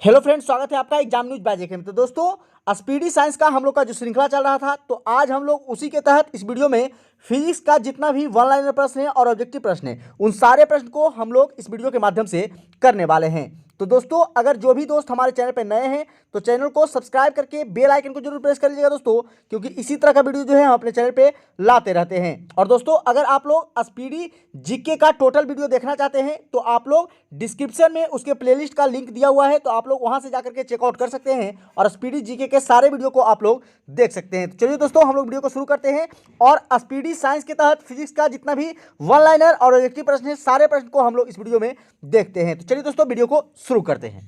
Hello friends, स्वागत है आपका एग्जाम न्यूज बैजेक में। तो दोस्तों, स्पीडी साइंस का हम लोग का जो श्रृंखला चल रहा था, तो आज हम लोग उसी के तहत इस वीडियो में फिजिक्स का जितना भी वन लाइनर प्रश्न है और ऑब्जेक्टिव प्रश्न है, उन सारे प्रश्न को हम लोग इस वीडियो के माध्यम से करने वाले हैं। तो दोस्तों, अगर जो भी दोस्त हमारे चैनल पर नए हैं तो चैनल को सब्सक्राइब करके बेल आइकन को जरूर प्रेस कर लीजिएगा दोस्तों, क्योंकि इसी तरह का वीडियो जो है हम अपने चैनल पे लाते रहते हैं। और दोस्तों, अगर आप लोग स्पीडी जीके का टोटल वीडियो देखना चाहते हैं तो आप लोग डिस्क्रिप्शन में उसके प्लेलिस्ट का लिंक दिया हुआ है, तो आप लोग वहां से जाकर के चेकआउट कर सकते हैं और स्पीडी जीके के सारे वीडियो को आप लोग देख सकते हैं। तो चलिए दोस्तों, हम लोग वीडियो को शुरू करते हैं और स्पीडी साइंस के तहत फिजिक्स का जितना भी वन लाइनर और ऑब्जेक्टिव प्रश्न है, सारे प्रश्न को हम लोग इस वीडियो में देखते हैं। तो चलिए दोस्तों, वीडियो को शुरू करते हैं।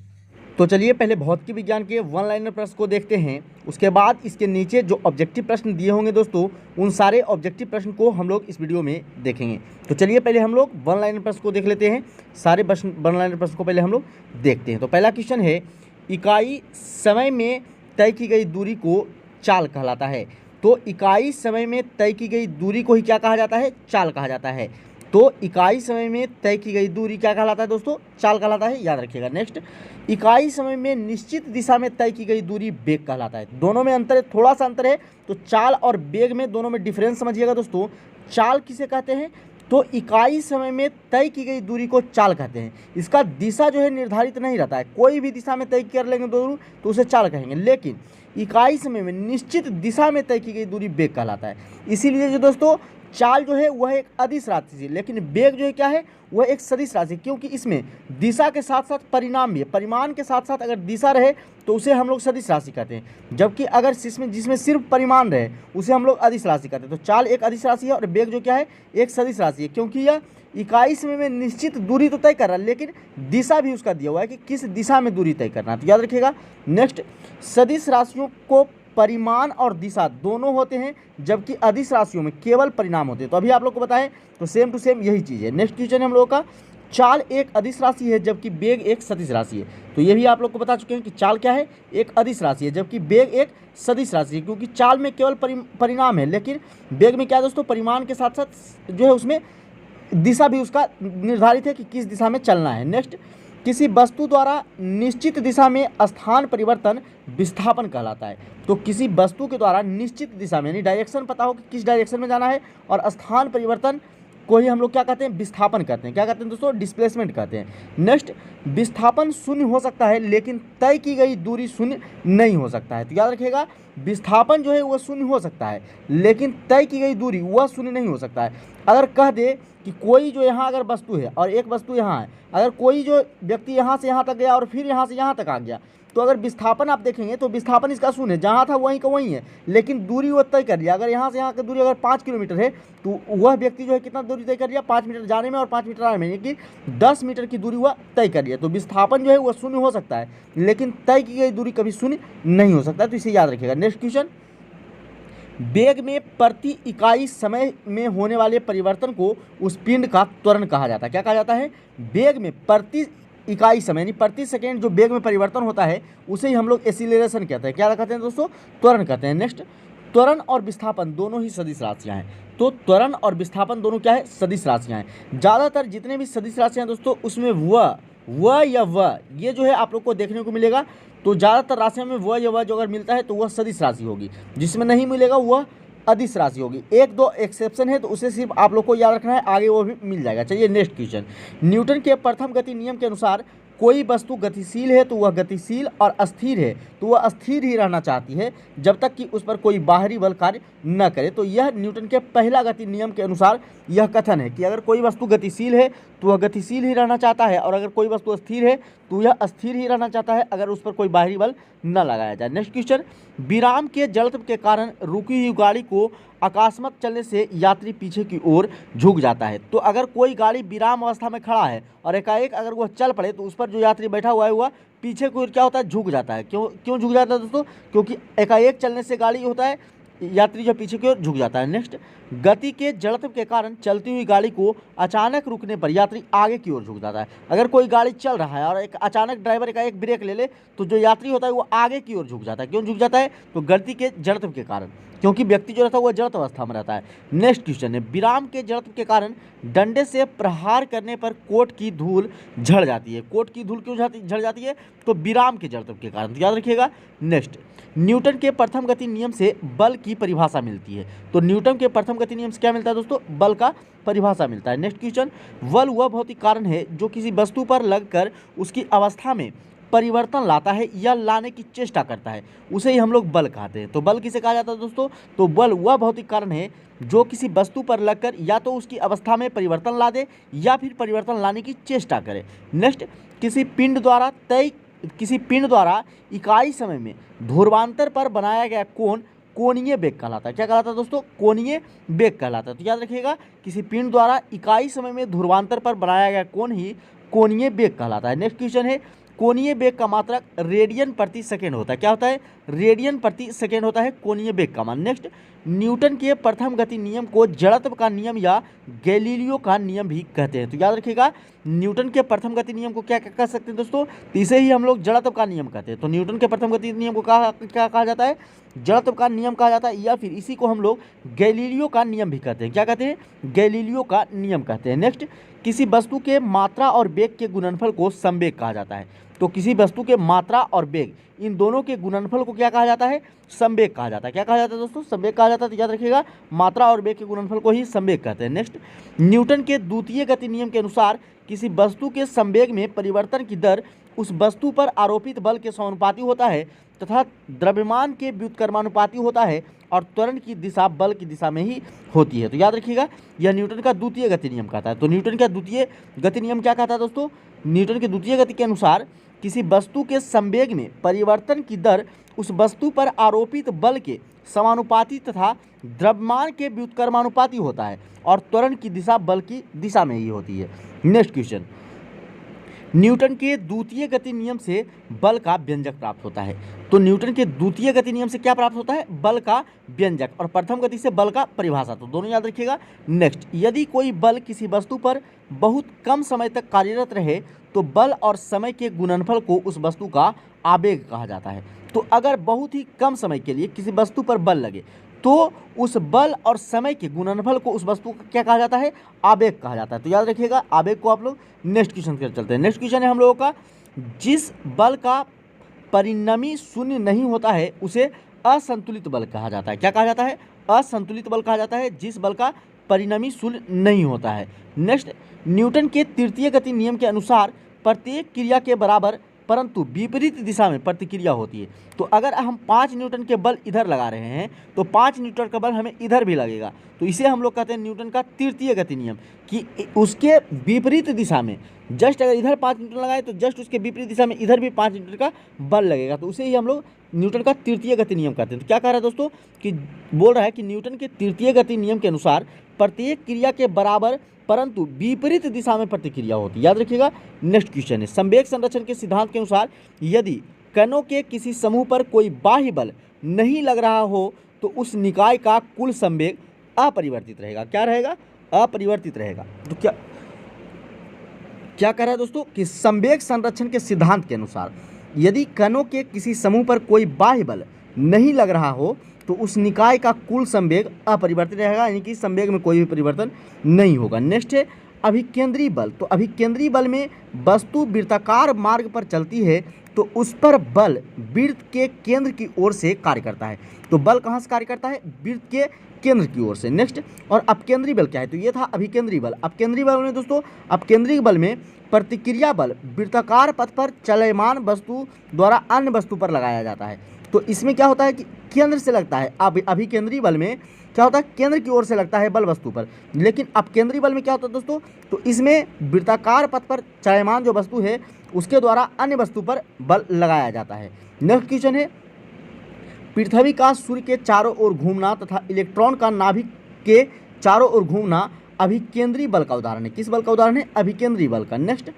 तो चलिए पहले भौतिकी विज्ञान के वन लाइनर प्रश्न को देखते हैं, उसके बाद इसके नीचे जो ऑब्जेक्टिव प्रश्न दिए होंगे दोस्तों, उन सारे ऑब्जेक्टिव प्रश्न को हम लोग इस वीडियो में देखेंगे। तो चलिए पहले हम लोग वन लाइनर प्रश्न को देख लेते हैं। सारे प्रश्न वन लाइनर प्रश्न को पहले हम लोग देखते हैं। तो पहला क्वेश्चन है, इकाई समय में तय की गई दूरी को चाल कहलाता है। तो इकाई समय में तय की गई दूरी को ही क्या कहा जाता है? चाल कहा जाता है। तो इकाई समय में तय की गई दूरी क्या कहलाता है दोस्तों? चाल कहलाता है, याद रखिएगा। नेक्स्ट, इकाई समय में निश्चित दिशा में तय की गई दूरी वेग कहलाता है। दोनों में अंतर है, थोड़ा सा अंतर है, तो चाल और वेग में दोनों में डिफरेंस समझिएगा दोस्तों। चाल किसे कहते हैं? तो इकाई समय में तय की गई दूरी को चाल कहते हैं। इसका दिशा जो है निर्धारित नहीं रहता है, कोई भी दिशा में तय कर लेंगे दूरी तो उसे चाल कहेंगे, लेकिन इकाई समय में निश्चित दिशा में तय की गई दूरी वेग कहलाता है। इसीलिए जो दोस्तों, चाल जो है वह एक अदिश राशि है, लेकिन वेग जो है क्या है? वह एक सदिश राशि, क्योंकि इसमें दिशा के साथ साथ परिमाण भी है। परिमाण के साथ साथ अगर दिशा रहे तो उसे हम लोग सदिश राशि कहते हैं, जबकि अगर जिसमें सिर्फ परिमाण रहे उसे हम लोग अदिश राशि कहते हैं। तो चाल एक अदिश राशि है और वेग जो क्या है? एक सदिश राशि है, क्योंकि यह इकाई समय में निश्चित दूरी तो तय कर रहा है, लेकिन दिशा भी उसका दिया हुआ है कि किस दिशा में दूरी तय करना है। तो याद रखिएगा। नेक्स्ट, सदिश राशियों को परिमाण और दिशा दोनों होते हैं, जबकि अदिश राशियों में केवल परिणाम होते हैं। तो अभी आप लोग को बताएं तो सेम टू सेम यही चीज़ है। नेक्स्ट क्वेश्चन है हम लोगों का, चाल एक अदिश राशि है जबकि वेग एक सदिश राशि है। तो ये भी आप लोग को बता चुके हैं कि चाल क्या है? एक अदिश राशि है, जबकि वेग एक सदिश राशि है, क्योंकि चाल में केवल परिणाम है, लेकिन वेग में क्या है दोस्तों? परिमाण के साथ साथ जो है उसमें दिशा भी उसका निर्धारित है कि किस दिशा में चलना है। नेक्स्ट, किसी वस्तु द्वारा निश्चित दिशा में स्थान परिवर्तन विस्थापन कहलाता है। तो किसी वस्तु के द्वारा निश्चित दिशा में, यानी डायरेक्शन पता हो कि किस डायरेक्शन में जाना है, और स्थान परिवर्तन को ही हम लोग क्या कहते हैं? विस्थापन कहते हैं। क्या कहते हैं दोस्तों? डिस्प्लेसमेंट कहते हैं। नेक्स्ट, विस्थापन शून्य हो सकता है, लेकिन तय की गई दूरी शून्य नहीं हो सकता है। तो याद रखिएगा, विस्थापन जो है वह शून्य हो सकता है, लेकिन तय की गई दूरी वह शून्य नहीं हो सकता है। अगर कह दे कि कोई जो यहाँ अगर वस्तु है और एक वस्तु यहाँ है, अगर कोई जो व्यक्ति यहाँ से यहाँ तक गया और फिर यहाँ से यहाँ तक आ गया, तो अगर विस्थापन आप देखेंगे तो विस्थापन इसका शून्य है, जहाँ था वहीं का वहीं है, लेकिन दूरी वो तय कर लिया। अगर यहाँ से यहाँ की दूरी अगर 5 किलोमीटर है, तो वह व्यक्ति जो है कितना दूरी तय कर लिया? 5 मीटर जाने में और 5 मीटर आने में, यानी कि 10 मीटर की दूरी वह तय कर लिया। तो विस्थापन जो है वह शून्य हो सकता है, लेकिन तय की गई दूरी कभी शून्य नहीं हो सकता। तो इसे याद रखिएगा। नेक्स्ट क्वेश्चन, वेग में प्रति इकाई समय में होने वाले परिवर्तन को उस पिंड का त्वरण कहा जाता है। क्या कहा जाता है? वेग में प्रति इकाई समय, यानी प्रति सेकेंड जो वेग में परिवर्तन होता है, उसे ही हम लोग एक्सीलरेशन कहते हैं। क्या कहते हैं दोस्तों? त्वरण कहते हैं। नेक्स्ट, त्वरण और विस्थापन दोनों ही सदिश राशियां हैं। तो त्वरण और विस्थापन दोनों क्या है? सदिश राशियां हैं। ज़्यादातर जितने भी सदिश राशियां दोस्तों, उसमें व या व ये जो है आप लोग को देखने को मिलेगा। तो ज़्यादातर राशियों में व या व जो अगर मिलता है तो वह सदिश राशि होगी, जिसमें नहीं मिलेगा वह अदिश राशि होगी। एक दो एक्सेप्शन है, तो उसे सिर्फ आप लोग को याद रखना है, आगे वो भी मिल जाएगा। चलिए नेक्स्ट क्वेश्चन, न्यूटन के प्रथम गति नियम के अनुसार कोई वस्तु गतिशील है तो वह गतिशील, और अस्थिर है तो वह अस्थिर ही रहना चाहती है जब तक कि उस पर कोई बाहरी बल कार्य न करे। तो यह न्यूटन के पहला गति नियम के अनुसार यह कथन है कि अगर कोई वस्तु गतिशील है तो वह गतिशील ही रहना चाहता है, और अगर कोई वस्तु अस्थिर है तो यह अस्थिर ही रहना चाहता है अगर उस पर कोई बाहरी बल न लगाया जाए। नेक्स्ट क्वेश्चन, विराम के जड़त्व के कारण रुकी हुई गाड़ी को अकस्मात चलने से यात्री पीछे की ओर झुक जाता है। तो अगर कोई गाड़ी विराम अवस्था में खड़ा है और एकाएक अगर वह चल पड़े, तो उस पर जो यात्री बैठा हुआ है वह पीछे की ओर क्या होता है? झुक जाता है। क्यों झुक जाता है दोस्तों? क्योंकि एकाएक चलने से गाड़ी होता है यात्री जो पीछे की ओर झुक जाता है। नेक्स्ट, गति के जड़त्व के कारण चलती हुई गाड़ी को अचानक रुकने पर यात्री आगे की ओर झुक जाता है। अगर कोई गाड़ी चल रहा है और एक अचानक ड्राइवर का एक ब्रेक ले ले तो जो यात्री होता है वो आगे की ओर झुक जाता है। क्यों झुक जाता है? तो गति के जड़त्व के कारण, क्योंकि व्यक्ति जो रहता है वो जड़त्व अवस्था में रहता है। नेक्स्ट क्वेश्चन है, विराम के जड़त्व के कारण डंडे से प्रहार करने पर कोट की धूल झड़ जाती है। कोट की धूल क्यों झड़ जाती है? तो विराम के जड़त्व के कारण, तो याद रखिएगा। नेक्स्ट, न्यूटन के प्रथम गति नियम से बल की परिभाषा मिलती है। तो न्यूटन के प्रथम गति नियम से क्या मिलता है दोस्तों? बल का परिभाषा मिलता है। नेक्स्ट क्वेश्चन, बल वह भौतिक कारण है जो किसी वस्तु पर लगकर उसकी अवस्था में परिवर्तन लाता है या लाने की चेष्टा करता है, उसे ही हम लोग बल कहते हैं। तो बल किसे कहा जाता है दोस्तों? तो बल वह भौतिक कारण है जो किसी वस्तु पर लगकर या तो उसकी अवस्था में परिवर्तन ला दे या फिर परिवर्तन लाने की चेष्टा करे। नेक्स्ट, किसी पिंड द्वारा इकाई समय में ध्रुवांतर पर बनाया गया कोण कोणीय वेग कहलाता है। क्या कहलाता है दोस्तों? कोणीय वेग कहलाता है। तो याद रखिएगा, किसी पिंड द्वारा इकाई समय में ध्रुवांतर पर बनाया गया कोण ही कोणीय वेग कहलाता है। नेक्स्ट क्वेश्चन है, कोणीय वेग का मात्रक रेडियन प्रति सेकेंड होता है। क्या होता है? रेडियन प्रति सेकेंड होता है कोणीय वेग का मान। नेक्स्ट, न्यूटन के प्रथम गति नियम को जड़त्व का नियम या गैलीलियो का नियम भी कहते हैं। तो याद रखिएगा, न्यूटन के प्रथम गति नियम को क्या कह सकते हैं दोस्तों? इसे ही हम लोग जड़त्व का नियम कहते हैं। तो न्यूटन के प्रथम गति नियम को क्या कहा जाता है? जड़त्व का नियम कहा जाता है, या फिर इसी को हम लोग गैलीलियो का नियम भी कहते हैं। क्या कहते हैं? गैलीलियो का नियम कहते हैं। नेक्स्ट, किसी वस्तु के मात्रा और वेग के गुणनफल को संवेग कहा जाता है। तो किसी वस्तु के मात्रा और वेग, इन दोनों के गुणनफल को क्या कहा जाता है? संवेग कहा जाता है। क्या कहा जाता है दोस्तों? संवेग कहा जाता है। तो याद रखिएगा, मात्रा और वेग के गुणनफल को ही संवेग कहते हैं। नेक्स्ट, न्यूटन के द्वितीय गति नियम के अनुसार किसी वस्तु के संवेग में परिवर्तन की दर उस वस्तु पर आरोपित बल के समानुपाती होता है तथा द्रव्यमान के व्युत्क्रमानुपाती होता है और त्वरण की दिशा बल की दिशा में ही होती है। तो याद रखिएगा, यह न्यूटन का द्वितीय गति नियम कहता है। तो न्यूटन का द्वितीय गति नियम क्या कहता है दोस्तों? न्यूटन के द्वितीय गति के अनुसार किसी वस्तु के संवेग में परिवर्तन की दर उस वस्तु पर आरोपित बल के समानुपाती तथा द्रव्यमान के व्युत्क्रमानुपाती होता है और त्वरण की दिशा बल की दिशा में ही होती है। नेक्स्ट क्वेश्चन, न्यूटन के द्वितीय गति नियम से बल का व्यंजक प्राप्त होता है। तो न्यूटन के द्वितीय गति नियम से क्या प्राप्त होता है? बल का व्यंजक, और प्रथम गति से बल का परिभाषा। तो दोनों याद रखिएगा। नेक्स्ट, यदि कोई बल किसी वस्तु पर बहुत कम समय तक कार्यरत रहे तो बल और समय के गुणनफल को उस वस्तु का आवेग कहा जाता है। तो अगर बहुत ही कम समय के लिए किसी वस्तु पर बल लगे तो उस बल और समय के गुणनफल को उस वस्तु का क्या कहा जाता है? आवेग कहा जाता है। तो याद रखिएगा, आवेग को आप लोग नेक्स्ट क्वेश्चन पर चलते हैं। नेक्स्ट क्वेश्चन है हम लोगों का, जिस बल का परिणामी शून्य नहीं होता है उसे असंतुलित बल कहा जाता है। क्या कहा जाता है? असंतुलित बल कहा जाता है, जिस बल का परिणामी शून्य नहीं होता है। नेक्स्ट, न्यूटन के तृतीय गति नियम के अनुसार प्रत्येक क्रिया के बराबर परंतु विपरीत दिशा में प्रतिक्रिया होती है। तो अगर हम 5 न्यूटन के बल इधर लगा रहे हैं तो 5 न्यूटन का बल हमें इधर भी लगेगा। तो इसे हम लोग कहते हैं न्यूटन का तृतीय गति नियम, कि उसके विपरीत दिशा में जस्ट अगर इधर 5 न्यूटन लगाए तो जस्ट उसके विपरीत दिशा में इधर भी 5 न्यूटन का बल लगेगा। तो उसे ही हम लोग न्यूटन का तृतीय गति नियम कहते हैं। तो क्या कह रहा है दोस्तों? कि बोल रहा है कि न्यूटन के तृतीय गति नियम के अनुसार प्रत्येक क्रिया के बराबर परंतु विपरीत दिशा में प्रतिक्रिया होती है। याद रखिएगा। नेक्स्ट क्वेश्चन है, संवेग संरक्षण के सिद्धांत के अनुसार यदि कणों के किसी समूह पर कोई बाह्य बल नहीं लग रहा हो तो उस निकाय का कुल संवेग अपरिवर्तित रहेगा। क्या रहेगा? अपरिवर्तित रहेगा। तो क्या कह रहा है दोस्तों? कि संवेग संरक्षण के सिद्धांत के अनुसार यदि कणों के किसी समूह पर कोई बाह्य बल नहीं लग रहा हो तो उस निकाय का कुल संवेग अपरिवर्तित रहेगा, यानी कि संवेग में कोई भी परिवर्तन नहीं होगा। नेक्स्ट है अभिकेंद्री बल। तो अभिकेंद्री बल में वस्तु वृत्ताकार मार्ग पर चलती है तो उस पर बल वृत्त के केंद्र की ओर से कार्य करता है। तो बल कहाँ से कार्य करता है? वृत्त के केंद्र की ओर से। नेक्स्ट, और अपकेंद्री बल क्या है? तो ये था अभिकेंद्री बल। अपकेंद्री बल में दोस्तों, अपकेंद्री बल में प्रतिक्रिया बल वृत्ताकार पथ पर चलयमान वस्तु द्वारा अन्य वस्तु पर लगाया जाता है। तो इसमें क्या होता है कि केंद्र से लगता है। अभिकेंद्री बल में क्या होता है? केंद्र की ओर से लगता है बल वस्तु पर। लेकिन अपकेंद्री बल में क्या होता है दोस्तों? तो इसमें वृत्ताकार पथ पर चलयमान जो वस्तु है उसके द्वारा अन्य वस्तु पर बल लगाया जाता है। नेक्स्ट क्वेश्चन है, पृथ्वी का सूर्य के चारों ओर घूमना तथा इलेक्ट्रॉन का नाभिक के चारों ओर घूमना अभिकेंद्री बल का उदाहरण है। किस बल का उदाहरण है? अभिकेंद्री बल का। नेक्स्ट,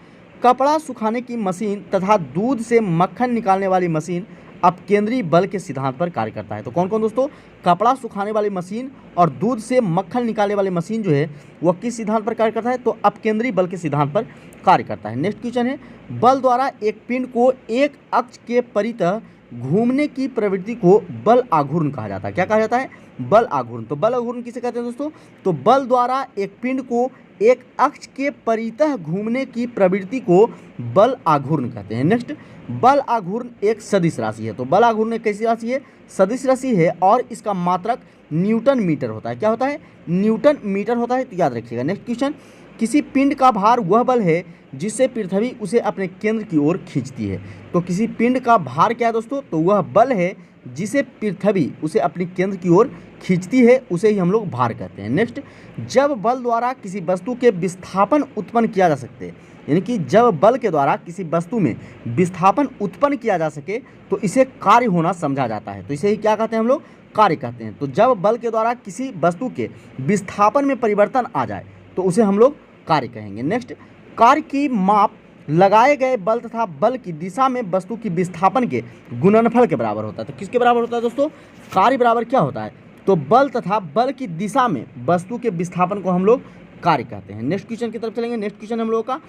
कपड़ा सुखाने की मशीन तथा दूध से मक्खन निकालने वाली मशीन अपकेंद्री बल के सिद्धांत पर कार्य करता है। तो कौन कौन दोस्तों, कपड़ा सुखाने वाली मशीन और दूध से मक्खन निकालने वाली मशीन जो है वह किस सिद्धांत पर कार्य करता है, तो अपकेंद्री बल के सिद्धांत पर कार्य करता है। नेक्स्ट क्वेश्चन है, बल द्वारा एक पिंड को एक अक्ष के परितः घूमने की प्रवृत्ति को बल आघूर्ण कहा जाता है। क्या कहा जाता है, बल आघूर्ण। तो बल आघूर्ण किसे कहते हैं दोस्तों, तो बल द्वारा एक पिंड को एक अक्ष के परितः घूमने की प्रवृत्ति को बल आघूर्ण कहते हैं। नेक्स्ट, बल आघूर्ण एक सदिश राशि है। तो बल आघूर्ण एक कैसी राशि है, सदिश राशि है और इसका मात्रक न्यूटन मीटर होता है। क्या होता है, न्यूटन मीटर होता है, तो याद रखिएगा। नेक्स्ट क्वेश्चन, किसी पिंड का भार वह बल है जिससे पृथ्वी उसे अपने केंद्र की ओर खींचती है। तो किसी पिंड का भार क्या है दोस्तों, तो वह बल है जिसे पृथ्वी उसे अपने केंद्र की ओर खींचती है, उसे ही हम लोग भार कहते हैं। नेक्स्ट, जब बल द्वारा किसी वस्तु के विस्थापन उत्पन्न किया जा सकते हैं, यानी कि जब बल के द्वारा किसी वस्तु में विस्थापन उत्पन्न किया जा सके तो इसे कार्य होना समझा जाता है। तो इसे ही क्या कहते हैं हम लोग, कार्य कहते हैं। तो जब बल के द्वारा किसी वस्तु के विस्थापन में परिवर्तन आ जाए तो उसे हम लोग कार्य कहेंगे। नेक्स्ट, कार्य की माप लगाए गए बल तथा बल की दिशा में वस्तु की विस्थापन के गुणनफल के बराबर होता है। तो किसके बराबर होता है दोस्तों, कार्य बराबर क्या होता है, तो बल तथा बल की दिशा में वस्तु के विस्थापन को हम लोग कार्य कहते हैं। नेक्स्ट क्वेश्चन की तरफ चलेंगे। नेक्स्ट क्वेश्चन हम लोगों का,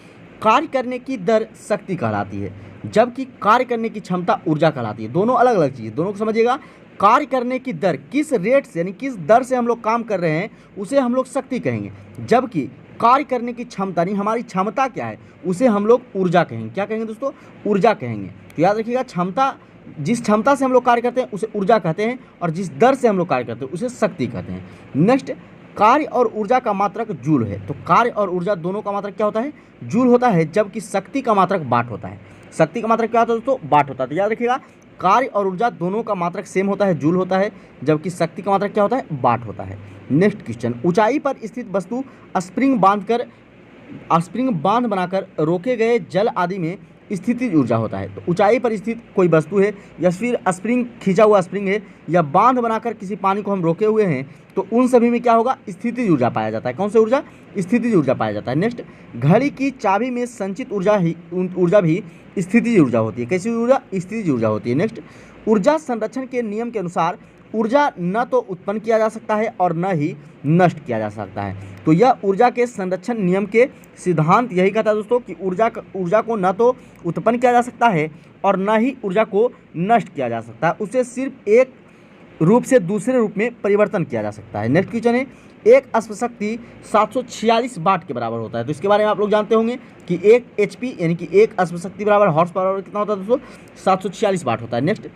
कार्य करने की दर शक्ति कहलाती है जबकि कार्य करने की क्षमता ऊर्जा कहलाती है। दोनों अलग अलग चीज़, दोनों को समझिएगा। कार्य करने की दर किस रेट से यानी किस दर से हम लोग काम कर रहे हैं उसे हम लोग शक्ति कहेंगे, जबकि कार्य करने की क्षमता यानी हमारी क्षमता क्या है उसे हम लोग ऊर्जा कहेंगे। क्या कहेंगे दोस्तों, ऊर्जा कहेंगे। तो याद रखिएगा, क्षमता, जिस क्षमता से हम लोग कार्य करते हैं उसे ऊर्जा कहते हैं और जिस दर से हम लोग कार्य करते हैं उसे शक्ति कहते हैं। नेक्स्ट, कार्य और ऊर्जा का मात्रक जूल है। तो कार्य और ऊर्जा दोनों का मात्रक क्या होता है, जूल होता है, जबकि शक्ति का मात्रक वाट होता है। शक्ति का मात्रक क्या होता है दोस्तों, वाट होता है। तो याद रखिएगा, कार्य और ऊर्जा दोनों का मात्रक सेम होता है, जूल होता है, जबकि शक्ति का मात्रक क्या होता है, वाट होता है। नेक्स्ट क्वेश्चन, ऊंचाई पर स्थित वस्तु स्प्रिंग बांध बनाकर रोके गए जल आदि में स्थितिज ऊर्जा होता है। तो ऊंचाई पर स्थित कोई वस्तु है या फिर स्प्रिंग, खींचा हुआ स्प्रिंग है या बांध बनाकर किसी पानी को हम रोके हुए हैं, तो उन सभी में क्या होगा, स्थितिज ऊर्जा पाया जाता है। कौन सी ऊर्जा, स्थितिज ऊर्जा पाया जाता है। नेक्स्ट, घड़ी की चाबी में संचित ऊर्जा भी स्थितिज ऊर्जा होती है। कैसी ऊर्जा, स्थितिज ऊर्जा होती है। नेक्स्ट, ऊर्जा संरक्षण के नियम के अनुसार ऊर्जा न तो उत्पन्न किया जा सकता है और न ही नष्ट किया जा सकता है। तो यह ऊर्जा के संरक्षण नियम के सिद्धांत यही कहता है दोस्तों कि ऊर्जा को न तो उत्पन्न किया जा सकता है और न ही ऊर्जा को नष्ट किया जा सकता है, उसे सिर्फ एक रूप से दूसरे रूप में परिवर्तन किया जा सकता है। नेक्स्ट क्वेश्चन है, एक अश्वशक्ति 746 वाट के बराबर होता है। तो इसके बारे में आप लोग जानते होंगे कि एक HP यानी कि एक अश्वशक्ति बराबर हॉर्स पावर कितना होता है दोस्तों, 746 वाट होता है। नेक्स्ट,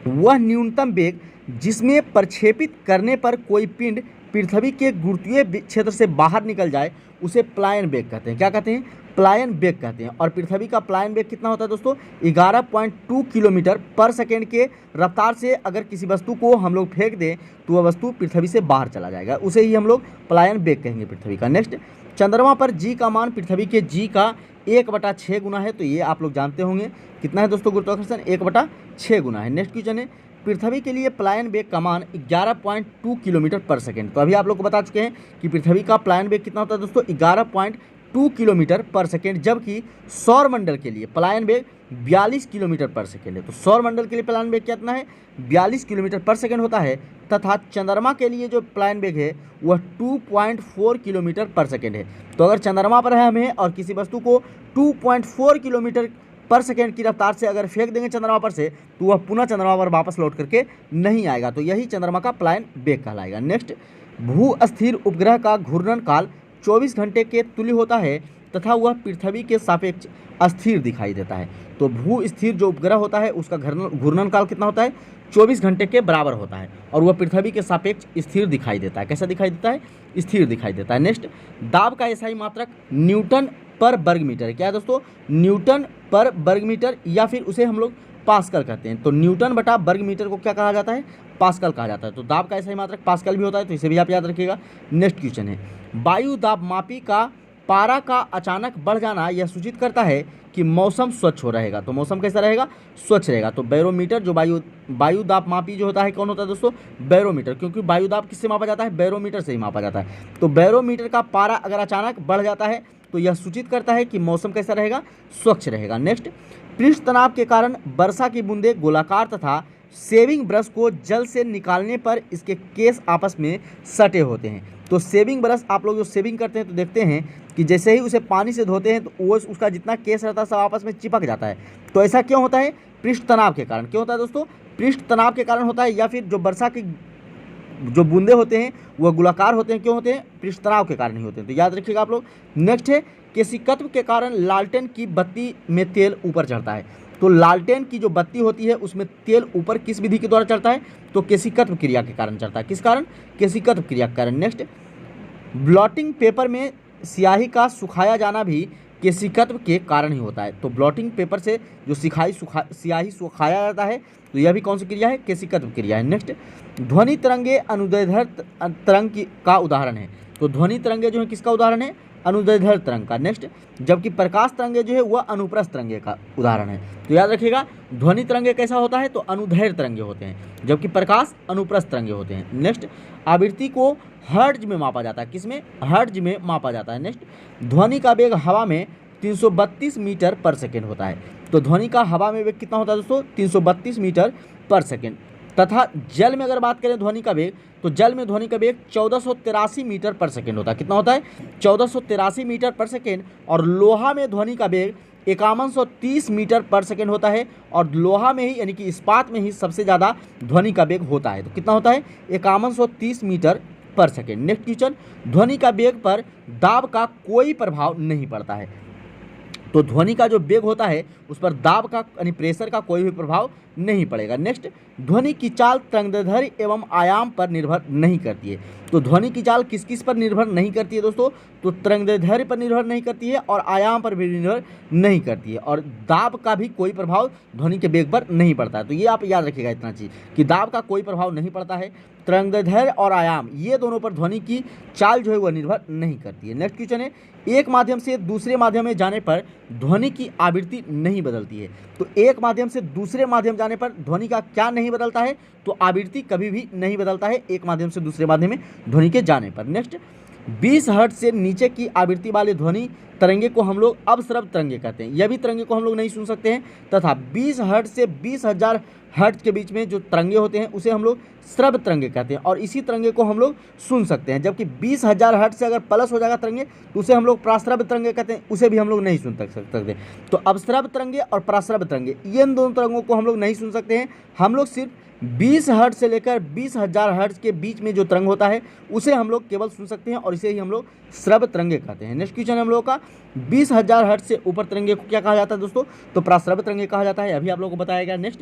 वह न्यूनतम वेग जिसमें प्रक्षेपित करने पर कोई पिंड पृथ्वी के गुरुत्वीय क्षेत्र से बाहर निकल जाए उसे प्लायन वेग कहते हैं। क्या कहते हैं, प्लायन वेग कहते हैं। और पृथ्वी का प्लायन वेग कितना होता है दोस्तों, 11.2 किलोमीटर पर सेकेंड के रफ्तार से अगर किसी वस्तु को हम लोग फेंक दें तो वह वस्तु पृथ्वी से बाहर चला जाएगा, उसे ही हम लोग प्लायन वेग कहेंगे पृथ्वी का। नेक्स्ट, चंद्रमा पर G का मान पृथ्वी के G का 1/6 गुना है। तो ये आप लोग जानते होंगे कितना है दोस्तों, गुरुत्वाकर्षण 1/6 गुना है। नेक्स्ट क्वेश्चन है, पृथ्वी के लिए प्लायन वेग का मान 11.2 किलोमीटर पर सेकेंड। तो अभी आप लोग को बता चुके हैं कि पृथ्वी का प्लायन वेग कितना होता है दोस्तों, 11.2 किलोमीटर पर सेकेंड, जबकि सौर मंडल के लिए प्लायन वेग 42 किलोमीटर पर सेकेंड है। तो सौर मंडल के लिए प्लायन वेग कितना है, 42 किलोमीटर पर सेकेंड होता है, तथा चंद्रमा के लिए जो प्लायन वेग है वह 2.4 किलोमीटर पर सेकेंड है। तो अगर चंद्रमा पर है हमें और किसी वस्तु को 2.4 किलोमीटर पर सेकेंड की रफ्तार से अगर फेंक देंगे चंद्रमा पर से तो वह पुनः चंद्रमा पर वापस लौट करके नहीं आएगा, तो यही चंद्रमा का प्लायन वेग कहलाएगा। नेक्स्ट, भू स्थिर उपग्रह का घूर्णन काल 24 घंटे के तुल्य होता है तथा वह पृथ्वी के सापेक्ष अस्थिर दिखाई देता है। तो भू स्थिर जो उपग्रह होता है उसका घूर्णन काल कितना होता है, 24 घंटे के बराबर होता है और वह पृथ्वी के सापेक्ष स्थिर दिखाई देता है। कैसा दिखाई देता है, स्थिर दिखाई देता है। नेक्स्ट, दाब का एसआई मात्रक न्यूटन पर वर्ग मीटर है। क्या है दोस्तों, न्यूटन पर वर्ग मीटर या फिर उसे हम लोग पास्कल कहते हैं। तो न्यूटन बटा वर्ग मीटर को क्या कहा जाता है, पास्कल कहा जाता है। तो दाब का एसआई मात्रक पास्कल भी होता है, तो इसे भी आप याद रखिएगा। नेक्स्ट क्वेश्चन है, वायु दाब मापी का पारा का अचानक बढ़ जाना यह सूचित करता है कि मौसम स्वच्छ हो रहेगा। तो मौसम कैसा रहेगा? स्वच्छ रहेगा। तो बैरोमीटर जो वायु दाब मापी जो होता है कौन होता है दोस्तों? बैरोमीटर, क्योंकि वायु दाब किससे मापा जाता है? बैरोमीटर से ही मापा जाता है। तो बैरोमीटर का पारा अगर अचानक बढ़ जाता है तो यह सूचित करता है कि मौसम कैसा रहेगा? स्वच्छ रहेगा। नेक्स्ट, पृष्ठ तनाव के कारण वर्षा की बूंदें गोलाकार तथा शेविंग ब्रश को जल से निकालने पर इसके केस आपस में सटे होते हैं। तो शेविंग ब्रश आप लोग जो शेविंग करते हैं तो देखते हैं कि जैसे ही उसे पानी से धोते हैं तो वो उसका जितना केस रहता है सब आपस में चिपक जाता है। तो ऐसा क्यों होता है? पृष्ठ तनाव के कारण। क्यों होता है दोस्तों? पृष्ठ तनाव के कारण होता है, या फिर जो वर्षा की जो बूंदे होते हैं वह गोलाकार होते हैं। क्यों होते हैं? पृष्ठ तनाव के कारण ही होते हैं। तो याद रखिएगा आप लोग। नेक्स्ट है, केशिकत्व के कारण लालटेन की बत्ती में तेल ऊपर चढ़ता है। तो लालटेन की जो बत्ती होती है उसमें तेल ऊपर किस विधि के द्वारा चढ़ता है? तो केशिकत्व क्रिया के कारण चढ़ता है। किस कारण? केशिकत्व क्रिया के कारण। नेक्स्ट, ब्लॉटिंग पेपर में स्याही का सुखाया जाना भी केशिकत्व के कारण ही होता है। तो ब्लॉटिंग पेपर से जो स्याही सुखाया जाता है तो यह भी कौन सी क्रिया है? केशिकत्व क्रिया है। नेक्स्ट, ध्वनि तरंगे अनुदैर्ध्य तरंग का उदाहरण है। तो ध्वनि तरंगे जो है किसका उदाहरण है? अनुदैर्ध्य तरंग का। नेक्स्ट, जबकि प्रकाश तरंगे जो है वह अनुप्रस्थ तरंगे का उदाहरण है। तो याद रखिएगा, ध्वनि तरंगे कैसा होता है? तो अनुदैर्ध्य तरंगे होते हैं, जबकि प्रकाश अनुप्रस्थ तरंगे होते हैं। नेक्स्ट, आवृत्ति को हर्ट्ज में मापा जाता है। किसमें? हर्ट्ज में मापा जाता है। नेक्स्ट, ध्वनि का वेग हवा में 332 मीटर पर सेकेंड होता है। तो ध्वनि का हवा में वेग कितना होता है दोस्तों? 332 मीटर पर सेकेंड। तथा जल में अगर बात करें ध्वनि का वेग, तो जल में ध्वनि का वेग 1483 मीटर पर सेकेंड होता है। कितना होता है? 1483 मीटर पर सेकेंड। और लोहा में ध्वनि का वेग 5130 मीटर पर सेकेंड होता है। और लोहा में ही यानी कि इस्पात में ही सबसे ज़्यादा ध्वनि का वेग होता है। तो कितना होता है? 5130 मीटर पर सेकेंड। नेक्स्ट क्वेश्चन, ध्वनि का वेग पर दाब का कोई प्रभाव नहीं पड़ता है। तो ध्वनि का जो वेग होता है उस पर दाब का यानी प्रेशर का कोई भी प्रभाव नहीं पड़ेगा। नेक्स्ट, ध्वनि की चाल तरंगदैर्ध्य एवं आयाम पर निर्भर नहीं करती है। तो ध्वनि की चाल किस किस पर निर्भर नहीं करती है दोस्तों? तो तरंगदैर्ध्य पर निर्भर नहीं करती है और आयाम पर भी निर्भर नहीं करती है। और दाब का भी कोई प्रभाव ध्वनि के वेग पर नहीं पड़ता है। तो ये आप याद रखिएगा इतना चीज़ कि दाब का कोई प्रभाव नहीं पड़ता है। तरंगदैर्ध्य और आयाम ये दोनों पर ध्वनि की चाल जो है वह निर्भर नहीं करती है। नेक्स्ट क्वेश्चन है, एक माध्यम से दूसरे माध्यम में जाने पर ध्वनि की आवृत्ति नहीं बदलती है। तो एक माध्यम से दूसरे माध्यम जाने पर ध्वनि का क्या नहीं बदलता है? तो आवृत्ति कभी भी नहीं बदलता है एक माध्यम से दूसरे माध्यम में ध्वनि के जाने पर। नेक्स्ट, 20 हर्ट्ज से नीचे की आवृत्ति वाले ध्वनि तरंगे को हम लोग अपस्रव तरंगे कहते हैं। यह भी तरंगे को हम लोग नहीं सुन सकते हैं। तथा 20 हर्ट्ज से 20,000 हर्ट्ज के बीच में जो तरंगे होते हैं उसे हम लोग श्रव्य तरंगे कहते हैं और इसी तरंगे को हम लोग सुन सकते हैं। जबकि 20,000 हर्ट्ज से अगर प्लस हो जाएगा तरंगे तो उसे हम लोग प्राश्रव्य तरंगे कहते हैं, उसे भी हम लोग नहीं सुन सकते। तो अपश्रव्य तरंगे और प्राश्रव्य तरंगे ये इन दोनों तरंगों को हम लोग नहीं सुन सकते हैं। हम लोग सिर्फ 20 हर्ट्ज से लेकर 20,000 हर्ट्ज के बीच में जो तरंग होता है उसे हम लोग केवल सुन सकते हैं और इसे ही हम लोग श्रव्य तरंगे कहते हैं। नेक्स्ट क्वेश्चन हम लोगों का, 20,000 हर्ट्ज से ऊपर तरंगे को क्या कहा जाता है दोस्तों? तो प्राश्रव्य तरंगे कहा जाता है। अभी आप लोगों को बताया गया। नेक्स्ट,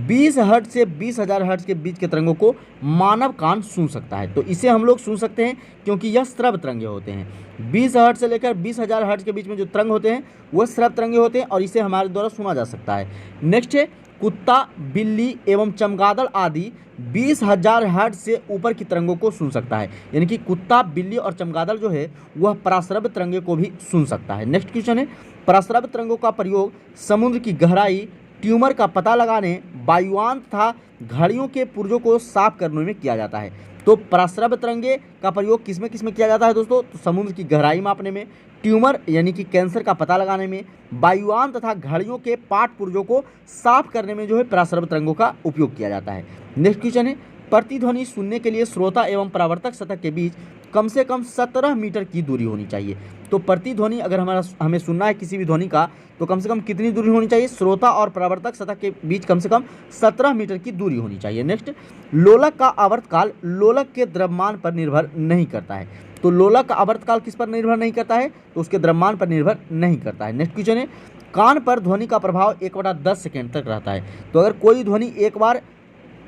20 हर्ट्ज से 20,000 हर्ट्ज के बीच के तरंगों को मानव कान सुन सकता है। तो इसे हम लोग सुन सकते हैं क्योंकि यह श्रव्य तरंगे होते हैं। 20 हर्ट्ज से लेकर 20,000 हर्ट्ज के बीच में जो तरंग होते हैं वह श्रव्य तरंगे होते हैं और इसे हमारे द्वारा सुना जा सकता है। नेक्स्ट है, कुत्ता, बिल्ली एवं चमगादड़ आदि 20,000 हर्ट्ज से ऊपर की तरंगों को सुन सकता है। यानी कि कुत्ता, बिल्ली और चमगादड़ जो है वह प्राश्रव्य तरंगे को भी सुन सकता है। नेक्स्ट क्वेश्चन है, प्राश्रव्य तरंगों का प्रयोग समुद्र की गहराई, ट्यूमर का पता लगाने, वायुयान तथा घड़ियों के पुर्जों को साफ करने में किया जाता है। तो प्राश्रव्य तरंगे का प्रयोग किसमें किया जाता है दोस्तों? तो समुद्र की गहराई मापने में, ट्यूमर यानी कि कैंसर का पता लगाने में, वायुयान तथा घड़ियों के पाठ पुर्जों को साफ करने में जो है प्राश्रव्य तरंगों का उपयोग किया जाता है। नेक्स्ट क्वेश्चन है, प्रतिध्वनि सुनने के लिए श्रोता एवं परावर्तक सतह के बीच कम से कम 17 मीटर की दूरी होनी चाहिए। तो प्रतिध्वनि अगर हमें सुनना है किसी भी ध्वनि का तो कम से कम कितनी दूरी होनी चाहिए? श्रोता और परावर्तक सतह के बीच कम से कम 17 मीटर की दूरी होनी चाहिए। नेक्स्ट, लोलक का आवर्तकाल लोलक के द्रव्यमान पर निर्भर नहीं करता है। तो लोलक का आवर्तकाल किस पर निर्भर नहीं करता है? तो उसके द्रव्यमान पर निर्भर नहीं करता है। नेक्स्ट क्वेश्चन है, कान पर ध्वनि का प्रभाव 1/10 सेकेंड तक रहता है। तो अगर कोई ध्वनि एक बार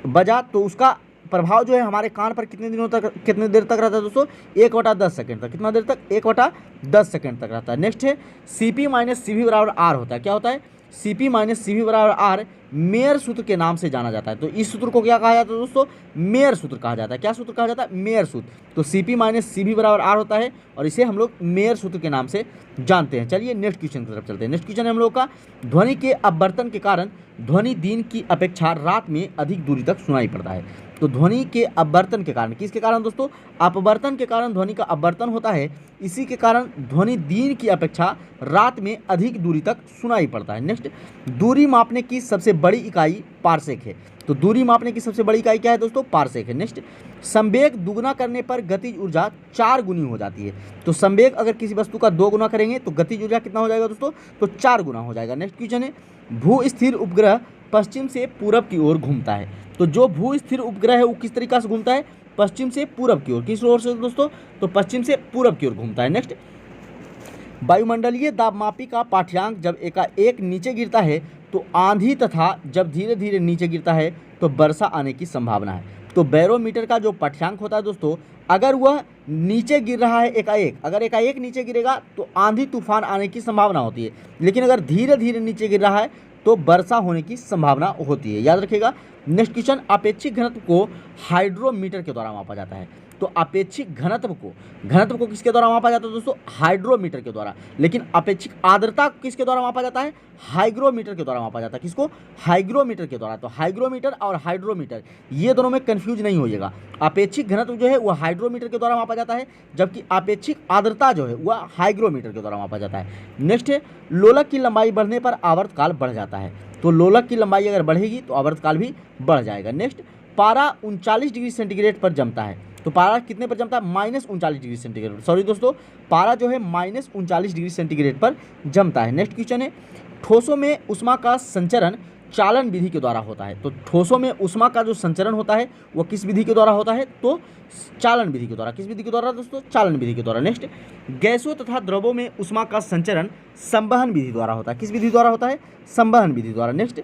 बजा तो उसका प्रभाव जो है हमारे कान पर कितने देर तक रहता है दोस्तों? 1/10 सेकेंड तक। कितना देर तक? 1/10 सेकेंड तक रहता है। नेक्स्ट है, CP - CV = R होता है। क्या होता है? CP - CV = R मेयर सूत्र के नाम से जाना जाता है। तो इस सूत्र को क्या कहा जाता है दोस्तों? मेयर सूत्र कहा जाता है। क्या सूत्र कहा जाता है? मेयर सूत्र। तो CP माइनस CV बराबर R होता है और इसे हम लोग मेयर सूत्र के नाम से जानते हैं। चलिए नेक्स्ट क्वेश्चन की तरफ चलते हैं। नेक्स्ट क्वेश्चन है हम लोग का, ध्वनि के अपवर्तन के कारण ध्वनि दिन की अपेक्षा रात में अधिक दूरी तक सुनाई पड़ता है। तो ध्वनि के अपवर्तन के कारण, किसके कारण दोस्तों? अपवर्तन के कारण ध्वनि का अपवर्तन होता है, इसी के कारण ध्वनि दिन की अपेक्षा रात में अधिक दूरी तक सुनाई पड़ता है। नेक्स्ट, दूरी मापने की सबसे बड़ी इकाई पारसेक है। तो दूरी मापने की सबसे बड़ी इकाई क्या है दोस्तों? पारसेक है। नेक्स्ट, संवेग दुगुना करने पर गतिज ऊर्जा 4 गुनी हो जाती है। तो संवेग अगर किसी वस्तु का 2 गुना करेंगे तो गतिज ऊर्जा कितना हो जाएगा दोस्तों? तो 4 गुना हो जाएगा। नेक्स्ट क्वेश्चन है, भू स्थिर उपग्रह पश्चिम से पूरब की ओर घूमता है। तो जो भू स्थिर उपग्रह है वो किस तरीका से घूमता है? पश्चिम से पूरब की ओर। किस ओर से दोस्तों? तो पश्चिम से पूरब की ओर घूमता है। नेक्स्ट, वायुमंडलीय दाबमापी का पाठ्यांक जब एकाएक नीचे गिरता है तो आंधी तथा जब धीरे धीरे नीचे गिरता है तो वर्षा आने की संभावना है। तो बैरोमीटर का जो पाठ्यांक होता है दोस्तों, अगर वह नीचे गिर रहा है एकाएक, अगर एकाएक नीचे गिरेगा तो आंधी तूफान आने की संभावना होती है, लेकिन अगर धीरे धीरे नीचे गिर रहा है तो वर्षा होने की संभावना होती है। याद रखिएगा। नेक्स्ट क्वेश्चन, अपेक्षिक घनत्व को हाइड्रोमीटर के द्वारा मापा जाता है। तो अपेक्षिक घनत्व को किसके द्वारा मापा जाता है दोस्तों? हाइड्रोमीटर के द्वारा। लेकिन अपेक्षिक आर्द्रता किसके द्वारा मापा जाता है? हाइग्रोमीटर के द्वारा मापा जाता है। किसको? हाइग्रोमीटर के द्वारा। तो हाइग्रोमीटर और हाइड्रोमीटर ये दोनों में कंफ्यूज नहीं होइएगा। अपेक्षिक घनत्व जो है वह हाइड्रोमीटर के द्वारा मापा जाता है, जबकि अपेक्षिक आर्द्रता जो है वह हाइग्रोमीटर के द्वारा मापा जाता है। नेक्स्ट है, लोलक की लंबाई बढ़ने पर आवर्तकाल बढ़ जाता है। तो लोलक की लंबाई अगर बढ़ेगी तो आवर्तकाल भी बढ़ जाएगा। नेक्स्ट, पारा 39 डिग्री सेंटीग्रेड पर जमता है। तो पारा कितने पर जमता है? -39 डिग्री सेंटीग्रेड। सॉरी दोस्तों, पारा जो है -39 डिग्री सेंटीग्रेड पर जमता है। नेक्स्ट क्वेश्चन है, ठोसों में ऊष्मा का संचरण चालन विधि के द्वारा होता है। तो ठोसों में ऊष्मा का जो संचरण होता है वो किस विधि के द्वारा होता है? तो चालन विधि के द्वारा। किस विधि के द्वारा दोस्तों? चालन विधि के द्वारा। नेक्स्ट, गैसों तथा द्रवों में ऊष्मा का संचरण संवहन विधि द्वारा होता है। किस विधि द्वारा होता है? संवहन विधि द्वारा। नेक्स्ट,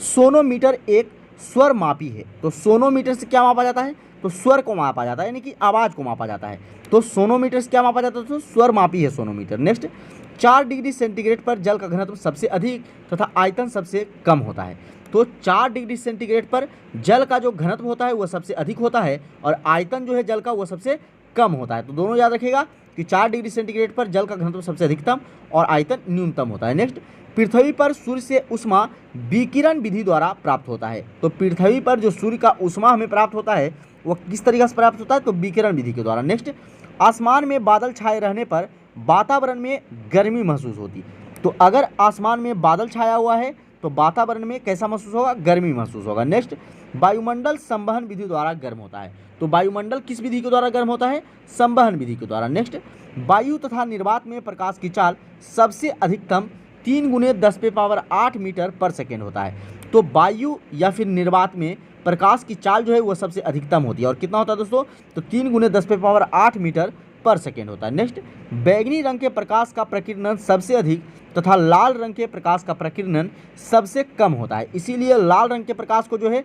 सोनोमीटर एक स्वर मापी है। तो सोनोमीटर से क्या मापा जाता है? तो स्वर को मापा जाता है, यानी कि आवाज़ को मापा जाता है। तो सोनोमीटर से क्या मापा जाता है? तो स्वर मापी है सोनोमीटर। नेक्स्ट, 4 डिग्री सेंटीग्रेड पर जल का घनत्व सबसे अधिक तथा आयतन सबसे कम होता है। तो 4 डिग्री सेंटीग्रेड पर जल का जो घनत्व होता है वह सबसे अधिक होता है और आयतन जो है जल का वह सबसे कम होता है। तो दोनों याद रखिएगा कि 4 डिग्री सेंटीग्रेड पर जल का घनत्व सबसे अधिकतम और आयतन न्यूनतम होता है। नेक्स्ट, पृथ्वी पर सूर्य से ऊष्मा विकिरण विधि द्वारा प्राप्त होता है। तो पृथ्वी पर जो सूर्य का ऊष्मा हमें प्राप्त होता है वह किस तरीके से प्राप्त होता है? तो विकिरण विधि के द्वारा। नेक्स्ट, आसमान में बादल छाए रहने पर वातावरण में गर्मी महसूस होती। तो अगर आसमान में बादल छाया हुआ है तो वातावरण में कैसा महसूस होगा? गर्मी महसूस होगा। नेक्स्ट, वायुमंडल संवहन विधि द्वारा गर्म होता है। तो वायुमंडल किस विधि के द्वारा गर्म होता है? संवहन विधि के द्वारा। नेक्स्ट, वायु तथा निर्वात में प्रकाश की चाल सबसे अधिकतम 3 × 10⁸ मीटर पर सेकेंड होता है। तो वायु या फिर निर्वात में प्रकाश की चाल जो है वह सबसे अधिकतम होती है और कितना होता है दोस्तों? तो 3 × 10⁸ मीटर पर सेकेंड होता है। नेक्स्ट, बैंगनी रंग के प्रकाश का प्रकीर्णन सबसे अधिक तथा लाल रंग के प्रकाश का प्रकीर्णन सबसे कम होता है। इसीलिए लाल रंग के प्रकाश को जो है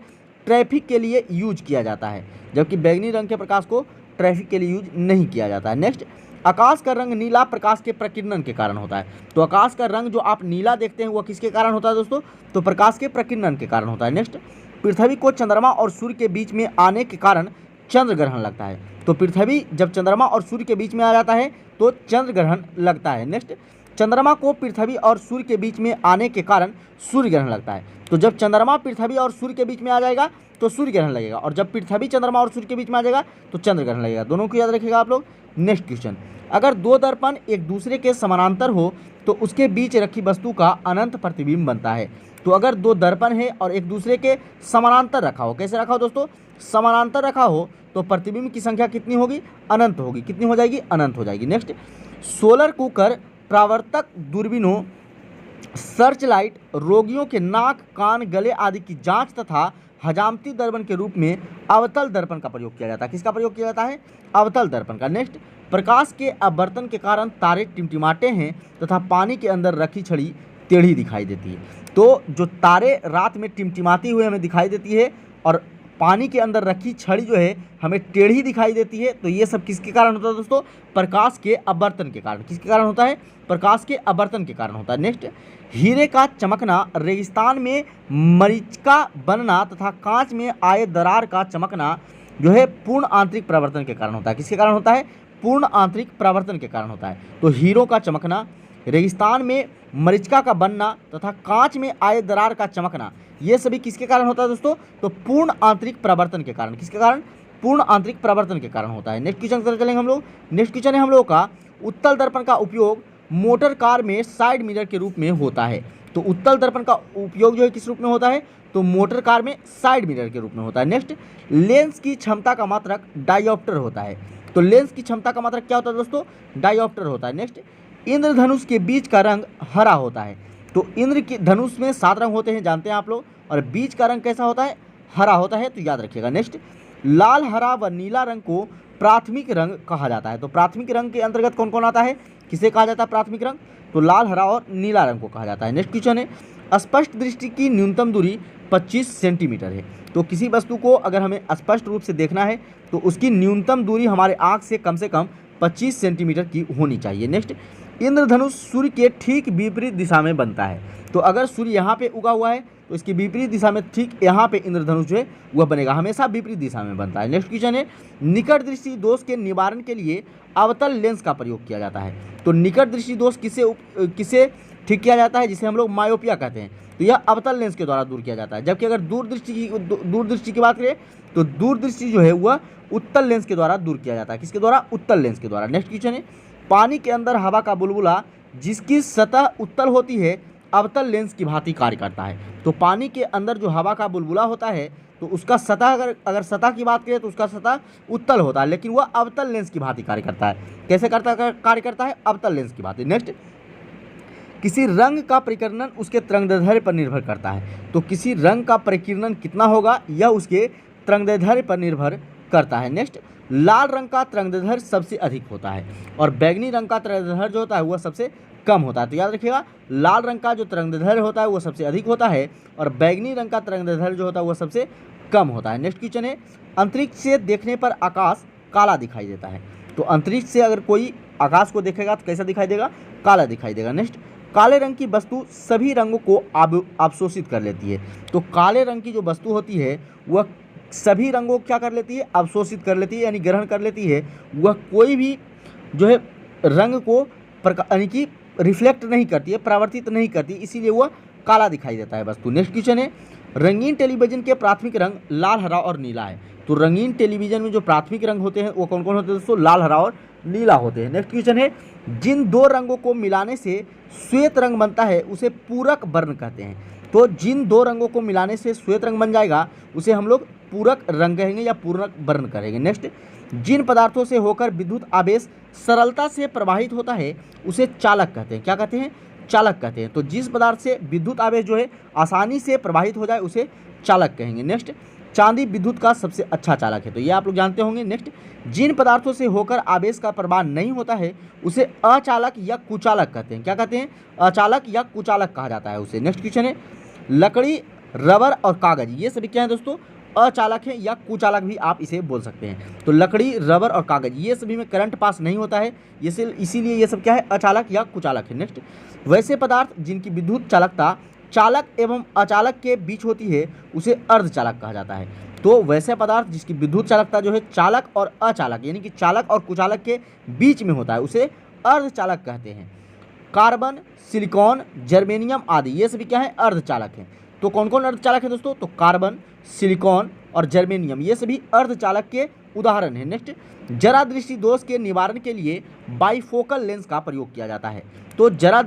ट्रैफिक के लिए यूज किया जाता है, जबकि बैंगनी रंग के प्रकाश को ट्रैफिक के लिए यूज नहीं किया जाता है। नेक्स्ट, आकाश का रंग नीला प्रकाश के प्रकीर्णन के कारण होता है। तो आकाश का रंग जो आप नीला देखते हैं वह किसके कारण होता है दोस्तों? तो प्रकाश के प्रकीर्णन के कारण होता है। नेक्स्ट, पृथ्वी को चंद्रमा और सूर्य के बीच में आने के कारण चंद्र ग्रहण लगता है। तो पृथ्वी जब चंद्रमा और सूर्य के बीच में आ जाता है तो चंद्र ग्रहण लगता है। नेक्स्ट, चंद्रमा को पृथ्वी और सूर्य के बीच में आने के कारण सूर्य ग्रहण लगता है। तो जब चंद्रमा पृथ्वी और सूर्य के बीच में आ जाएगा तो सूर्य ग्रहण लगेगा और जब पृथ्वी चंद्रमा और सूर्य के बीच में आ जाएगा तो चंद्र ग्रहण लगेगा। दोनों को याद रखिएगा आप लोग। नेक्स्ट क्वेश्चन, अगर 2 दर्पण एक दूसरे के समानांतर हो तो उसके बीच रखी वस्तु का अनंत प्रतिबिंब बनता है। तो अगर 2 दर्पण है और एक दूसरे के समानांतर रखा हो, कैसे रखा हो दोस्तों? समानांतर रखा हो तो प्रतिबिंब की संख्या कितनी होगी? अनंत होगी। कितनी हो जाएगी? अनंत हो जाएगी। नेक्स्ट, सोलर कुकर, प्रावर्तक दूरबीनों, सर्च लाइट रोगियों के नाक, कान, गले आदि की जांच तथा हजामती दर्पण के रूप में अवतल दर्पण का प्रयोग किया जाता है। किसका प्रयोग किया जाता है? अवतल दर्पण का। नेक्स्ट, प्रकाश के अपवर्तन के कारण तारे टिमटिमाते हैं तथा पानी के अंदर रखी छड़ी टेढ़ी दिखाई देती है। तो जो तारे रात में टिमटिमाती हुए हमें दिखाई देती है और पानी के अंदर रखी छड़ी जो है हमें टेढ़ी दिखाई देती है। तो ये सब किसके कारण होता है दोस्तों? प्रकाश के अपवर्तन के कारण। किसके कारण होता है? प्रकाश के अपवर्तन के कारण होता है। नेक्स्ट, हीरे का चमकना, रेगिस्तान में मरीचिका बनना तथा कांच में आए दरार का चमकना जो है पूर्ण आंतरिक परावर्तन के कारण होता है। किसके कारण होता है? पूर्ण आंतरिक परावर्तन के कारण होता है। तो हीरों का चमकना, रेगिस्तान में मरीचिका का बनना तथा कांच में आए दरार का चमकना, ये सभी किसके कारण होता है दोस्तों? तो पूर्ण आंतरिक परावर्तन के कारण। किसके कारण? पूर्ण आंतरिक परावर्तन के कारण होता है। नेक्स्ट क्वेश्चन की तरफ चलेंगे हम लोग। नेक्स्ट क्वेश्चन है हम लोग का, उत्तल दर्पण का उपयोग मोटर कार में साइड मिरर के रूप में होता है। तो उत्तल दर्पण का उपयोग जो है किस रूप में होता है? तो मोटर कार में साइड मिरर के रूप में होता है। नेक्स्ट, लेंस की क्षमता का मात्रक डायोप्टर होता है। तो लेंस की क्षमता का मात्रक क्या होता है दोस्तों? डायोप्टर होता है। नेक्स्ट, इंद्रधनुष के बीच का रंग हरा होता है। तो इंद्र के धनुष में 7 रंग होते हैं, जानते हैं आप लोग, और बीच का रंग कैसा होता है? हरा होता है, तो याद रखिएगा। नेक्स्ट, लाल, हरा व नीला रंग को प्राथमिक रंग कहा जाता है। तो प्राथमिक रंग के अंतर्गत कौन कौन आता है? किसे कहा जाता है प्राथमिक रंग? तो लाल, हरा और नीला रंग को कहा जाता है। नेक्स्ट क्वेश्चन है, स्पष्ट दृष्टि की न्यूनतम दूरी 25 सेंटीमीटर है। तो किसी वस्तु को अगर हमें स्पष्ट रूप से देखना है तो उसकी न्यूनतम दूरी हमारे आँख से कम 25 सेंटीमीटर की होनी चाहिए। नेक्स्ट, इंद्रधनुष सूर्य के ठीक विपरीत दिशा में बनता है। तो अगर सूर्य यहाँ पे उगा हुआ है तो इसकी विपरीत दिशा में ठीक यहाँ पे इंद्रधनुष जो है वह बनेगा, हमेशा विपरीत दिशा में बनता है। नेक्स्ट क्वेश्चन है, निकट दृष्टि दोष के निवारण के लिए अवतल लेंस का प्रयोग किया जाता है। तो निकट दृष्टि दोष किसे ठीक किया जाता है? जिसे हम लोग मायोपिया कहते हैं। तो यह अवतल लेंस के द्वारा दूर किया जाता है। जबकि अगर दूरदृष्टि की बात करें तो दूरदृष्टि जो है वह उत्तल लेंस के द्वारा दूर किया जाता है। किसके द्वारा? उत्तल लेंस के द्वारा। नेक्स्ट क्वेश्चन है, पानी के अंदर हवा का बुलबुला जिसकी सतह उत्तल होती है अवतल लेंस की भांति कार्य करता है। तो पानी के अंदर जो हवा का बुलबुला होता है तो उसका सतह अगर सतह की बात करें तो उसका सतह उत्तल होता है, लेकिन वह अवतल लेंस की भांति कार्य करता है। कैसे कार्य करता है? अवतल लेंस की भांति। नेक्स्ट, किसी रंग का परिकीर्णन उसके तरंगदैर्ध्य पर निर्भर करता है। तो किसी रंग का परिकीर्णन कितना होगा यह उसके तरंगदैर्ध्य पर निर्भर करता है। नेक्स्ट, लाल रंग का तरंगदैर्ध्य सबसे अधिक होता है और बैगनी रंग का तरंगदैर्ध्य जो होता है वह सबसे कम होता है। तो याद रखिएगा, लाल रंग का जो तरंगदैर्ध्य होता है वह सबसे अधिक होता है और बैगनी रंग का तरंगदैर्ध्य जो होता है वह सबसे कम होता है। नेक्स्ट क्वेश्चन है, अंतरिक्ष से देखने पर आकाश काला दिखाई देता है। तो अंतरिक्ष से अगर कोई आकाश को देखेगा तो कैसा दिखाई देगा? काला दिखाई देगा। नेक्स्ट, काले रंग की वस्तु सभी रंगों को अवशोषित कर लेती है। तो काले रंग की जो वस्तु होती है वह सभी रंगों को क्या कर लेती है? अवशोषित कर लेती है, यानी ग्रहण कर लेती है। वह कोई भी जो है रंग को यानी कि रिफ्लेक्ट नहीं करती है, परावर्तित नहीं करती, इसीलिए वह काला दिखाई देता है वस्तु। नेक्स्ट क्वेश्चन है, रंगीन टेलीविजन के प्राथमिक रंग लाल, हरा और नीला है। तो रंगीन टेलीविजन में जो प्राथमिक रंग होते हैं वो कौन कौन होते हैं दोस्तों? लाल, हरा और नीला होते हैं। नेक्स्ट क्वेश्चन है, जिन दो रंगों को मिलाने से श्वेत रंग बनता है उसे पूरक वर्ण कहते हैं। तो जिन दो रंगों को मिलाने से श्वेत रंग बन जाएगा उसे हम लोग पूरक रंग कहेंगे या पूरक वर्ण कहेंगे। नेक्स्ट, जिन पदार्थों से होकर विद्युत आवेश सरलता से प्रवाहित होता है उसे चालक कहते हैं। क्या कहते हैं? चालक कहते हैं। तो जिस पदार्थ से विद्युत आवेश जो है आसानी से प्रवाहित हो जाए उसे चालक कहेंगे। नेक्स्ट, चांदी विद्युत का सबसे अच्छा चालक है। तो ये आप लोग जानते होंगे। नेक्स्ट, जिन पदार्थों से होकर आवेश का प्रवाह नहीं होता है उसे अचालक या कुचालक कहते हैं। क्या कहते हैं? अचालक या कुचालक कहा जाता है उसे। नेक्स्ट क्वेश्चन है, लकड़ी, रबर और कागज ये सभी क्या है दोस्तों? अचालक है या कुचालक भी आप इसे बोल सकते हैं। तो लकड़ी, रबर और कागज ये सभी में करंट पास नहीं होता है, इसीलिए ये सब क्या है? अचालक या कुचालक है। नेक्स्ट, वैसे पदार्थ जिनकी विद्युत चालकता चालक एवं अचालक के बीच होती है उसे अर्धचालक कहा जाता है। तो वैसे पदार्थ जिसकी विद्युत चालकता जो है चालक और अचालक यानी कि चालक और कुचालक के बीच में होता है उसे अर्धचालक कहते हैं। कार्बन, सिलिकॉन, जर्मेनियम आदि ये सभी क्या है? अर्धचालक हैं। तो कौन कौन अर्धचालक है दोस्तों? तो कार्बन, सिलिकॉन और जर्मेनियम ये सभी अर्धचालक के उदाहरण हैं। नेक्स्ट, जरा दृष्टि दोष के निवारण के लिए बाइफोकल लेंस का प्रयोग किया जाता है। तो जरा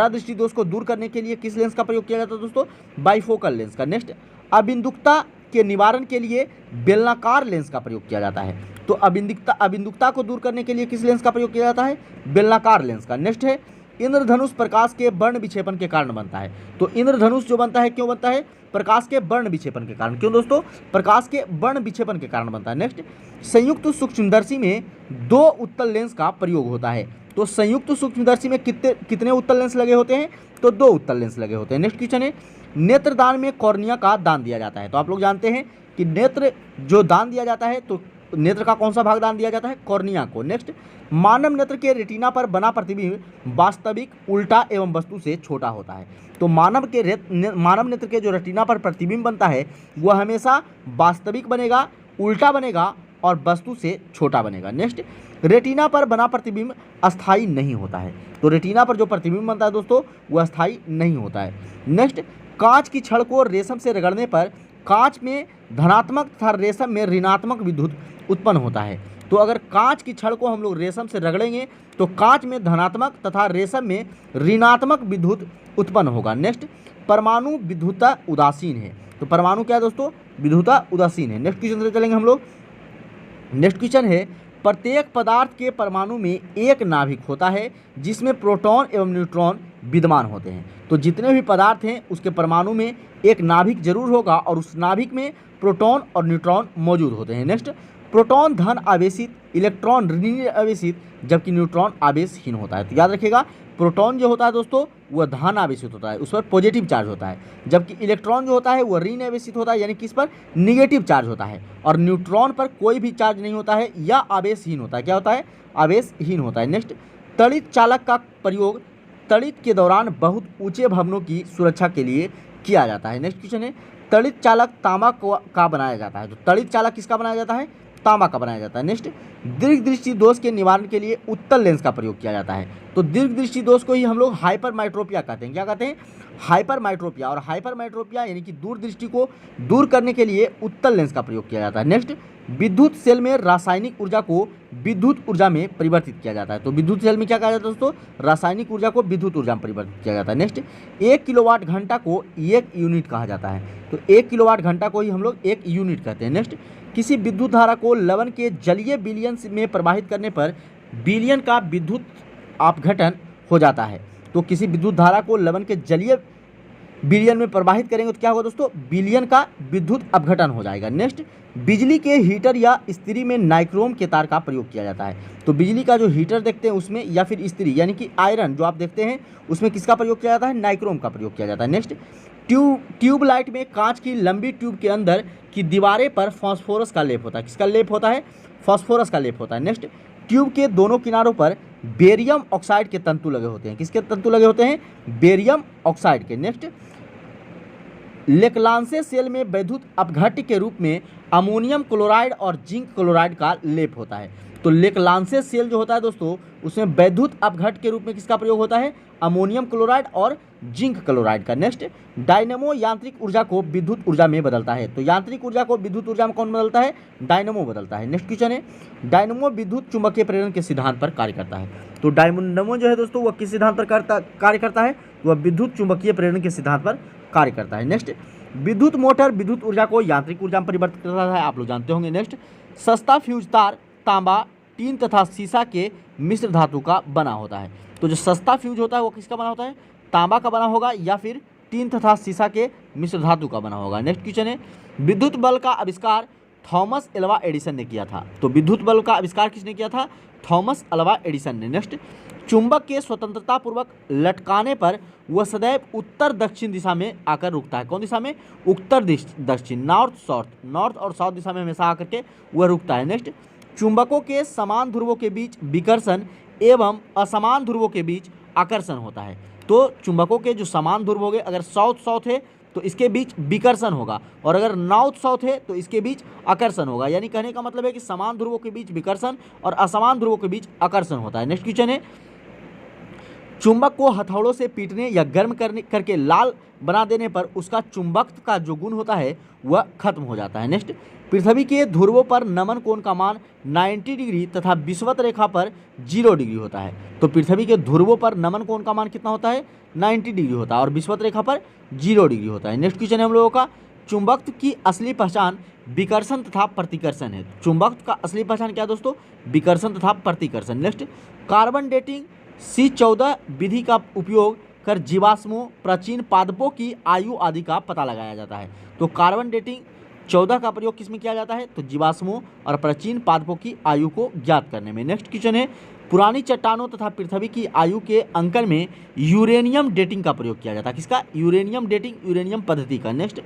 दृष्टि दोष को दूर करने के लिए किस लेंस का प्रयोग किया जाता है दोस्तों? बाइफोकल लेंस का। नेक्स्ट, अबिंदुकता के निवारण के लिए बेलनाकार लेंस का प्रयोग किया जाता है। तो अबिंदुकता को दूर करने के लिए किस लेंस का प्रयोग किया जाता है? बेलनाकार लेंस का। नेक्स्ट है, इंद्रधनुष प्रकाश के वर्ण विक्षेपण के कारण बनता है। तो इंद्रधनुष जो बनता है क्यों बनता है? प्रकाश के वर्ण विक्षेपण के कारण। क्यों दोस्तों? प्रकाश के वर्ण विक्षेपण के कारण बनता है। नेक्स्ट, संयुक्त सूक्ष्मदर्शी में 2 उत्तल लेंस का प्रयोग होता है। तो संयुक्त सूक्ष्मदर्शी में कितने उत्तल लेंस लगे होते हैं? तो 2 उत्तल लेंस लगे होते हैं। नेक्स्ट क्वेश्चन है, नेत्रदान में कॉर्निया का दान दिया जाता है। तो आप लोग जानते हैं कि नेत्र जो दान दिया जाता है तो नेत्र का कौन सा भाग दान दिया जाता है? कॉर्निया को। नेक्स्ट, मानव नेत्र के रेटिना पर बना प्रतिबिंब वास्तविक, उल्टा एवं वस्तु से छोटा होता है। तो मानव नेत्र के जो रेटिना पर प्रतिबिंब बनता है वह हमेशा वास्तविक बनेगा, उल्टा बनेगा और वस्तु से छोटा बनेगा। नेक्स्ट, रेटिना पर बना प्रतिबिंब अस्थायी नहीं होता है। तो रेटिना पर जो प्रतिबिंब बनता है दोस्तों वह अस्थायी नहीं होता है। नेक्स्ट, कांच की छड़ को रेशम से रगड़ने पर कांच में धनात्मक तथा रेशम में ऋणात्मक विद्युत उत्पन्न होता है। तो अगर कांच की छड़ को हम लोग रेशम से रगड़ेंगे तो कांच में धनात्मक तथा रेशम में ऋणात्मक विद्युत उत्पन्न होगा। नेक्स्ट, परमाणु विद्युतता उदासीन है। तो परमाणु क्या है दोस्तों? विद्युतता उदासीन है। नेक्स्ट क्वेश्चन से चलेंगे हम लोग। नेक्स्ट क्वेश्चन है, प्रत्येक पदार्थ के परमाणु में एक नाभिक होता है जिसमें प्रोटॉन एवं न्यूट्रॉन विद्यमान होते हैं। तो जितने भी पदार्थ हैं उसके परमाणु में एक नाभिक जरूर होगा और उस नाभिक में प्रोटॉन और न्यूट्रॉन मौजूद होते हैं। नेक्स्ट, प्रोटॉन धन आवेशित, इलेक्ट्रॉन ऋण आवेशित, जबकि न्यूट्रॉन आवेशहीन होता है। तो याद रखिएगा, प्रोटॉन जो होता है दोस्तों वह धन आवेशित होता है, उस पर पॉजिटिव चार्ज होता है, जबकि इलेक्ट्रॉन जो होता है वह ऋण आवेशित होता है, यानी कि इस पर निगेटिव चार्ज होता है। और न्यूट्रॉन पर कोई भी चार्ज नहीं होता है या आवेशहीन होता है। क्या होता है? आवेशहीन होता है। नेक्स्ट, तड़ित चालक का प्रयोग तड़ित के दौरान बहुत ऊंचे भवनों की सुरक्षा के लिए किया जाता है। नेक्स्ट क्वेश्चन है, तड़ित चालक तांबा का बनाया जाता है। तो तड़ित चालक किसका बनाया जाता है? तांबा का बनाया जाता है। नेक्स्ट, दीर्घ दृष्टि दोष के निवारण के लिए उत्तल लेंस का प्रयोग किया जाता है। तो दीर्घ दृष्टि दोष को ही हम लोग हाइपरमेट्रोपिया कहते हैं। क्या कहते हैं? हाइपरमेट्रोपिया। और हाइपरमेट्रोपिया यानी कि दूरदृष्टि को दूर करने के लिए उत्तल लेंस का प्रयोग किया जाता है। नेक्स्ट, विद्युत सेल में रासायनिक ऊर्जा को विद्युत ऊर्जा में परिवर्तित किया जाता है। तो विद्युत सेल में क्या कहा जाता है दोस्तों? रासायनिक ऊर्जा को विद्युत ऊर्जा में परिवर्तित किया जाता है। नेक्स्ट, 1 किलोवाट घंटा को 1 यूनिट कहा जाता है। तो 1 किलोवाट घंटा को ही हम लोग 1 यूनिट कहते हैं। नेक्स्ट, किसी विद्युत धारा को लवण के जलीय विलयन में प्रवाहित करने पर विलयन का विद्युत अपघटन हो जाता है। तो किसी विद्युत धारा को लवण के जलीय विलयन में प्रवाहित करेंगे तो क्या होगा दोस्तों? विलयन का विद्युत अपघटन हो जाएगा। नेक्स्ट, बिजली के हीटर या इस्त्री में नाइक्रोम के तार का प्रयोग किया जाता है। तो बिजली का जो हीटर देखते हैं उसमें या फिर इस्त्री यानी कि आयरन जो आप देखते हैं उसमें किसका प्रयोग किया जाता है? नाइक्रोम का प्रयोग किया जाता है। नेक्स्ट, ट्यूबलाइट में कांच की लंबी ट्यूब के अंदर की दीवारें पर फास्फोरस का लेप होता है। किसका लेप होता है? फास्फोरस का लेप होता है। नेक्स्ट, ट्यूब के दोनों किनारों पर बेरियम ऑक्साइड के तंतु लगे होते हैं। किसके तंतु लगे होते हैं? बेरियम ऑक्साइड के। नेक्स्ट, लेक्लांसे सेल में वैद्युत अपघट्य के रूप में अमोनियम क्लोराइड और जिंक क्लोराइड का लेप होता है। तो लेक्लांसे सेल जो होता है दोस्तों उसमें वैद्युत अपघट्य के रूप में किसका प्रयोग होता है? अमोनियम क्लोराइड और जिंक क्लोराइड का। नेक्स्ट, डायनेमो यांत्रिक ऊर्जा को विद्युत ऊर्जा में बदलता है। तो यांत्रिक ऊर्जा को विद्युत ऊर्जा में कौन बदलता है? डायनेमो बदलता है। नेक्स्ट क्वेश्चन है, डायनेमो विद्युत चुंबकीय प्रेरण के सिद्धांत पर कार्य करता है। तो डायनेमो जो है दोस्तों वह किस सिद्धांत पर कार्य करता है? वह विद्युत चुंबकीय प्रेरण के सिद्धांत पर कार्य करता है। नेक्स्ट, विद्युत मोटर विद्युत ऊर्जा को यांत्रिक ऊर्जा में परिवर्तित करता है, आप लोग जानते होंगे। नेक्स्ट, सस्ता फ्यूज तार तांबा, टीन तथा सीसा के मिश्र धातु का बना होता है। तो जो सस्ता फ्यूज होता है वो किसका बना होता है? तांबा का बना होगा या फिर टीन तथा सीसा के मिश्र धातु का बना होगा। नेक्स्ट क्वेश्चन है, विद्युत बल का आविष्कार थॉमस एल्वा एडिसन ने किया था। तो विद्युत बल का आविष्कार किसने किया था? थॉमस एल्वा एडिसन ने। नेक्स्ट, चुंबक के स्वतंत्रता पूर्वक लटकाने पर वह सदैव उत्तर दक्षिण दिशा में आकर रुकता है। कौन दिशा में? उत्तर दक्षिण, नॉर्थ साउथ, नॉर्थ और साउथ दिशा में हमेशा आकर के वह रुकता है। नेक्स्ट, चुंबकों के समान ध्रुवों के बीच विकर्षण एवं असमान ध्रुवों के बीच आकर्षण होता है। तो चुंबकों के जो समान ध्रुव होंगे, अगर साउथ साउथ है तो इसके बीच विकर्षण होगा और अगर नॉर्थ साउथ है तो इसके बीच आकर्षण होगा। यानी कहने का मतलब है कि समान ध्रुवों के बीच विकर्षण और असमान ध्रुवों के बीच आकर्षण होता है। नेक्स्ट क्वेश्चन है, चुंबक को हथौड़ों से पीटने या गर्म करके लाल बना देने पर उसका चुंबकत्व का जो गुण होता है वह खत्म हो जाता है। नेक्स्ट, पृथ्वी के ध्रुवों पर नमन कोण का मान 90 डिग्री तथा विषुवत रेखा पर 0 डिग्री होता है। तो पृथ्वी के ध्रुवों पर नमन कोण का मान कितना होता है? 90 डिग्री होता है और विषुवत रेखा पर 0 डिग्री होता है। नेक्स्ट क्वेश्चन है हम लोगों का, चुंबकत्व की असली पहचान विकर्षण तथा प्रतिकर्षण है। चुंबकत्व का असली पहचान क्या है दोस्तों? विकर्षण तथा प्रतिकर्षण। नेक्स्ट, कार्बन डेटिंग C14 विधि का उपयोग कर जीवाश्मों, प्राचीन पादपों की आयु आदि का पता लगाया जाता है। तो कार्बन डेटिंग 14 का प्रयोग किस में किया जाता है? तो जीवाश्मों और प्राचीन पादपों की आयु को ज्ञात करने में। नेक्स्ट क्वेश्चन है, पुरानी चट्टानों तथा पृथ्वी की आयु के अंकन में यूरेनियम डेटिंग का प्रयोग किया जाता है। किसका? यूरेनियम डेटिंग, यूरेनियम पद्धति का। नेक्स्ट,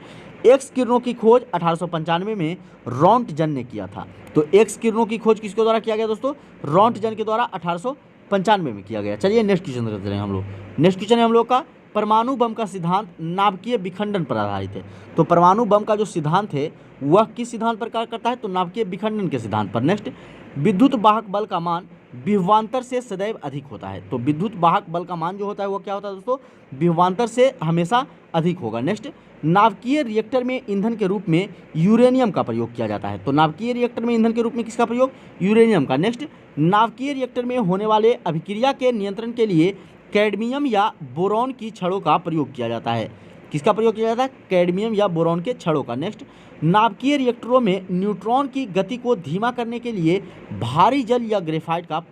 एक्स किरणों की खोज 1895 में रॉन्टजन ने किया था। तो एक्स किरणों की खोज किसके द्वारा किया गया दोस्तों? रॉन्टजन के द्वारा 1895 में किया गया। चलिए नेक्स्ट क्वेश्चन करते हैं हम लोग। नेक्स्ट क्वेश्चन है हम लोग का, परमाणु बम का सिद्धांत नाभिकीय विखंडन पर आधारित है। तो परमाणु बम का जो सिद्धांत है वह किस सिद्धांत पर कार्य करता है? तो नाभिकीय विखंडन के सिद्धांत पर। नेक्स्ट, विद्युत वाहक बल का मान विभवांतर से सदैव अधिक होता है। तो विद्युत वाहक बल का मान जो होता है वो क्या होता है दोस्तों? विभवांतर से हमेशा अधिक होगा। नेक्स्ट, नाभिकीय रिएक्टर में ईंधन के रूप में यूरेनियम का प्रयोग किया जाता है। तो नाभिकीय रिएक्टर में ईंधन के रूप में किसका प्रयोग? यूरेनियम का। नेक्स्ट, नाभिकीय रिएक्टर में होने वाले अभिक्रिया के नियंत्रण के लिए कैडमियम या बोरॉन की छड़ों का प्रयोग किया जाता है। किसका प्रयोग किया जाता है? कैडमियम या बोरॉन के छड़ों का। नेक्स्ट, नाभिकीय रिएक्टरों में न्यूट्रॉन की गति को धीमा करने के लिए भारी जल या ग्रेफाइट का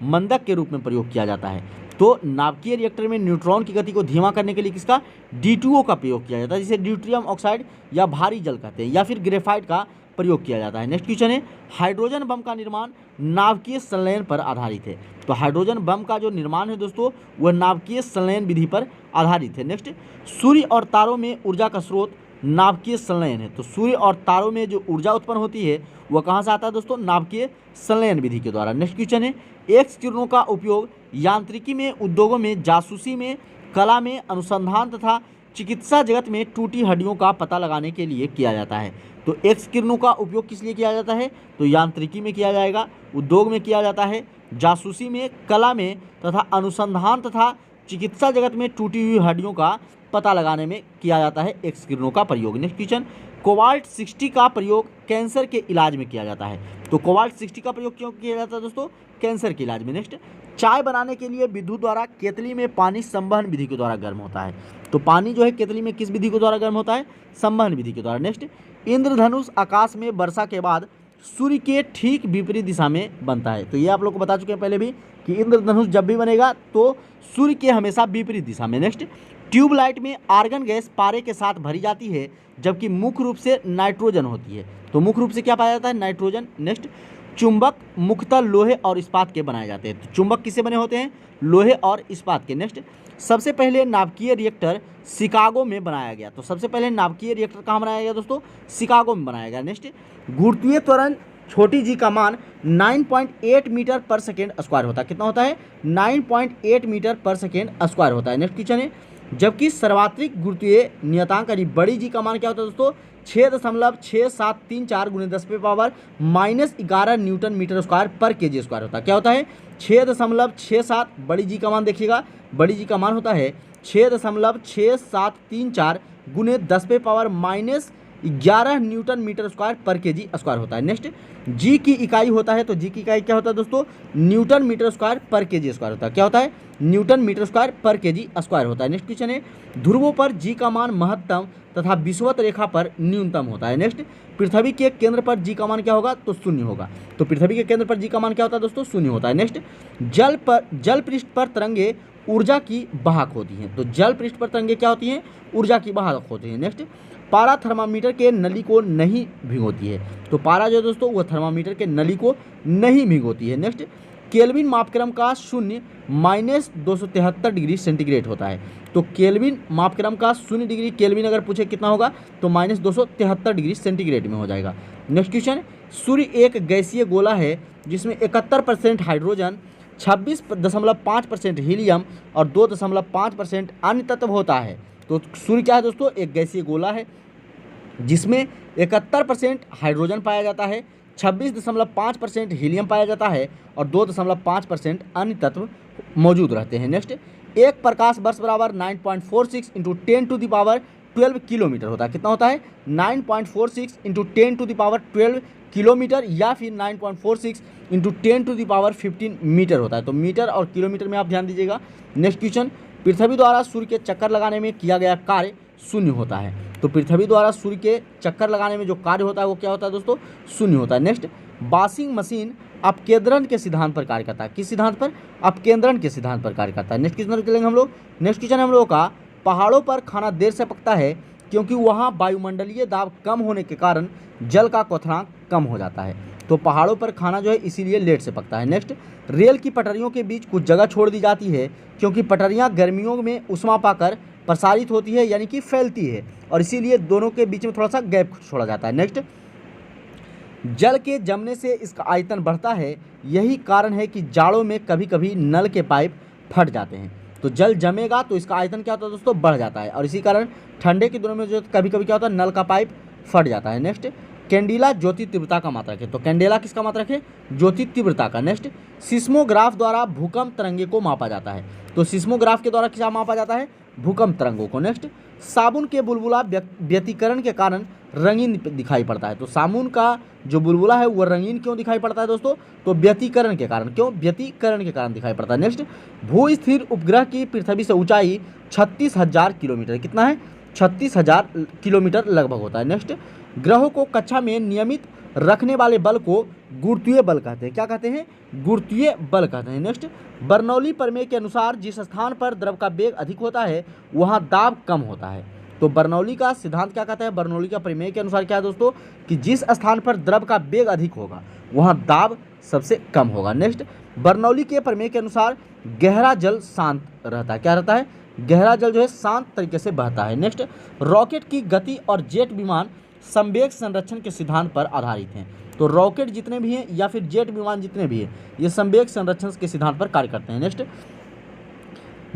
मंदक के रूप में प्रयोग किया जाता है। तो नाभिकीय रिएक्टर में न्यूट्रॉन की गति को धीमा करने के लिए किसका? D2O का प्रयोग किया जाता है, जिसे ड्यूट्रियम ऑक्साइड या भारी जल कहते हैं, या फिर ग्रेफाइट का प्रयोग किया जाता है। नेक्स्ट क्वेश्चन है, हाइड्रोजन बम का निर्माण नाभिकीय संलयन पर आधारित है। तो हाइड्रोजन बम का जो निर्माण है दोस्तों वह नाभिकीय संलयन विधि पर आधारित है। नेक्स्ट, सूर्य और तारों में ऊर्जा का स्रोत नाभिकीय संलयन है। तो सूर्य और तारों में जो ऊर्जा उत्पन्न होती है वह कहाँ से आता है दोस्तों? नाभिकीय संलयन विधि के द्वारा। नेक्स्ट क्वेश्चन है, एक्स किरणों का उपयोग यांत्रिकी में, उद्योगों में, जासूसी में, कला में, अनुसंधान तथा चिकित्सा जगत में टूटी हड्डियों का पता लगाने के लिए किया जाता है। तो एक्स किरणों का उपयोग किस लिए किया जाता है? तो यांत्रिकी में किया जाएगा, उद्योग में किया जाता है, जासूसी में, कला में तथा अनुसंधान तथा चिकित्सा जगत में टूटी हुई हड्डियों का पता लगाने में किया जाता है एक्स किरणों का प्रयोग। नेक्स्ट क्वेश्चन, कोबाल्ट 60 का प्रयोग कैंसर के इलाज में किया जाता है। तो कोबाल्ट 60 का प्रयोग क्यों किया जाता है दोस्तों? कैंसर के इलाज में। नेक्स्ट, चाय बनाने के लिए विद्युत द्वारा केतली में पानी संवहन विधि के द्वारा गर्म होता है। तो पानी जो है केतली में किस विधि के द्वारा गर्म होता है? संवहन विधि के द्वारा। नेक्स्ट, इंद्रधनुष आकाश में वर्षा के बाद सूर्य के ठीक विपरीत दिशा में बनता है। तो ये आप लोग को बता चुके हैं पहले भी कि इंद्रधनुष जब भी बनेगा तो सूर्य के हमेशा विपरीत दिशा में। नेक्स्ट, ट्यूबलाइट में आर्गन गैस पारे के साथ भरी जाती है, जबकि मुख्य रूप से नाइट्रोजन होती है। तो मुख्य रूप से क्या पाया जाता है? नाइट्रोजन। नेक्स्ट, चुंबक मुख्यतः लोहे और इस्पात के बनाए जाते हैं। तो चुंबक किससे बने होते हैं? लोहे और इस्पात के। नेक्स्ट, सबसे पहले नाभिकीय रिएक्टर शिकागो में बनाया गया। तो सबसे पहले नाभिकीय रिएक्टर कहाँ बनाया गया दोस्तों? शिकागो में बनाया गया। नेक्स्ट, गुरुत्वीय त्वरण छोटी जी का मान 9.8 मीटर पर सेकेंड स्क्वायर होता है। कितना होता है? 9.8 मीटर पर सेकेंड स्क्वायर होता है। नेक्स्ट क्वेश्चन है, जबकि सर्वात्रिक गुरुत्वीय नियतांक यानी बड़ी जी का मान क्या होता है दोस्तों? 6.6734 × 10⁻⁻11 न्यूटन मीटर स्क्वायर पर केजी स्क्वायर होता है। क्या होता है? 6.67, बड़ी जी का मान देखिएगा, बड़ी जी का मान होता है 6.6734 × 10⁻⁻11 न्यूटन मीटर स्क्वायर पर केजी स्क्वायर होता है। नेक्स्ट, जी की इकाई होता है, तो जी की इकाई क्या होता है दोस्तों? न्यूटन मीटर स्क्वायर पर केजी स्क्वायर होता है। क्या होता है? न्यूटन मीटर स्क्वायर पर केजी स्क्वायर होता है। नेक्स्ट क्वेश्चन है, ध्रुवों पर जी का मान महत्तम तथा विषुवत रेखा पर न्यूनतम होता है। नेक्स्ट, पृथ्वी के केंद्र पर जी का मान क्या होगा? तो 0 होगा। तो पृथ्वी के केंद्र पर जी का मान क्या होता है दोस्तों? 0 होता है। नेक्स्ट, जल पृष्ठ पर तरंगे ऊर्जा की वाहक होती हैं। तो जल पृष्ठ पर तरंगे क्या होती हैं? ऊर्जा की वाहक होती हैं। नेक्स्ट, पारा थर्मामीटर के नली को नहीं भिगोती है। तो पारा जो दोस्तों वह थर्मामीटर के नली को नहीं भिगोती है। नेक्स्ट, केल्विन मापक्रम का शून्य -273 डिग्री सेंटीग्रेड होता है। तो केल्विन मापक्रम का 0 डिग्री केल्विन अगर पूछे कितना होगा तो -273 डिग्री सेंटीग्रेड में हो जाएगा। नेक्स्ट क्वेश्चन, सूर्य एक गैसीय गोला है जिसमें 71% हाइड्रोजन, 26.5% हीलियम और 2.5% अन्य तत्व होता है। तो सूर्य क्या है दोस्तों? एक गैसीय गोला है जिसमें 71% हाइड्रोजन पाया जाता है, 26.5% हीलियम पाया जाता है और 2.5% अन्य तत्व मौजूद रहते हैं। नेक्स्ट, एक प्रकाश वर्ष बराबर 9.46 × 10⁻12 किलोमीटर होता है। कितना होता है? 9.46 × 10⁻12 किलोमीटर या फिर 9.46 × 10⁻15 मीटर होता है। तो मीटर और किलोमीटर में आप ध्यान दीजिएगा। नेक्स्ट क्वेश्चन, पृथ्वी द्वारा सूर्य के चक्कर लगाने में किया गया कार्य 0 होता है। तो पृथ्वी द्वारा सूर्य के चक्कर लगाने में जो कार्य होता है वो क्या होता है दोस्तों? 0 होता है। नेक्स्ट, वाशिंग मशीन अपकेंद्रण के सिद्धांत पर कार्य करता है। किस सिद्धांत पर? अपकेंद्रण के सिद्धांत पर कार्य करता है। नेक्स्ट क्वेश्चन चलेंगे हम लोग। नेक्स्ट क्वेश्चन हम लोगों का, पहाड़ों पर खाना देर से पकता है क्योंकि वहाँ वायुमंडलीय दाब कम होने के कारण जल का क्वथनांक कम हो जाता है। तो पहाड़ों पर खाना जो है इसीलिए लेट से पकता है। नेक्स्ट, रेल की पटरियों के बीच कुछ जगह छोड़ दी जाती है क्योंकि पटरियां गर्मियों में उष्मा पाकर प्रसारित होती है यानी कि फैलती है, और इसीलिए दोनों के बीच में थोड़ा सा गैप छोड़ा जाता है। नेक्स्ट, जल के जमने से इसका आयतन बढ़ता है, यही कारण है कि जाड़ों में कभी कभी नल के पाइप फट जाते हैं। तो जल जमेगा तो इसका आयतन क्या होता है दोस्तों, बढ़ जाता है, और इसी कारण ठंडे के दिनों में जो कभी कभी क्या होता है, नल का पाइप फट जाता है। नेक्स्ट, कैंडिला ज्योति तीव्रता का मात्रक है। तो कैंडेला किसका मात्रक है, ज्योति तीव्रता का। नेक्स्ट, सिस्मोग्राफ द्वारा भूकंप तरंगे को मापा जाता है। तो सिस्मोग्राफ के द्वारा क्या मापा जाता है, भूकंप तरंगों को। नेक्स्ट, साबुन के बुलबुला व्यतिकरण के कारण रंगीन दिखाई पड़ता है। तो साबुन का जो बुलबुला है वो रंगीन क्यों दिखाई पड़ता है दोस्तों, तो व्यतिकरण के कारण। क्यों, व्यतिकरण के कारण दिखाई पड़ता है। नेक्स्ट, भू स्थिर उपग्रह की पृथ्वी से ऊंचाई 36,000 किलोमीटर, कितना है, 36,000 किलोमीटर लगभग होता है। नेक्स्ट, ग्रहों को कक्षा में नियमित रखने वाले बल को गुरुत्वीय बल कहते हैं। क्या कहते हैं, गुरुत्वीय बल कहते हैं। नेक्स्ट, बर्नौली प्रमेय के अनुसार जिस स्थान पर द्रव का वेग अधिक होता है वहाँ दाब कम होता है। तो बर्नौली का सिद्धांत क्या कहता है, बर्नौली का प्रमेय के अनुसार क्या है दोस्तों, कि जिस स्थान पर द्रव का वेग अधिक होगा वहाँ दाब सबसे कम होगा। नेक्स्ट, बर्नौली के प्रमेय के अनुसार गहरा जल शांत रहता है। क्या रहता है, गहरा जल जो है शांत तरीके से बहता है। नेक्स्ट, रॉकेट की गति और जेट विमान संवेग संरक्षण के सिद्धांत पर आधारित हैं। तो रॉकेट जितने भी हैं या फिर जेट विमान जितने भी हैं ये संवेग संरक्षण के सिद्धांत पर कार्य करते हैं। नेक्स्ट,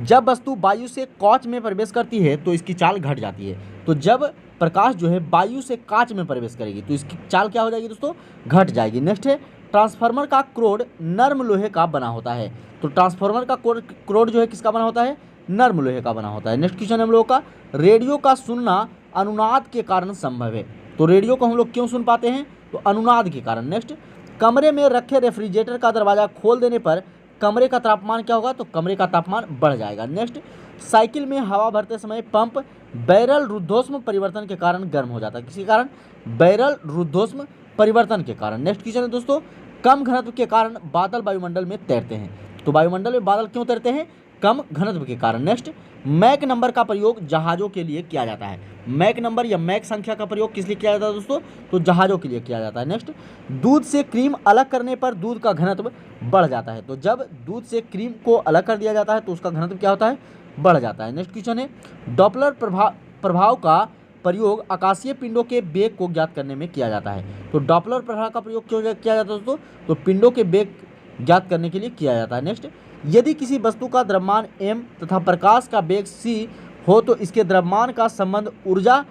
जब वस्तु वायु से कांच में प्रवेश करती है तो इसकी चाल घट जाती है। तो जब प्रकाश जो है वायु से कांच में प्रवेश करेगी तो इसकी चाल क्या हो जाएगी दोस्तों, घट जाएगी। नेक्स्ट है, ट्रांसफार्मर का क्रोड नर्म लोहे का बना होता है। तो ट्रांसफार्मर का क्रोड जो है किसका बना होता है, नर्म लोहे का बना होता है। नेक्स्ट क्वेश्चन हम लोगों का, रेडियो का सुनना अनुनाद के कारण संभव है। तो रेडियो को हम लोग क्यों सुन पाते हैं, तो अनुनाद के कारण। नेक्स्ट, कमरे में रखे रेफ्रिजरेटर का दरवाजा खोल देने पर कमरे का तापमान क्या होगा, तो कमरे का तापमान बढ़ जाएगा। नेक्स्ट, साइकिल में हवा भरते समय पंप बैरल रुद्धोष्म परिवर्तन के कारण गर्म हो जाता है। किसी कारण, बैरल रुद्धोष्म परिवर्तन के कारण। नेक्स्ट क्वेश्चन है दोस्तों, कम घनत्व के कारण बादल वायुमंडल में तैरते हैं। तो वायुमंडल में बादल क्यों तैरते हैं, कम घनत्व के कारण। नेक्स्ट, मैक नंबर का प्रयोग जहाज़ों के लिए किया जाता है। मैक नंबर या मैक संख्या का प्रयोग किस लिए किया जाता है दोस्तों, तो जहाज़ों के लिए किया जाता है। नेक्स्ट, दूध से क्रीम अलग करने पर दूध का घनत्व बढ़ जाता है। तो जब दूध से क्रीम को अलग कर दिया जाता है तो उसका घनत्व क्या होता है, बढ़ जाता है। नेक्स्ट क्वेश्चन है, डॉपलर प्रभाव का प्रयोग आकाशीय पिंडों के वेग को ज्ञात करने में किया जाता है। तो डॉपलर प्रभाव का प्रयोग क्यों किया जाता है दोस्तों, तो पिंडों के वेग ज्ञात करने के लिए किया जाता है। नेक्स्ट, यदि किसी वस्तु का द्रव्यमान m तथा प्रकाश का वेग c हो तो इसके द्रव्यमान का संबंध ऊर्जा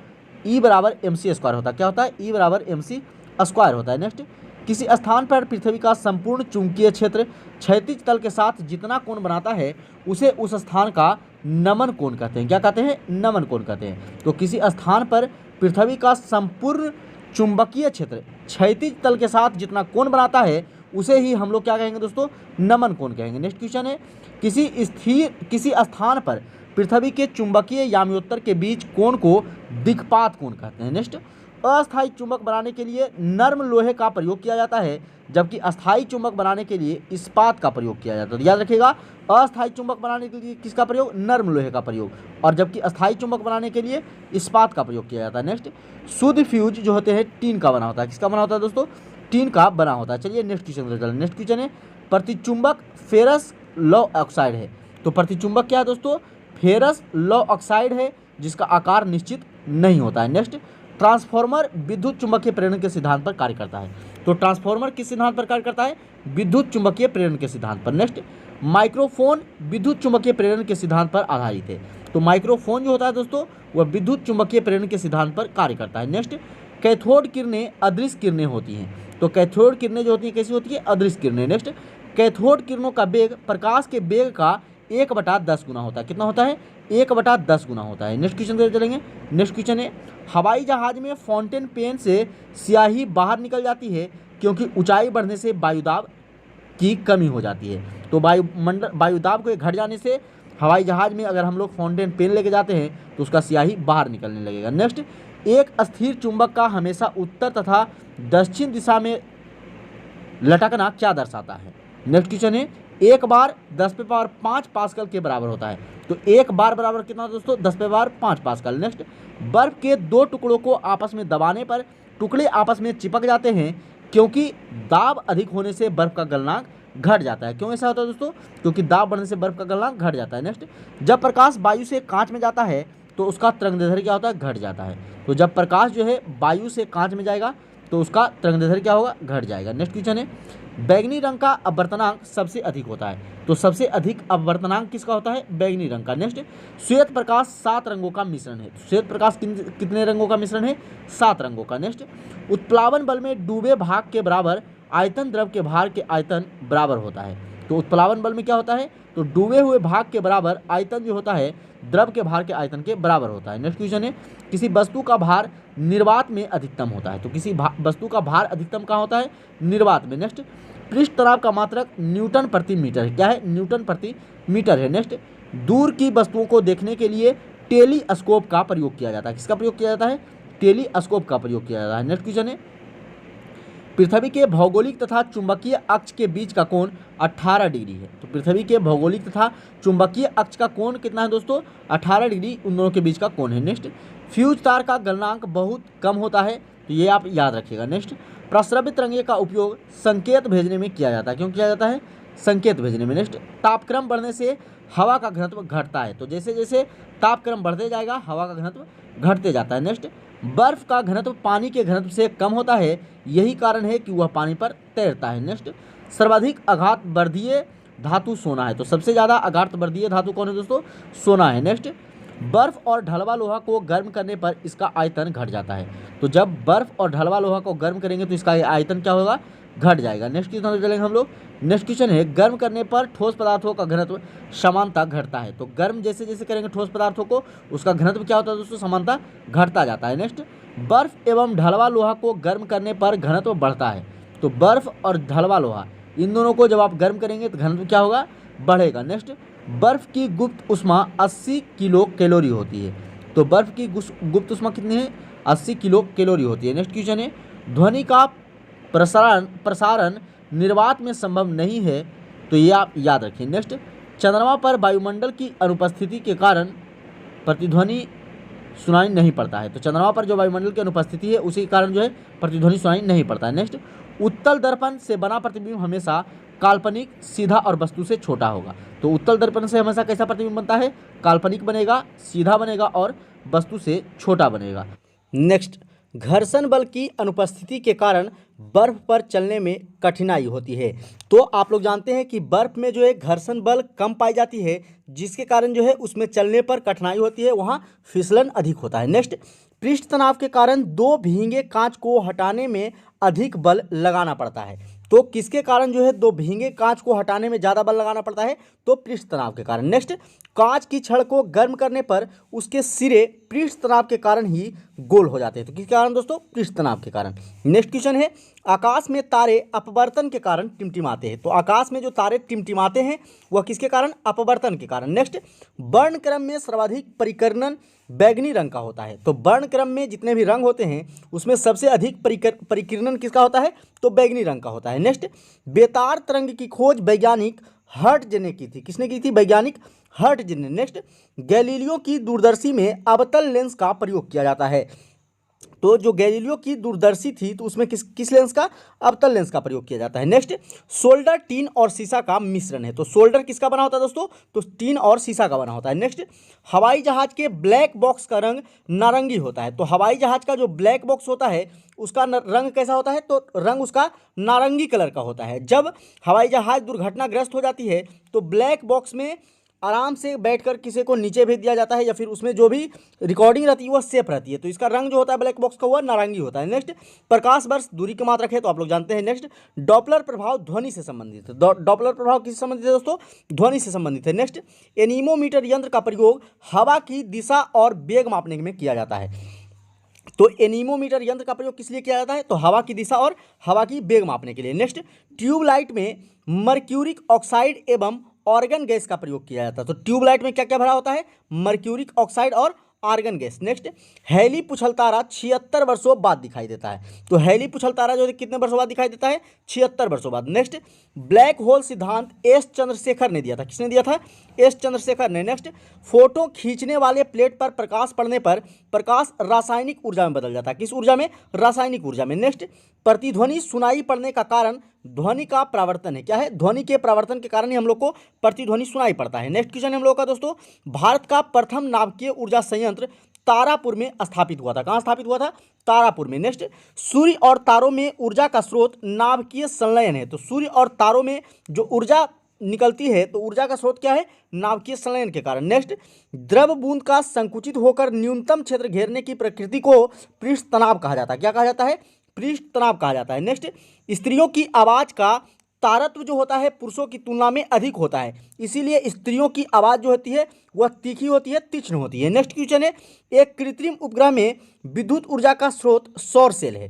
E बराबर mc स्क्वायर होता है। क्या होता है, E बराबर mc स्क्वायर होता है। नेक्स्ट, किसी स्थान पर पृथ्वी का संपूर्ण चुंबकीय क्षेत्र क्षैतिज तल के साथ जितना कोण बनाता है उसे उस स्थान का नमन कोण कहते हैं। क्या कहते हैं, नमन कोण कहते हैं। तो किसी स्थान पर पृथ्वी का संपूर्ण चुंबकीय क्षेत्र क्षैतिज तल के साथ जितना कोण बनाता है उसे ही हम लोग क्या कहेंगे दोस्तों, नमन कोण कहेंगे। नेक्स्ट क्वेश्चन है, किसी स्थान पर पृथ्वी के चुंबकीय याम्योत्तर के बीच कोण को दिक्पात कोण कहते हैं। नेक्स्ट, अस्थायी चुंबक बनाने के लिए नर्म लोहे का प्रयोग किया जाता है जबकि अस्थायी चुंबक बनाने के लिए इस्पात का प्रयोग किया जाता है। तो याद रखिएगा, अस्थायी चुंबक बनाने के लिए किसका प्रयोग, नर्म लोहे का प्रयोग, और जबकि अस्थायी चुंबक बनाने के लिए इस्पात का प्रयोग किया जाता है। नेक्स्ट, शुद्ध फ्यूज जो होते हैं टीन का बना होता है। किसका बना होता है दोस्तों, टीन का बना होता है। चलिए नेक्स्ट क्वेश्चन चलिए। नेक्स्ट क्वेश्चन है, प्रतिचुंबक फेरस लौ ऑक्साइड है। तो प्रतिचुंबक क्या है दोस्तों, फेरस लौ ऑक्साइड है जिसका आकार निश्चित नहीं होता है। नेक्स्ट, ट्रांसफार्मर विद्युत चुंबकीय प्रेरण के सिद्धांत पर कार्य करता है। तो ट्रांसफार्मर किस सिद्धांत पर कार्य करता है, विद्युत चुंबकीय प्रेरण के सिद्धांत पर। नेक्स्ट, माइक्रोफोन विद्युत चुंबकीय प्रेरण के सिद्धांत पर आधारित है। तो माइक्रोफोन जो होता है दोस्तों वह विद्युत चुंबकीय प्रेरण के सिद्धांत पर कार्य करता है। नेक्स्ट, कैथोड किरणें अदृश्य किरणें होती हैं। तो कैथोड किरणें जो होती हैं कैसी होती है, अदृश्य किरणें। नेक्स्ट, कैथोड किरणों का वेग प्रकाश के वेग का 1/10 गुना होता है। कितना होता है, 1/10 गुना होता है। नेक्स्ट क्वेश्चन पे चलेंगे। नेक्स्ट क्वेश्चन है, हवाई जहाज में फाउंटेन पेन से स्याही बाहर निकल जाती है क्योंकि ऊंचाई बढ़ने से वायुदाब की कमी हो जाती है। तो वायुदाब के घट जाने से हवाई जहाज में अगर हम लोग फाउंटेन पेन लेके जाते हैं तो उसका स्याही बाहर निकलने लगेगा। नेक्स्ट, एक स्थिर चुंबक का हमेशा उत्तर तथा दक्षिण दिशा में लटकना क्या दर्शाता है। नेक्स्ट क्वेश्चन है, एक बार 10⁵ पास्कल के बराबर होता है। तो एक बार बराबर कितना दोस्तों, 10⁵ पास्कल। नेक्स्ट, बर्फ के दो टुकड़ों को आपस में दबाने पर टुकड़े आपस में चिपक जाते हैं, क्योंकि दाब अधिक होने से बर्फ का गलनांक घट जाता है। क्यों ऐसा होता है दोस्तों? क्योंकि दाब बढ़ने से बर्फ का गलनांक घट जाता है। नेक्स्ट, जब प्रकाश वायु से कांच में जाता है तो उसका तरंगदैर्ध्य क्या होता है? घट जाता है। तो जब प्रकाश जो है वायु से कांच में जाएगा तो उसका तरंगदैर्ध्य क्या होगा? घट जाएगा। नेक्स्ट क्वेश्चन है, बैंगनी रंग का अपवर्तनांक सबसे अधिक होता है। तो सबसे अधिक अपवर्तनांक किसका होता है? बैंगनी रंग का। नेक्स्ट, श्वेत प्रकाश 7 रंगों का मिश्रण है। श्वेत प्रकाश कितने रंगों का मिश्रण है? 7 रंगों का। नेक्स्ट, उत्प्लावन बल में डूबे भाग के बराबर आयतन द्रव के भार के आयतन बराबर होता है। तो उत्प्लावन बल में क्या होता है? तो डूबे हुए भाग के बराबर आयतन जो होता है द्रव के भार के आयतन के बराबर होता है। नेक्स्ट क्वेश्चन है, किसी वस्तु का भार निर्वात में अधिकतम होता है। तो किसी वस्तु का भार अधिकतम कहाँ होता है? निर्वात में। नेक्स्ट, पृष्ठ तनाव का मात्रक न्यूटन प्रति मीटर है। क्या है? न्यूटन प्रति मीटर है। नेक्स्ट, दूर की वस्तुओं को देखने के लिए टेलीस्कोप का प्रयोग किया जाता है। किसका प्रयोग किया जाता है? टेलीस्कोप का प्रयोग किया जाता है। नेक्स्ट क्वेश्चन है, पृथ्वी के भौगोलिक तथा चुंबकीय अक्ष के बीच का कोण 18 डिग्री है। तो पृथ्वी के भौगोलिक तथा चुंबकीय अक्ष का कोण कितना है दोस्तों? 18 डिग्री उन दोनों के बीच का कोण है। नेक्स्ट, फ्यूज तार का गलनांक बहुत कम होता है। तो ये आप याद रखिएगा। नेक्स्ट, प्रस्रवित तरंगे का उपयोग संकेत भेजने में किया जाता है। क्यों किया जाता है? संकेत भेजने में। नेक्स्ट, तापक्रम बढ़ने से हवा का घनत्व घटता है। तो जैसे जैसे तापक्रम बढ़ते जाएगा हवा का घनत्व घटते जाता है। नेक्स्ट, बर्फ का घनत्व पानी के घनत्व से कम होता है, यही कारण है कि वह पानी पर तैरता है। नेक्स्ट, सर्वाधिक आघात वर्धीय धातु सोना है। तो सबसे ज़्यादा आघात वर्धीय धातु कौन है दोस्तों? सोना है। नेक्स्ट, बर्फ और ढलवा लोहा को गर्म करने पर इसका आयतन घट जाता है। तो जब बर्फ और ढलवा लोहा को गर्म करेंगे तो इसका आयतन क्या होगा? घट जाएगा। नेक्स्ट क्वेश्चन चलेंगे हम लोग। नेक्स्ट क्वेश्चन है, गर्म करने पर ठोस पदार्थों का घनत्व समानता घटता है। तो गर्म जैसे जैसे करेंगे ठोस पदार्थों को उसका घनत्व क्या होता है दोस्तों? समानता घटता जाता है। नेक्स्ट, बर्फ एवं ढलवा लोहा को गर्म करने पर घनत्व बढ़ता है। तो बर्फ और ढलवा लोहा इन दोनों को जब आप गर्म करेंगे तो घनत्व क्या होगा? बढ़ेगा। नेक्स्ट, बर्फ की गुप्त उष्मा 80 किलो कैलोरी होती है। तो बर्फ की गुप्त उष्मा कितनी है? 80 किलो कैलोरी होती है। नेक्स्ट क्वेश्चन है, ध्वनि का प्रसारण निर्वात में संभव नहीं है। तो ये आप याद रखिए। नेक्स्ट, चंद्रमा पर वायुमंडल की अनुपस्थिति के कारण प्रतिध्वनि सुनाई नहीं पड़ता है। तो चंद्रमा पर जो वायुमंडल की अनुपस्थिति है उसी के कारण जो है प्रतिध्वनि सुनाई नहीं पड़ता है। नेक्स्ट, उत्तल दर्पण से बना प्रतिबिंब हमेशा काल्पनिक, सीधा और वस्तु से छोटा होगा। तो उत्तल दर्पण से हमेशा कैसा प्रतिबिंब बनता है? काल्पनिक बनेगा, सीधा बनेगा और वस्तु से छोटा बनेगा। नेक्स्ट, घर्षण बल की अनुपस्थिति के कारण बर्फ पर चलने में कठिनाई होती है। तो आप लोग जानते हैं कि बर्फ में जो है घर्षण बल कम पाई जाती है, जिसके कारण जो है उसमें चलने पर कठिनाई होती है, वहाँ फिसलन अधिक होता है। नेक्स्ट, पृष्ठ तनाव के कारण दो भींगे कांच को हटाने में अधिक बल लगाना पड़ता है। तो किसके कारण जो है दो भींगे कांच को हटाने में ज़्यादा बल लगाना पड़ता है? तो पृष्ठ तनाव के कारण। नेक्स्ट, कांच की छड़ को गर्म करने पर उसके सिरे पृष्ठ तनाव के कारण ही गोल हो जाते हैं। तो किसके कारण दोस्तों? पृष्ठ तनाव के कारण। नेक्स्ट क्वेश्चन है, आकाश में तारे अपवर्तन के कारण टिमटिमाते हैं। तो आकाश में जो तारे टिमटिमाते हैं वह किसके कारण? अपवर्तन के कारण। नेक्स्ट, वर्णक्रम में सर्वाधिक परिकर्णन बैगनी रंग का होता है। तो वर्णक्रम में जितने भी रंग होते हैं उसमें सबसे अधिक परिकिरणन किसका होता है? तो बैगनी रंग का होता है। नेक्स्ट, बेतार तरंग की खोज वैज्ञानिक हर्ट्ज ने की थी। किसने की थी? वैज्ञानिक हर्ट्ज ने। नेक्स्ट, गैलीलियो की दूरदर्शी में अवतल लेंस का प्रयोग किया जाता है। तो जो गैलीलियो की दूरदर्शी थी तो उसमें किस लेंस का? अवतल लेंस का प्रयोग किया जाता है। नेक्स्ट, सोल्डर टीन और शीशा का मिश्रण है। तो सोल्डर किसका बना होता है दोस्तों? तो टीन और शीशा का बना होता है। नेक्स्ट, हवाई जहाज के ब्लैक बॉक्स का रंग नारंगी होता है। तो हवाई जहाज का जो ब्लैक बॉक्स होता है उसका रंग कैसा होता है? तो रंग उसका नारंगी कलर का होता है। जब हवाई जहाज दुर्घटनाग्रस्त हो जाती है तो ब्लैक बॉक्स में आराम से बैठकर किसी को नीचे भेज दिया जाता है या फिर उसमें जो भी रिकॉर्डिंग रहती है वह सेफ रहती है। तो इसका रंग जो होता है ब्लैक बॉक्स का वह नारंगी होता है। नेक्स्ट, प्रकाश वर्ष दूरी की मात्रक है तो आप लोग जानते हैं। नेक्स्ट, डॉपलर प्रभाव ध्वनि से संबंधित है। डॉपलर प्रभाव किससे संबंधित है दोस्तों? ध्वनि से संबंधित है। नेक्स्ट, एनीमोमीटर यंत्र का प्रयोग हवा की दिशा और वेग मापने में किया जाता है। तो एनीमोमीटर यंत्र का प्रयोग किस लिए किया जाता है? तो हवा की दिशा और हवा की वेग मापने के लिए। नेक्स्ट, ट्यूबलाइट में मर्क्यूरिक ऑक्साइड एवं ऑर्गन गैस का प्रयोग किया जाता है। तो ट्यूबलाइट में क्या क्या भरा होता है? मर्क्यूरिक ऑक्साइड और आर्गन गैस। नेक्स्ट, हैली पुछल तारा 76 वर्षों बाद दिखाई देता है। तो हैली पुछल तारा जो है कितने वर्षों बाद दिखाई देता है? 76 वर्षों बाद। नेक्स्ट, ब्लैक होल सिद्धांत एस चंद्रशेखर ने दिया था। किसने दिया था? एस चंद्रशेखर ने। नेक्स्ट, फोटो खींचने वाले प्लेट पर प्रकाश पड़ने पर प्रकाश रासायनिक ऊर्जा में बदल जाता है। किस ऊर्जा में? रासायनिक ऊर्जा में। नेक्स्ट, प्रतिध्वनि सुनाई पड़ने का कारण ध्वनि का प्रावर्तन है। क्या है? ध्वनि के प्रावर्तन के कारण ही हम लोग को प्रतिध्वनि सुनाई पड़ता है। नेक्स्ट क्वेश्चन हम लोग का दोस्तों, भारत का प्रथम नाभिकीय ऊर्जा संयंत्र तारापुर में स्थापित हुआ था। कहाँ स्थापित हुआ था? तारापुर में। नेक्स्ट, सूर्य और तारों में ऊर्जा का स्रोत नाभिकीय संलयन है। तो सूर्य और तारों में जो ऊर्जा निकलती है तो ऊर्जा का स्रोत क्या है? नाभिकीय संलयन के कारण। नेक्स्ट, द्रव बूंद का संकुचित होकर न्यूनतम क्षेत्र घेरने की प्रकृति को पृष्ठ तनाव कहा जाता है। क्या कहा जाता है? पृष्ठ तनाव कहा जाता है। नेक्स्ट, स्त्रियों की आवाज का तारत्व जो होता है पुरुषों की तुलना में अधिक होता है, इसीलिए स्त्रियों की आवाज़ जो होती है वह तीखी होती है, तीक्ष्ण होती है। नेक्स्ट क्वेश्चन है, एक कृत्रिम उपग्रह में विद्युत ऊर्जा का स्रोत सौर सेल है।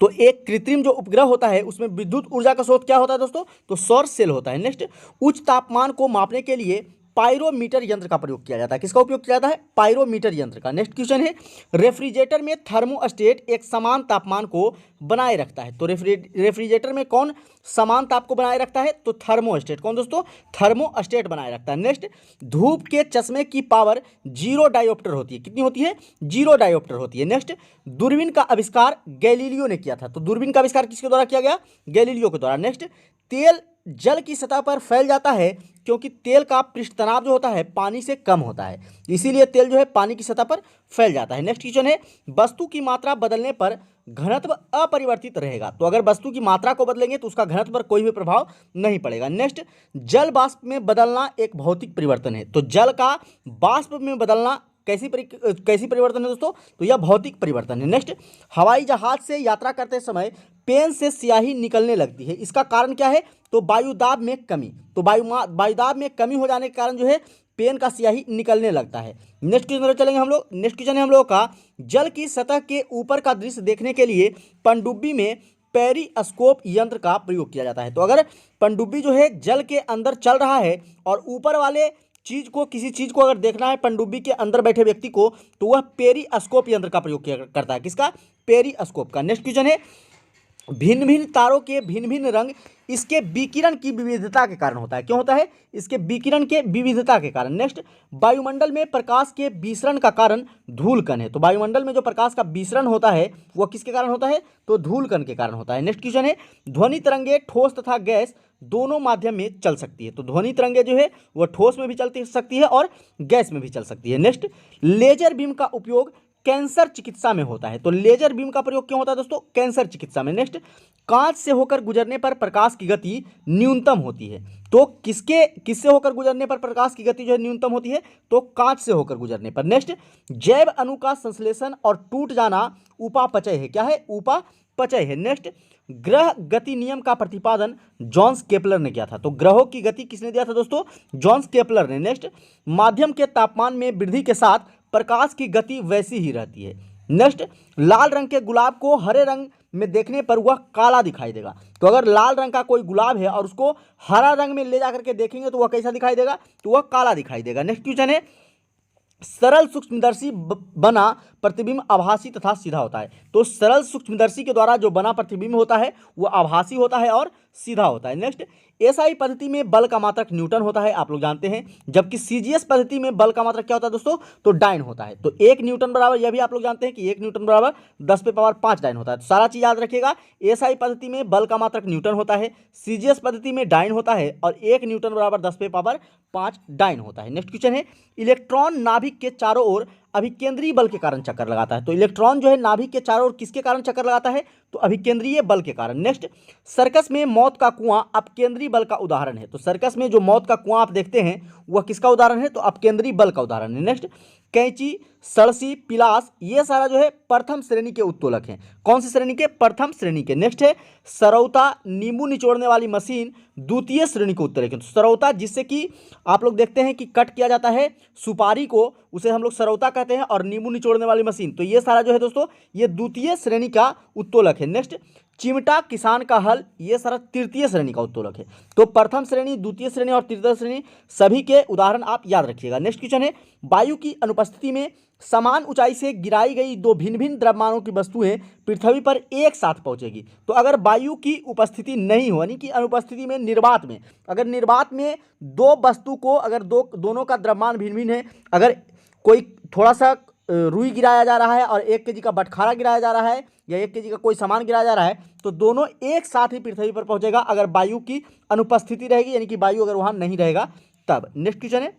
तो एक कृत्रिम जो उपग्रह होता है उसमें विद्युत ऊर्जा का स्रोत क्या होता है दोस्तों? तो सौर सेल होता है। नेक्स्ट, उच्च तापमान को मापने के लिए पायरोमीटर यंत्र का प्रयोग किया जाता है। किसका उपयोग किया जाता है? पायरोमीटर यंत्र का। नेक्स्ट क्वेश्चन है, रेफ्रिजरेटर में थर्मोस्टेट एक समान तापमान को बनाए रखता है। तो रेफ्रिजरेटर में कौन समान ताप को बनाए रखता है? तो थर्मोस्टेट। कौन दोस्तों? थर्मोस्टेट बनाए रखता है। नेक्स्ट, धूप के चश्मे की पावर 0 डायोप्टर होती है। कितनी होती है? 0 डायोप्टर होती है। नेक्स्ट, दूरबीन का आविष्कार गैलीलियो ने किया था। तो दूरबीन का आविष्कार किसके द्वारा किया गया? गैलीलियो के द्वारा। नेक्स्ट, तेल जल की सतह पर फैल जाता है क्योंकि तेल का पृष्ठ तनाव जो होता है पानी से कम होता है, इसीलिए तेल जो है पानी की सतह पर फैल जाता है। नेक्स्ट क्वेश्चन है, वस्तु की मात्रा बदलने पर घनत्व अपरिवर्तित रहेगा। तो अगर वस्तु की मात्रा को बदलेंगे तो उसका घनत्व पर कोई भी प्रभाव नहीं पड़ेगा। नेक्स्ट, जल वाष्प में बदलना एक भौतिक परिवर्तन है। तो जल का वाष्प में बदलना कैसी परिवर्तन है दोस्तों? तो यह भौतिक परिवर्तन है। नेक्स्ट, हवाई जहाज से यात्रा करते समय पेन से स्याही निकलने लगती है, इसका कारण क्या है? तो वायुदाब में कमी। तो वायुदाब में कमी हो जाने के कारण जो है पेन का स्याही निकलने लगता है। नेक्स्ट क्वेश्चन चलेंगे हम लोग। नेक्स्ट क्वेश्चन है हम लोग का, जल की सतह के ऊपर का दृश्य देखने के लिए पनडुब्बी में पेरिस्कोप यंत्र का प्रयोग किया जाता है। तो अगर पनडुब्बी जो है जल के अंदर चल रहा है और ऊपर वाले किसी चीज को अगर देखना है पनडुब्बी के अंदर बैठे व्यक्ति को, तो वह पेरिस्कोप यंत्र का प्रयोग करता है। किसका? पेरिस्कोप का। नेक्स्ट क्वेश्चन है, भिन्न भिन्न तारों के भिन्न भिन्न रंग इसके विकिरण की विविधता के कारण होता है। क्यों होता है? इसके विकिरण के विविधता के कारण। नेक्स्ट, वायुमंडल में प्रकाश के विसरण का कारण धूल कण है। तो वायुमंडल में जो प्रकाश का विसरण होता है वह किसके कारण होता है? तो धूल कण के कारण होता है। नेक्स्ट क्वेश्चन है, ध्वनि तरंगे ठोस तथा गैस दोनों माध्यम में चल सकती है। तो ध्वनि तरंगे जो है वह ठोस में भी चल सकती है और गैस में भी चल सकती है। नेक्स्ट, लेजर बीम का उपयोग कैंसर चिकित्सा में होता है। तो लेजर बीम का प्रयोग क्यों होता है दोस्तों? कैंसर चिकित्सा में। नेक्स्ट, कांच से होकर गुजरने पर प्रकाश की गति न्यूनतम होती है। तो किससे होकर गुजरने पर प्रकाश की गति जो है न्यूनतम होती है? तो कांच से होकर गुजरने पर। नेक्स्ट, जैव अणु का संश्लेषण और टूट जाना उपापचय है। क्या है? उपापचय है। नेक्स्ट, ग्रह गति नियम का प्रतिपादन जॉन्स केपलर ने किया था। तो ग्रहों की गति किसने दिया था दोस्तों? जॉन्स केपलर ने। नेक्स्ट, माध्यम के तापमान में वृद्धि के साथ प्रकाश की गति वैसी ही रहती है। नेक्स्ट, लाल रंग के गुलाब को हरे रंग में देखने पर वह काला दिखाई देगा। तो अगर लाल रंग का कोई गुलाब है और उसको हरा रंग में ले जाकर के देखेंगे तो वह कैसा दिखाई देगा? तो वह काला दिखाई देगा। नेक्स्ट क्वेश्चन है, सरल सूक्ष्मदर्शी बना प्रतिबिंब आभासी तथा सीधा होता है। तो सरल सूक्ष्मदर्शी के द्वारा जो बना प्रतिबिंब होता है वह आभासी होता है और सीधा होता है। नेक्स्ट, एसआई पद्धति में बल का मात्रक न्यूटन होता है, आप लोग जानते हैं, जबकि सीजीएस पद्धति में बल का मात्रक क्या होता है दोस्तों? तो डाइन होता है। तो 1 न्यूटन बराबर, यह भी आप लोग जानते हैं कि 1 न्यूटन बराबर 10⁵ डाइन होता है। तो सारा चीज याद रखिएगा, एसआई पद्धति में बल का मात्रक न्यूटन होता है, सीजीएस पद्धति में डाइन होता है और 1 न्यूटन बराबर 10⁵ डाइन होता है। नेक्स्ट क्वेश्चन है, इलेक्ट्रॉन नाभिक के चारों ओर अभिकेंद्रीय बल के कारण चक्कर लगाता है। तो इलेक्ट्रॉन जो है नाभिक के चारों ओर किसके कारण चक्कर लगाता है? तो अभिकेंद्रीय बल के कारण। नेक्स्ट, सर्कस में मौत का कुआं अपकेंद्रीय बल का उदाहरण है। तो सर्कस में जो मौत का कुआं आप देखते हैं वह किसका उदाहरण है? तो अपकेंद्रीय बल का उदाहरण है। नेक्स्ट, कैंची, सड़सी, पिलास, ये सारा जो है प्रथम श्रेणी के उत्तोलक हैं। कौन सी श्रेणी के? प्रथम श्रेणी के। नेक्स्ट है, सरौता, नींबू निचोड़ने वाली मशीन द्वितीय श्रेणी को उत्तोलक है। तो सरौता, जिससे कि आप लोग देखते हैं कि कट किया जाता है सुपारी को, उसे हम लोग सरौता कहते हैं, और नींबू निचोड़ने वाली मशीन, तो ये सारा जो है दोस्तों ये द्वितीय श्रेणी का उत्तोलक है। है। नेक्स्ट, चिमटा, किसान का हल, ये सारा तृतीय श्रेणी का उत्तोलक है। तो प्रथम श्रेणी, द्वितीय श्रेणी और तृतीय श्रेणी सभी के उदाहरण आप याद रखिएगा। नेक्स्ट क्वेश्चन है, वायु की अनुपस्थिति में समान ऊंचाई से गिराई गई दो भिन्न भिन्न द्रव्यमानों की वस्तुएं पृथ्वी पर एक साथ पहुंचेगी। तो अगर वायु की उपस्थिति नहीं हो, यानी कि अनुपस्थिति में, निर्वात में, अगर निर्वात में दो वस्तु को, अगर दोनों का द्रव्यमान भिन्न भिन्न है, अगर कोई थोड़ा सा रुई गिराया जा रहा है और 1 केजी का बटखारा गिराया जा रहा है या 1 केजी का कोई सामान गिराया जा रहा है, तो दोनों एक साथ ही पृथ्वी पर पहुंचेगा अगर वायु की अनुपस्थिति रहेगी, यानी कि वायु अगर वहां नहीं रहेगा तब। नेक्स्ट क्वेश्चन है,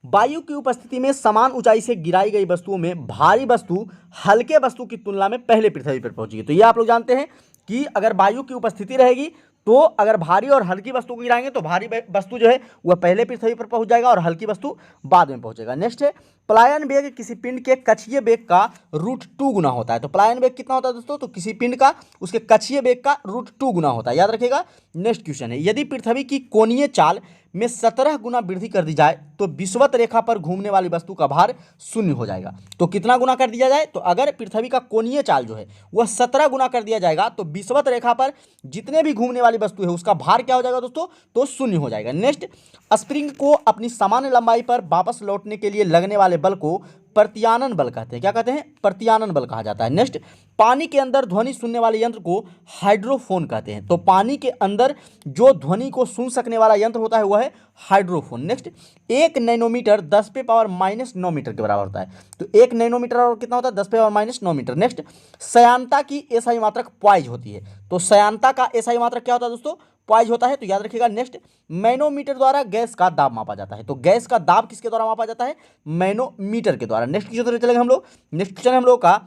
वायु की उपस्थिति में समान ऊंचाई से गिराई गई वस्तुओं में भारी वस्तु हल्के वस्तु की तुलना में पहले पृथ्वी पर पहुंचेगी। तो ये आप लोग जानते हैं कि अगर वायु की उपस्थिति रहेगी तो अगर भारी और हल्की वस्तु को गिराएंगे तो भारी वस्तु जो है वह पहले पृथ्वी पर पहुंच जाएगा और हल्की वस्तु बाद में पहुंचेगा। नेक्स्ट है, पलायन वेग किसी पिंड के कक्षीय वेग का √2 गुना होता है। तो पलायन वेग कितना होता है दोस्तों? तो किसी पिंड का उसके कक्षीय वेग का √2 गुना होता है, याद रखिएगा। नेक्स्ट क्वेश्चन है, यदि पृथ्वी की कोणीय चाल में 17 गुना वृद्धि कर दी जाए तो विषुवत रेखा पर घूमने वाली वस्तु का भार 0 हो जाएगा। तो कितना गुना कर दिया जाए? तो अगर पृथ्वी का कोणीय चाल जो है वह 17 गुना कर दिया जाएगा तो विषुवत रेखा पर जितने भी घूमने वाली वस्तु है उसका भार क्या हो जाएगा दोस्तों? तो 0 हो जाएगा। नेक्स्ट, स्प्रिंग को अपनी सामान्य लंबाई पर वापस लौटने के लिए लगने वाले बल को प्रत्यानन बल कहते हैं। क्या कहते हैं? प्रत्यानन बल कहा जाता है। नेक्स्ट, पानी के अंदर ध्वनि सुनने वाले यंत्र को हाइड्रोफोन कहते हैं। तो पानी के अंदर जो ध्वनि को सुन सकने वाला यंत्र होता है वह है हाइड्रोफोन। नेक्स्ट, 1 नैनोमीटर 10⁻⁹ मीटर के बराबर होता है। तो 1 नैनोमीटर और कितना होता है? 10⁻⁹ मीटर। नेक्स्ट, श्यानता की एसआई मात्रक पॉइज होती है। तो श्यानता का एसआई मात्रक क्या होता है दोस्तों? पॉइज होता है, तो याद रखिएगा। नेक्स्ट, मैनोमीटर द्वारा गैस का दाब मापा जाता है। तो गैस का दाब किसके द्वारा मापा जाता है? मैनोमीटर के द्वारा। नेक्स्ट क्वेश्चन चलेंगे हम लोग। नेक्स्ट क्वेश्चन हम लोग का,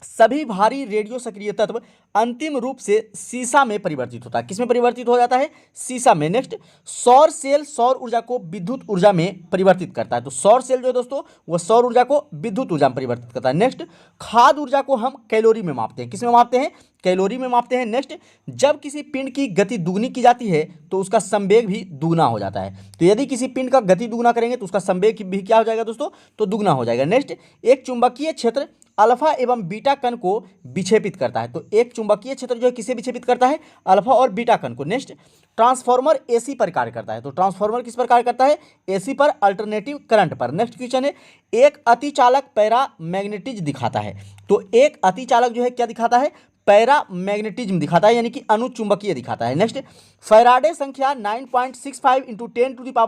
सभी भारी रेडियो सक्रिय तत्व अंतिम रूप से सीसा में परिवर्तित होता है। किसमें परिवर्तित हो जाता है? सीसा में। नेक्स्ट, सौर सेल सौर ऊर्जा को विद्युत ऊर्जा में परिवर्तित करता है। तो सौर सेल जो है दोस्तों वह सौर ऊर्जा को विद्युत ऊर्जा में परिवर्तित करता है। नेक्स्ट, खाद्य ऊर्जा को हम कैलोरी में मापते हैं। किसमें मापते हैं? कैलोरी में मापते हैं। नेक्स्ट, जब किसी पिंड की गति दुगनी की जाती है तो उसका संवेग भी दुगना हो जाता है। तो यदि किसी पिंड का गति दुगना करेंगे तो उसका संवेग भी क्या हो जाएगा दोस्तों? तो दुगना हो जाएगा। नेक्स्ट, एक चुंबकीय क्षेत्र अल्फा एवं बीटा कण को विक्षेपित करता है। तो एक चुंबकीय क्षेत्र जो है किसे विक्षेपित करता है? अल्फा और बीटा कण को। नेक्स्ट, ट्रांसफार्मर एसी पर कार्य करता है। तो ट्रांसफार्मर किस पर कार्य करता है? एसी पर, अल्टरनेटिव करंट पर। नेक्स्ट क्वेश्चन है, एक अतिचालक पैरामैग्नेटिज्म दिखाता है। तो एक अतिचालक जो है क्या दिखाता है? पैरामैग्नेटिज्म दिखाता है, यानी कि अनुचुंबकीय दिखाता है। नेक्स्ट, फैराडे संख्या 9.65 ×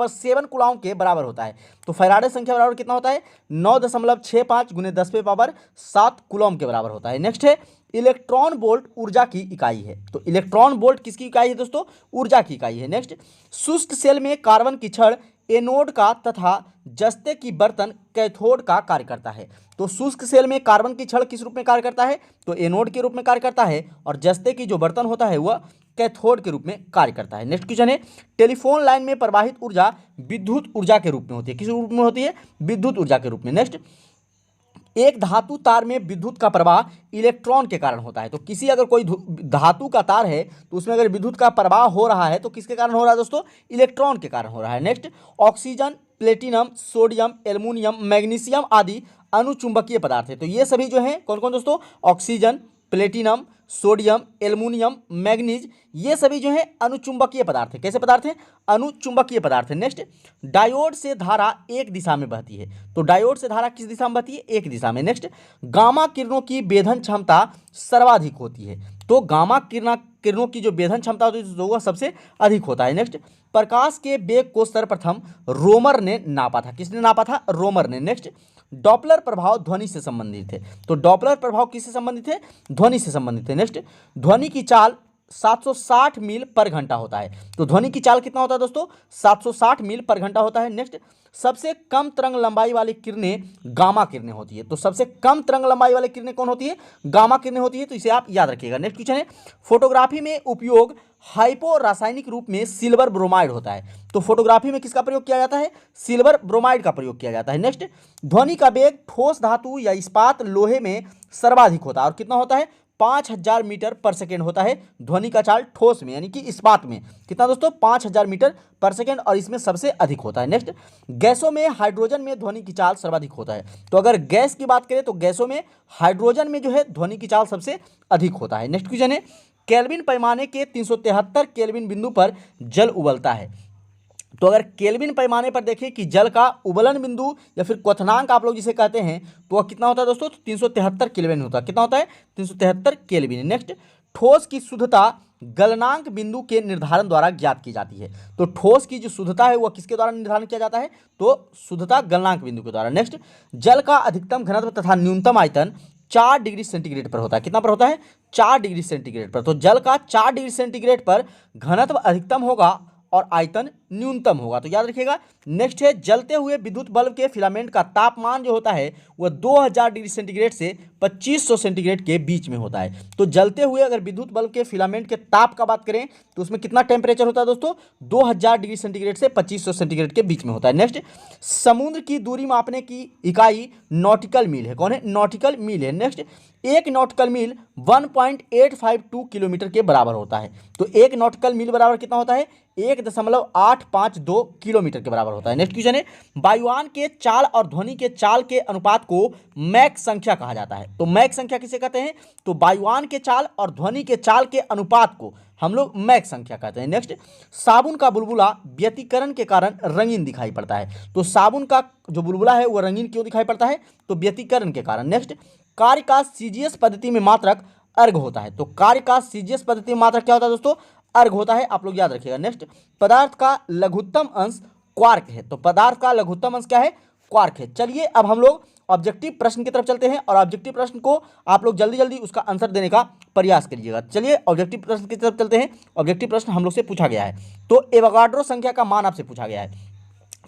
10⁷ कूलॉम के बराबर होता है। तो फैराडे संख्या बराबर कितना होता है? 9.65 × 10⁷ कूलॉम के बराबर होता है। नेक्स्ट है, इलेक्ट्रॉन वोल्ट ऊर्जा की इकाई है। तो इलेक्ट्रॉन वोल्ट किसकी इकाई है दोस्तों? ऊर्जा की इकाई है। नेक्स्ट, शुष्क सेल में कार्बन की छड़ एनोड का तथा जस्ते की बर्तन कैथोड का कार्य करता है। तो शुष्क सेल में कार्बन की छड़ किस रूप में कार्य करता है? तो एनोड के रूप में कार्य करता है और जस्ते की जो बर्तन होता है वह कैथोड के रूप में कार्य करता है। नेक्स्ट क्वेश्चन है, टेलीफोन लाइन में प्रवाहित ऊर्जा विद्युत ऊर्जा के रूप में होती है। किस रूप में होती है? विद्युत ऊर्जा के रूप में। नेक्स्ट, एक धातु तार में विद्युत का प्रवाह इलेक्ट्रॉन के कारण होता है। तो किसी अगर कोई धातु का तार है तो उसमें अगर विद्युत का प्रवाह हो रहा है तो किसके कारण हो रहा है दोस्तों? इलेक्ट्रॉन के कारण हो रहा है। Next, oxygen, platinum, sodium, aluminium, magnesium आदि अनुचुंबकीय पदार्थ है। तो ये सभी जो हैं कौन कौन दोस्तों? Oxygen, platinum, sodium, aluminium, manganese, ये सभी जो है अनुचुंबकीय पदार्थ है। कैसे पदार्थ हैं? अनुचुंबकीय पदार्थ है। नेक्स्ट, डायोड से धारा एक दिशा में बहती है। तो डायोड से धारा किस दिशा में बहती है? एक दिशा में। नेक्स्ट, गामा किरणों की वेधन क्षमता सर्वाधिक होती है। तो गामा किरणों की जो वेधन क्षमता होती है वह सबसे अधिक होता है। नेक्स्ट, प्रकाश के वेग को सर्वप्रथम रोमर ने नापा था। किसने नापा था? रोमर ने। नेक्स्ट, डॉपलर प्रभाव ध्वनि से संबंधित है। तो डॉपलर प्रभाव किससे संबंधित है? ध्वनि से संबंधित है। नेक्स्ट, ध्वनि की चाल 760 मील पर घंटा होता है। तो ध्वनि की चाल कितना होता है दोस्तों? 760 मील पर घंटा होता है। नेक्स्ट, सबसे कम तरंग लंबाई वाली किरणें गामा किरणें होती है। तो सबसे कम तरंग लंबाई वाली किरणें कौन होती है? गामा किरणें होती है। तो इसे आप याद रखिएगा। नेक्स्ट क्वेश्चन है, फोटोग्राफी में उपयोग हाइपो रासायनिक रूप में सिल्वर ब्रोमाइड होता है। तो फोटोग्राफी में किसका प्रयोग किया जाता है? सिल्वर ब्रोमाइड का प्रयोग किया जाता है। नेक्स्ट, ध्वनि का वेग ठोस धातु या इस्पात लोहे में सर्वाधिक होता है और कितना होता है? 5000 मीटर पर सेकेंड होता है ध्वनि का चाल ठोस में, यानी कि इस्पात में। कितना दोस्तों? 5000 मीटर पर सेकेंड, और इसमें सबसे अधिक होता है। नेक्स्ट, गैसों में हाइड्रोजन में ध्वनि की चाल सर्वाधिक होता है। तो अगर गैस की बात करें तो गैसों में हाइड्रोजन में जो है ध्वनि की चाल सबसे अधिक होता है। नेक्स्ट क्वेश्चन है, केल्विन पैमाने के 373 केल्विन बिंदु पर जल उबलता है। तो अगर केल्विन पैमाने पर देखें कि जल का उबलन बिंदु या फिर क्वथनांक आप लोग जिसे कहते हैं, तो वह कितना होता है दोस्तों? 373 केल्विन होता है। कितना होता है? 373 केल्विन। नेक्स्ट, ठोस की शुद्धता गलनांक बिंदु के निर्धारण द्वारा ज्ञात की जाती है। तो ठोस की जो शुद्धता है वह किसके द्वारा निर्धारण किया जाता है? तो शुद्धता गलनांक बिंदु के द्वारा। नेक्स्ट, जल का अधिकतम घनत्व तथा न्यूनतम आयतन 4 डिग्री सेंटीग्रेड पर होता है। कितना पर होता है? 4 डिग्री सेंटीग्रेड पर। तो जल का 4 डिग्री सेंटीग्रेड पर घनत्व अधिकतम होगा और आयतन न्यूनतम होगा, तो याद रखिएगा। नेक्स्ट है, जलते हुए विद्युत बल्ब के फिलामेंट का तापमान जो होता है वह 2000 डिग्री सेंटीग्रेड से 2500 सेंटीग्रेड के बीच में होता है। तो जलते हुए अगर विद्युत बल्ब के फिलामेंट के ताप का बात करें तो उसमें कितना टेम्परेचर होता है दोस्तों? 2000 डिग्री सेंटीग्रेड से 2500 सेंटीग्रेड के बीच में होता है। नेक्स्ट, समुद्र की दूरी मापने की इकाई नॉटिकल मील है। कौन है? नॉटिकल मील है। नेक्स्ट, एक नॉटिकल मील 1.852 किलोमीटर के बराबर होता है। तो एक नॉटिकल मील बराबर कितना होता है? 1.852 किलोमीटर के बराबर होता है। नेक्स्ट क्वेश्चन है, वायुयान के चाल और ध्वनि के चाल के अनुपात को मैक संख्या कहा जाता है। तो मैक संख्या किसे कहते हैं? तो वायुयान के चाल और ध्वनि के चाल के अनुपात को हम लोग मैक संख्या कहते हैं। नेक्स्ट, साबुन का बुलबुला व्यतिकरण के कारण रंगीन दिखाई पड़ता है। तो साबुन का जो बुलबुला है वह रंगीन क्यों दिखाई पड़ता है? तो व्यतिकरण के कारण। नेक्स्ट, कार्य का सीजीएस पद्धति में मात्रक अर्घ होता है। तो कार्य का सीजीएस पद्धति में मात्रक क्या होता है दोस्तों? अर्घ होता है, आप लोग याद रखिएगा। नेक्स्ट, पदार्थ का लघुत्तम अंश क्वार्क है। तो पदार्थ का लघुत्तम अंश क्या है? क्वार्क है। चलिए अब हम लोग ऑब्जेक्टिव प्रश्न की तरफ चलते हैं, और ऑब्जेक्टिव प्रश्न को आप लोग जल्दी जल्दी उसका आंसर देने का प्रयास करिएगा। चलिए ऑब्जेक्टिव प्रश्न की तरफ चलते हैं। ऑब्जेक्टिव प्रश्न हम लोग से पूछा गया है, तो एवोगाड्रो संख्या का मान आपसे पूछा गया है।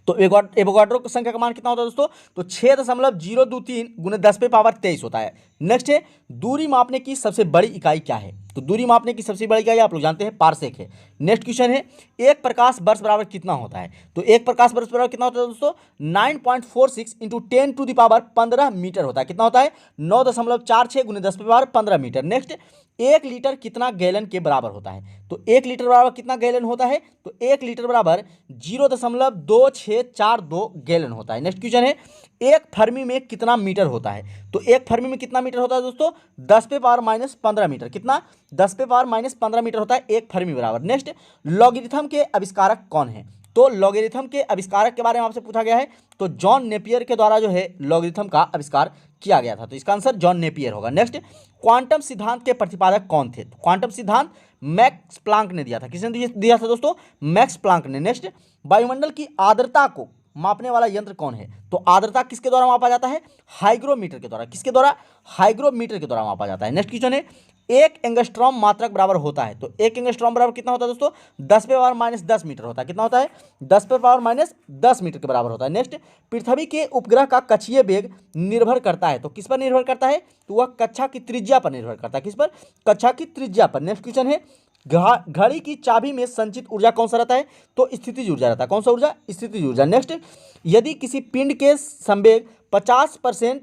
तो एवोगाड्रो संख्या का मान कितना होता है दोस्तों? तो 6.023 गुने 10 पे पावर 23 होता है। नेक्स्ट है, दूरी मापने की सबसे बड़ी इकाई क्या है? तो दूरी मापने की सबसे बड़ी इकाई आप लोग जानते हैं पारसेक है। नेक्स्ट क्वेश्चन है, एक प्रकाश वर्ष बराबर कितना होता है? तो एक प्रकाश वर्ष बराबर कितना होता है दोस्तों? 9.46 इंटू 10⁻15 मीटर होता है। कितना होता है? 9.46 गुने 10 पे पावर 15 मीटर। नेक्स्ट, 1 लीटर कितना गैलन के बराबर होता है? तो 1 लीटर बराबर कितना गैलन होता है? तो 1 लीटर बराबर 0.2642 गैलन होता है। नेक्स्ट क्वेश्चन है, एक फर्मी में कितना मीटर होता है? तो एक फर्मी में कितना मीटर होता है दोस्तों? 10 पे पावर -15 मीटर। कितना? 10 पे पावर -15 मीटर होता है एक फर्मी बराबर। नेक्स्ट, लॉगरिथम के आविष्कारक कौन है? तो लॉगरिथम के आविष्कारक के बारे में आपसे पूछा गया है। तो जॉन नेपियर के द्वारा जो है लॉगरिथम का आविष्कार किया गया था। तो इसका आंसर जॉन नेपियर होगा। नेक्स्ट, क्वांटम सिद्धांत के प्रतिपादक कौन थे? तो क्वांटम सिद्धांत मैक्स प्लांक ने दिया था। किसने दिया था दोस्तों? मैक्स प्लांक ने। नेक्स्ट, वायुमंडल की आर्द्रता को मापने वाला यंत्र कौन है? तो आर्द्रता किसके द्वारा मापा जाता है? हाइग्रोमीटर के द्वारा। किसके द्वारा? हाइग्रोमीटर के द्वारा मापा जाता है। नेक्स्ट क्वेश्चन है, एक एंगस्ट्रॉम मात्रक बराबर होता है। तो एक एंगस्ट्रॉम बराबर कितना होता है दोस्तों? 10 पे पावर -10 मीटर होता है। कितना होता है? 10 पे पावर -10 मीटर के बराबर होता है। नेक्स्ट, पृथ्वी के उपग्रह का कक्षीय वेग निर्भर करता है। तो किस पर निर्भर करता है? तो वह कक्षा की त्रिज्या पर निर्भर करता है। किस पर? कक्षा की त्रिज्या पर। नेक्स्ट क्वेश्चन है, घड़ी की चाबी में संचित ऊर्जा कौन सा रहता है? तो स्थितिज ऊर्जा रहता है। कौन सा ऊर्जा? स्थितिज ऊर्जा। नेक्स्ट, यदि किसी पिंड के संवेग 50%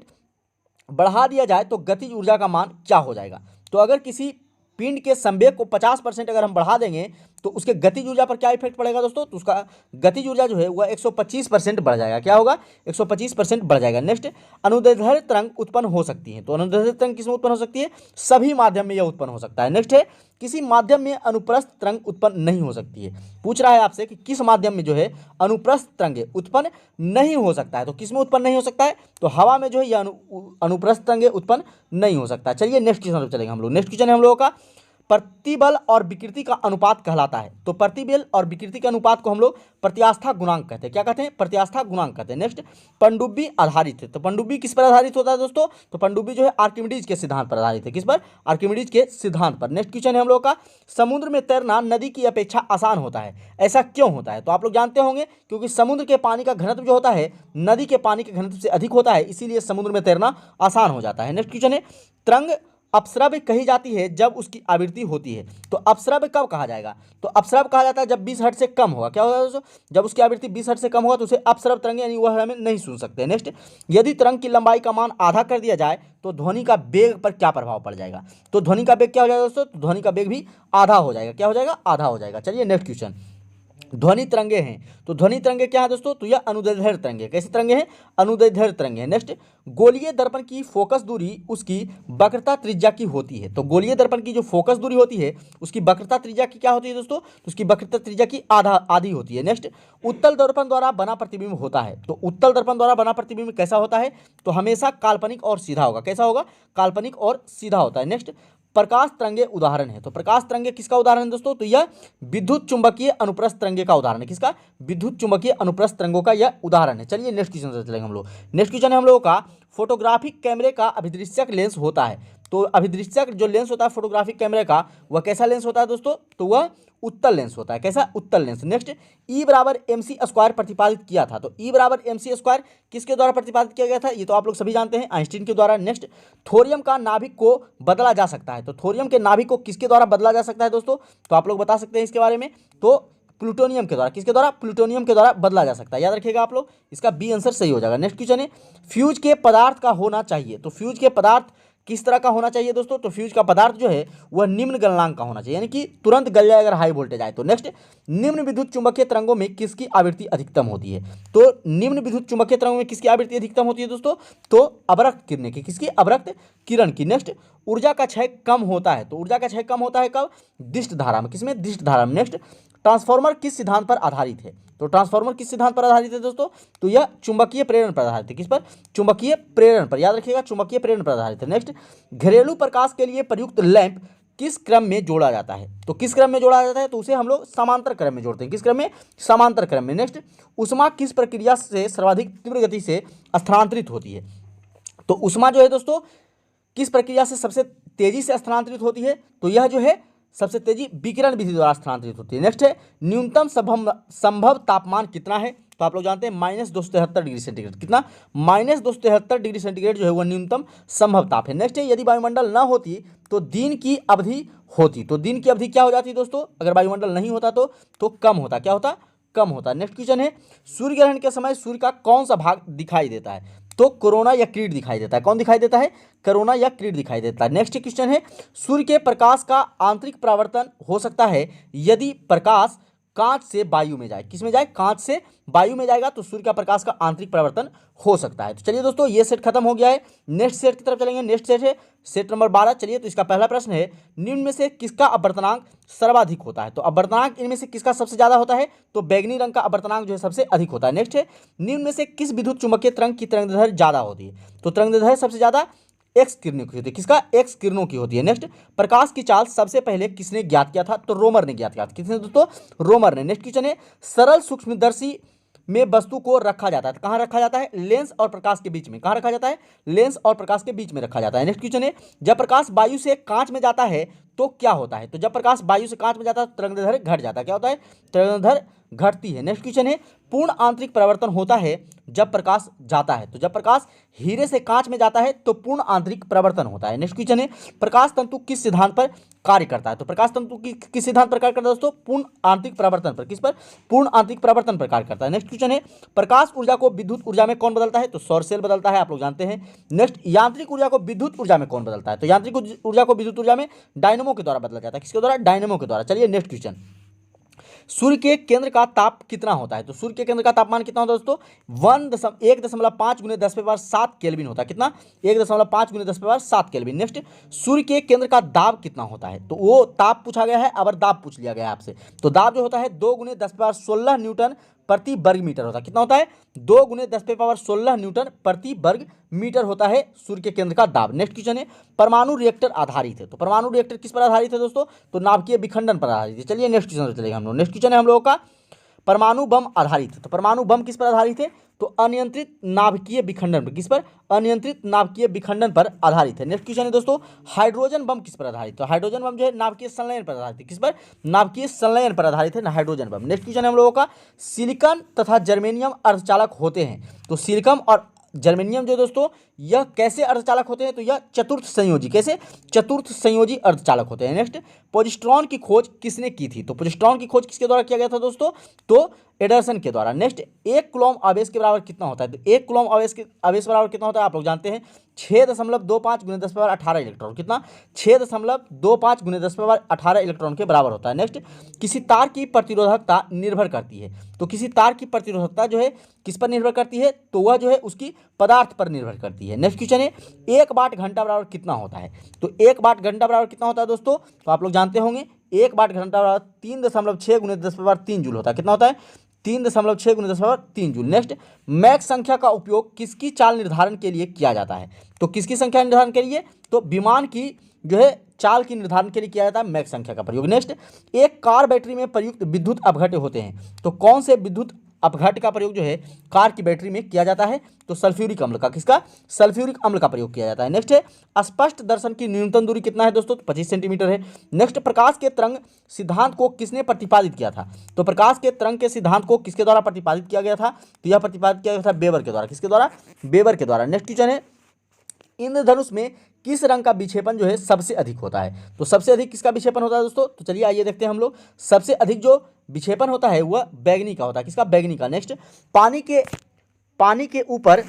बढ़ा दिया जाए तो गतिज ऊर्जा का मान क्या हो जाएगा? तो अगर किसी पिंड के संवेग को 50% अगर हम बढ़ा देंगे तो उसके गतिज ऊर्जा पर क्या इफेक्ट पड़ेगा दोस्तों? तो उसका गतिज ऊर्जा जो है वह 125% बढ़ जाएगा। क्या होगा? 125% बढ़ जाएगा। नेक्स्ट, अनुदैर्ध्य तरंग उत्पन्न हो सकती है। तो अनुदैर्ध्य तरंग किसमें उत्पन्न हो सकती है? सभी माध्यम में यह उत्पन्न हो सकता है। नेक्स्ट है, किसी माध्यम में अनुप्रस्थ तरंग उत्पन्न नहीं हो सकती है। पूछ रहा है आपसे कि किस माध्यम में जो है अनुप्रस्थ तरंगे उत्पन्न नहीं हो सकता है। तो किस में उत्पन्न नहीं हो सकता है? तो हवा में जो है यह अनुप्रस्थ तरंगे उत्पन्न नहीं हो सकता है। चलिए नेक्स्ट क्वेश्चन चलेंगे हम लोग। नेक्स्ट क्वेश्चन है हम लोगों का, प्रतिबल और विकृति का अनुपात कहलाता है। तो प्रतिबल और विकृति के अनुपात को हम लोग प्रत्यास्था गुणांक कहते हैं। क्या कहते हैं? प्रत्यास्था गुणांक कहते हैं। नेक्स्ट, पनडुब्बी आधारित है। तो पनडुब्बी किस पर आधारित होता है दोस्तों? तो पनडुब्बी जो है आर्किमिडीज के सिद्धांत पर आधारित है। किस पर? आर्किमिडीज के सिद्धांत पर। नेक्स्ट क्वेश्चन है हम लोग का, समुद्र में तैरना नदी की अपेक्षा आसान होता है, ऐसा क्यों होता है? तो आप लोग जानते होंगे क्योंकि समुद्र के पानी का घनत्व जो होता है नदी के पानी के घनत्व से अधिक होता है, इसीलिए समुद्र में तैरना आसान हो जाता है। नेक्स्ट क्वेश्चन है, तरंग अपस्रव्य कही जाती है जब उसकी आवृत्ति होती है। तो अपस्रव्य कब कहा जाएगा? तो अपस्रव्य कहा जाता है जब 20 हर्ट्ज से कम होगा। क्या होगा दोस्तों? जब उसकी आवृत्ति 20 हर्ट्ज से कम होगा तो उसे अपस्रव्य तरंग यानी वह हमें नहीं सुन सकते। नेक्स्ट, यदि तरंग की लंबाई का मान आधा कर दिया जाए तो ध्वनि का वेग पर क्या प्रभाव पड़ जाएगा? तो ध्वनि का वेग क्या हो जाएगा दोस्तों? तो ध्वनि का वेग भी आधा हो जाएगा। क्या हो जाएगा? आधा हो जाएगा। चलिए नेक्स्ट क्वेश्चन, ध्वनि तरंगे हैं। तो ध्वनि तरंगे क्या है दोस्तों? तो यह अनुदैर्ध्य तरंगे। कैसे तरंगे हैं? अनुदैर्ध्य तरंगे हैं। नेक्स्ट, गोलीय दर्पण की फोकस दूरी उसकी वक्रता त्रिज्या की होती है। तो गोलीय दर्पण की जो फोकस दूरी होती है उसकी वक्रता त्रिज्या की क्या होती है दोस्तों? तो उसकी वक्रता त्रिज्या की आधी होती है। नेक्स्ट, उत्तल दर्पण द्वारा बना प्रतिबिंब होता है। तो उत्तल दर्पण द्वारा बना प्रतिबिंब कैसा होता है? तो हमेशा काल्पनिक और सीधा होगा। कैसा होगा? काल्पनिक और सीधा होता है। नेक्स्ट, प्रकाश तरंगे उदाहरण है। तो प्रकाश तरंगे किसका उदाहरण है दोस्तों? तो यह विद्युत चुंबकीय अनुप्रस्थ तरंगे का उदाहरण है। किसका? विद्युत चुंबकीय अनुप्रस्थ तरंगों का यह उदाहरण है। चलिए नेक्स्ट क्वेश्चन से चलेंगे हम लोग। नेक्स्ट क्वेश्चन है हम लोगों का, फोटोग्राफिक कैमरे का अभिदृश्यक लेंस होता है। तो अभिदृश्यक जो लेंस होता है फोटोग्राफिक कैमरे का, वह कैसा लेंस होता है दोस्तों? तो वह उत्तल लेंस होता है। कैसा? उत्तल लेंस। नेक्स्ट, ई बराबर एम सी स्क्वायर प्रतिपादित किया था। तो ई बराबर एम सी स्क्वायर किसके द्वारा प्रतिपादित किया गया था? ये तो आप लोग सभी जानते हैं, आइंस्टीन के द्वारा। नेक्स्ट, थोरियम का नाभिक को बदला जा सकता है। तो थोरियम के नाभिक को किसके द्वारा बदला जा सकता है दोस्तों? तो आप लोग बता सकते हैं इसके बारे में। तो प्लूटोनियम के द्वारा। किसके द्वारा? प्लूटोनियम के द्वारा बदला जा सकता है। याद रखिएगा आप लोग, इसका बी आंसर सही हो जाएगा। नेक्स्ट क्वेश्चन है, फ्यूज के पदार्थ का होना चाहिए। तो फ्यूज के पदार्थ किस तरह का होना चाहिए दोस्तों? तो फ्यूज का पदार्थ जो है वह निम्न गलनांक का होना चाहिए, यानी कि तुरंत गल जाए अगर हाई वोल्टेज आए तो। नेक्स्ट, निम्न विद्युत चुंबकीय तरंगों में किसकी आवृत्ति अधिकतम होती है? तो निम्न विद्युत चुंबकीय तरंगों में किसकी आवृत्ति अधिकतम होती है दोस्तों? तो अवरक्त किरण की। किसकी? अवरक्त किरण की। नेक्स्ट, ऊर्जा का क्षय कम होता है। तो ऊर्जा का क्षय कम होता है कब? दिष्ट धारा में। किसमें? दिष्ट धारा में। नेक्स्ट, ट्रांसफार्मर किस सिद्धांत पर आधारित है? तो ट्रांसफार्मर किस सिद्धांत पर आधारित है दोस्तों? तो यह चुंबकीय प्रेरण पर आधारित है। किस पर? चुंबकीय प्रेरण पर। याद रखिएगा, चुंबकीय प्रेरण पर आधारित है। नेक्स्ट, घरेलू प्रकाश के लिए प्रयुक्त लैंप किस क्रम में जोड़ा जाता है? तो किस क्रम में जोड़ा जाता है? तो उसे हम लोग समांतर क्रम में जोड़ते हैं। किस क्रम में? समांतर क्रम में। नेक्स्ट, ऊष्मा किस प्रक्रिया से सर्वाधिक तीव्र गति से स्थानांतरित होती है? तो ऊष्मा जो है दोस्तों किस प्रक्रिया से सबसे तेजी से स्थानांतरित होती है? तो यह जो है सबसे तेजी विकिरण विधि द्वारा स्थानांतरित होती है। नेक्स्ट है, न्यूनतम संभव तापमान कितना है? तो आप लोग जानते हैं -273 डिग्री सेंटीग्रेड। कितना? -273 डिग्री सेंटीग्रेड जो है वह न्यूनतम संभव ताप है। नेक्स्ट है, यदि वायुमंडल न होती तो दिन की अवधि होती। तो दिन की अवधि क्या हो जाती दोस्तों? अगर वायुमंडल नहीं होता तो कम होता। क्या होता? कम होता। नेक्स्ट क्वेश्चन है, सूर्य ग्रहण के समय सूर्य का कौन सा भाग दिखाई देता है? तो कोरोना या क्रीड दिखाई देता है। कौन दिखाई देता है? कोरोना या क्रीड दिखाई देता है। नेक्स्ट क्वेश्चन है, सूर्य के प्रकाश का आंतरिक परावर्तन हो सकता है यदि प्रकाश कांच से वायु में जाए। किस में जाए? कांच से वायु में जाएगा तो सूर्य का प्रकाश का आंतरिक परावर्तन हो सकता है। तो चलिए दोस्तों, ये सेट खत्म हो गया है। नेक्स्ट सेट की तरफ चलेंगे। नेक्स्ट सेट है सेट नंबर 12। चलिए, तो इसका पहला प्रश्न है, निम्न में से किसका अपवर्तनांक सर्वाधिक होता है? तो अपवर्तनांक इनमें से किसका सबसे ज्यादा होता है? तो बैगनी रंग का अपवर्तनांक जो है सबसे अधिक होता है। नेक्स्ट है, निम्न में से किस विद्युत चुंबकीय तरंग की तरंगदैर्घ्य ज्यादा होती है? तो तरंगदैर्घ्य सबसे ज्यादा एक्स किरणों की होती है। किसका? एक्स किरणों की होती है। नेक्स्ट, प्रकाश की चाल सबसे पहले किसने ज्ञात किया था? तो रोमर ने ज्ञात किया था। किसने दोस्तों? रोमर ने। नेक्स्ट क्वेश्चन है, सरल सूक्ष्मदर्शी में वस्तु को रखा जाता है। कहाँ रखा जाता है? लेंस और प्रकाश के बीच में। कहाँ रखा जाता है? लेंस और प्रकाश के बीच में रखा जाता है। नेक्स्ट क्वेश्चन है, जब प्रकाश वायु से कांच में जाता है तो क्या होता है? तो जब प्रकाश वायु से कांच में जाता है तो तरंगदैर्घ्य घट जाता है। क्या होता है? तरंगदैर्घ्य घटती है। नेक्स्ट क्वेश्चन है, पूर्ण आंतरिक परावर्तन होता है जब प्रकाश जाता है। तो जब प्रकाश हीरे से कांच में जाता है तो पूर्ण आंतरिक परावर्तन होता है। नेक्स्ट क्वेश्चन है, प्रकाश तंतु किस सिद्धांत पर कार्य करता है? तो प्रकाश तंतु किस सिद्धांत पर कार्य करता है दोस्तों? पूर्ण आंतरिक परावर्तन पर। किस पर? पूर्ण आंतरिक परावर्तन पर कार्य करता है। नेक्स्ट क्वेश्चन है, प्रकाश ऊर्जा को विद्युत ऊर्जा में कौन बदलता है? तो सौर सेल बदलता है, आप लोग जानते हैं। नेक्स्ट, यांत्रिक ऊर्जा को विद्युत ऊर्जा में कौन बदलता है? तो यांत्रिक ऊर्जा को विद्युत ऊर्जा में डायनेमो के द्वारा बदला जाता है। किसके द्वारा? डायनेमो के द्वारा। चलिए नेक्स्ट क्वेश्चन, सूर्य के केंद्र का ताप कितना होता है? तो सूर्य के केंद्र का तापमान कितना होता है दोस्तों? 1.5 × 10⁻7 केल्विन होता है। कितना? 1.5 × 10⁻7 केल्विन। नेक्स्ट, सूर्य के केंद्र का दाब कितना होता है? तो वो ताप पूछा गया है, अब दाब पूछ लिया गया है आपसे। तो दाब जो होता है 2 × 10⁻16 न्यूटन प्रति वर्ग मीटर होता है। कितना होता है? 2 × 10⁻16 न्यूटन प्रति वर्ग मीटर होता है सूर्य के केंद्र का दाब। नेक्स्ट क्वेश्चन है, परमाणु रिएक्टर आधारित है। तो परमाणु रिएक्टर किस पर आधारित है दोस्तों? तो नाभिकीय विखंडन पर आधारित है। चलिए नेक्स्ट क्वेश्चन चलेगा हम लोग। नेक्स्ट क्वेश्चन है हम लोगों का, परमाणु बम आधारित है। तो परमाणु बम किस पर आधारित है? तो अनियंत्रित नाभिकीय विखंडन पर। किस पर? अनियंत्रित नाभिकीय विखंडन पर आधारित है। नेक्स्ट क्वेश्चन है दोस्तों, हाइड्रोजन बम किस पर आधारित है? तो हाइड्रोजन बम जो है नाभिकीय संलयन पर आधारित है। किस पर? नाभिकीय संलयन पर आधारित है हाइड्रोजन बम। नेक्स्ट क्वेश्चन है हम लोगों का, सिलिकॉन तथा जर्मेनियम अर्धचालक होते हैं। तो सिलिकॉन और जर्मेनियम जो दोस्तों यह कैसे अर्धचालक होते हैं, तो यह चतुर्थ संयोजी, कैसे चतुर्थ संयोजी अर्धचालक होते हैं। नेक्स्ट, पोजिस्ट्रॉन की खोज किसने की थी, तो पोजिस्ट्रॉन की खोज किसके द्वारा किया गया था दोस्तों, तो एडरसन के द्वारा। नेक्स्ट, एक कूलॉम आवेश के बराबर कितना होता है, तो एक कूलॉम आवेश बराबर कितना होता है, आप लोग जानते हैं 6.25 × 10⁻18 इलेक्ट्रॉन, कितना 6.25 × 10⁻18 इलेक्ट्रॉन के बराबर होता है। नेक्स्ट, किसी तार की प्रतिरोधकता निर्भर करती है, तो किसी तार की प्रतिरोधकता जो है किस पर निर्भर करती है, तो वह जो है उसकी पदार्थ पर निर्भर करती है। नेक्स्ट क्वेश्चन है, 1 वाट घंटा बराबर कितना होता है, तो 1 वाट घंटा बराबर कितना होता है दोस्तों, तो आप लोग जानते होंगे 1 वाट घंटा बराबर 3.6 × 10⁻3 जूल होता है, कितना होता है 3.6 × 10⁻3 जूल। नेक्स्ट, मैक संख्या का उपयोग किसकी चाल निर्धारण के लिए किया जाता है, तो किसकी संख्या निर्धारण के लिए, तो विमान की जो है चाल की निर्धारण के लिए किया जाता है मैक संख्या का प्रयोग। नेक्स्ट, एक कार बैटरी में प्रयुक्त विद्युत अपघट्य होते हैं, तो कौन से विद्युत अपघट्य का प्रयोग जो है कार की बैटरी में किया जाता है, तो सल्फ्यूरिक अम्ल का, किसका सल्फ्यूरिक अम्ल का प्रयोग किया जाता है। नेक्स्ट है, स्पष्ट दर्शन की न्यूनतम दूरी कितना है दोस्तों, तो 25 सेंटीमीटर है। नेक्स्ट, प्रकाश के तरंग सिद्धांत को किसने प्रतिपादित किया था, तो प्रकाश के तरंग के सिद्धांत को किसके द्वारा प्रतिपादित किया गया था, तो यह प्रतिपादित किया गया था वेबर के द्वारा, किसके द्वारा, वेबर के द्वारा। नेक्स्ट क्वेश्चन है, इंद्रधनुष में किस रंग का विक्षेपण जो है सबसे अधिक होता है, तो सबसे अधिक किसका विक्षेपण होता है दोस्तों, तो चलिए आइए देखते हैं हम लोग। सबसे अधिक जो विक्षेपण होता है वह बैगनी का होता है, किसका, बैगनी का। नेक्स्ट, पानी के ऊपर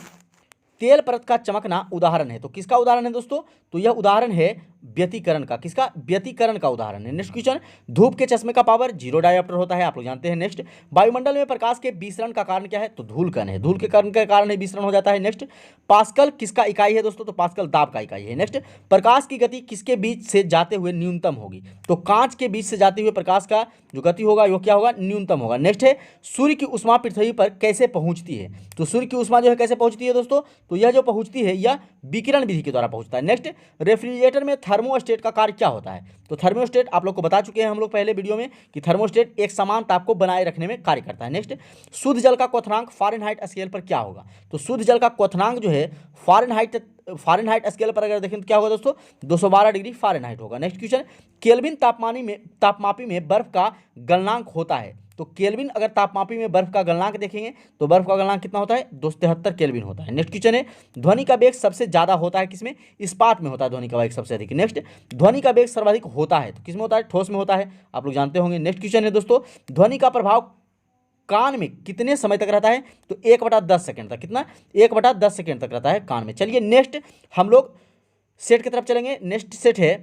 तेल परत का चमकना उदाहरण है, तो किसका उदाहरण है दोस्तों, तो यह उदाहरण है व्यतिकरण का, किसका, व्यतिकरण का उदाहरण है। नेक्स्ट क्वेश्चन, धूप के चश्मे का पावर 0 डायोप्टर होता है, आप लोग जानते हैं। नेक्स्ट, वायुमंडल में प्रकाश के विसरण का कारण क्या है, तो धूल कण है, धूल के कारण के कारण विसरण हो जाता है। नेक्स्ट, पास्कल किसका इकाई है दोस्तों, तो पास्कल दाब का इकाई है। नेक्स्ट, प्रकाश की गति किसके बीच से जाते हुए न्यूनतम होगी, तो कांच के बीच से जाते हुए प्रकाश का जो गति होगा वो क्या होगा, न्यूनतम होगा। नेक्स्ट है, सूर्य की उष्मा पृथ्वी पर कैसे पहुंचती है, तो सूर्य की उष्मा जो है कैसे पहुंचती है दोस्तों, तो यह जो पहुंचती है यह विकिरण विधि के द्वारा पहुंचता है। नेक्स्ट, रेफ्रिजरेटर में थर्मोस्टेट का कार्य क्या होता है, तो थर्मोस्टेट आप लोग को बता चुके हैं हम लोग पहले वीडियो में कि थर्मोस्टेट एक समान ताप को बनाए रखने में कार्य करता है। नेक्स्ट, शुद्ध जल का क्वथनांक फ़ारेनहाइट स्केल पर क्या होगा, तो शुद्ध जल का क्वथनांक जो है फ़ारेनहाइट स्केल पर अगर देखें तो क्या होगा दोस्तों, 212 डिग्री फ़ारेनहाइट होगा। नेक्स्ट क्वेश्चन, केल्विन तापमापी में बर्फ का गलनांक होता है, तो केल्विन अगर तापमापी में बर्फ का गलनांक देखेंगे तो बर्फ का गलनांक कितना होता है, 273 केल्विन होता है। नेक्स्ट क्वेश्चन है, ध्वनि का वेग सबसे ज्यादा होता है किसमें, इस्पात में होता है ध्वनि का वेग सबसे अधिक। नेक्स्ट, ध्वनि का वेग सर्वाधिक होता है तो किसमें होता है, ठोस में होता है, आप लोग जानते होंगे। नेक्स्ट क्वेश्चन है दोस्तों, ध्वनि का प्रभाव कान में कितने समय तक रहता है, तो 1/10 सेकेंड तक, कितना 1/10 सेकेंड तक रहता है कान में। चलिए नेक्स्ट हम लोग सेट की तरफ चलेंगे। नेक्स्ट सेट है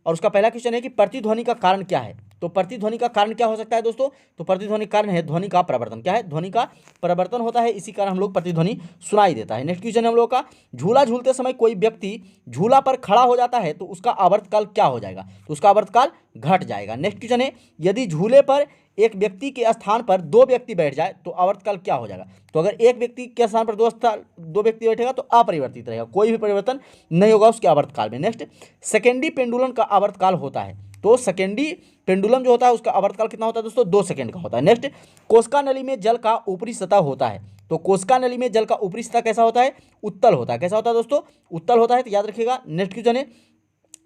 और उसका पहला क्वेश्चन है कि प्रतिध्वनि का कारण क्या है, तो प्रतिध्वनि का कारण क्या हो सकता है दोस्तों, तो प्रतिध्वनि का कारण है ध्वनि का प्रवर्तन, क्या है, ध्वनि का प्रवर्तन होता है, इसी कारण हम लोग प्रतिध्वनि सुनाई देता है। नेक्स्ट क्वेश्चन हम लोग का, झूला झूलते समय कोई व्यक्ति झूला पर खड़ा हो जाता है तो उसका आवर्तकाल क्या हो जाएगा, तो उसका आवर्तकाल घट जाएगा। नेक्स्ट क्वेश्चन है, यदि झूले पर एक व्यक्ति के स्थान पर 2 व्यक्ति बैठ जाए तो आवर्तकाल क्या हो जाएगा, तो अगर एक व्यक्ति के स्थान पर 2 व्यक्ति बैठेगा तो अपरिवर्तित रहेगा, कोई भी परिवर्तन नहीं होगा उसके आवर्तकाल में। नेक्स्ट, सेकेंडी पेंडुलम का आवर्तकाल होता है, तो सेकेंडी पेंडुलम जो होता है उसका आवर्तकाल कितना होता है दोस्तों, 2 सेकेंड का होता है। नेक्स्ट, कोशिका नली में जल का ऊपरी सतह होता है, तो कोशिका नली में जल का ऊपरी सतह कैसा होता है, उत्तल होता है, कैसा होता है दोस्तों, उत्तल होता है, तो याद रखिएगा। नेक्स्ट क्वेश्चन है,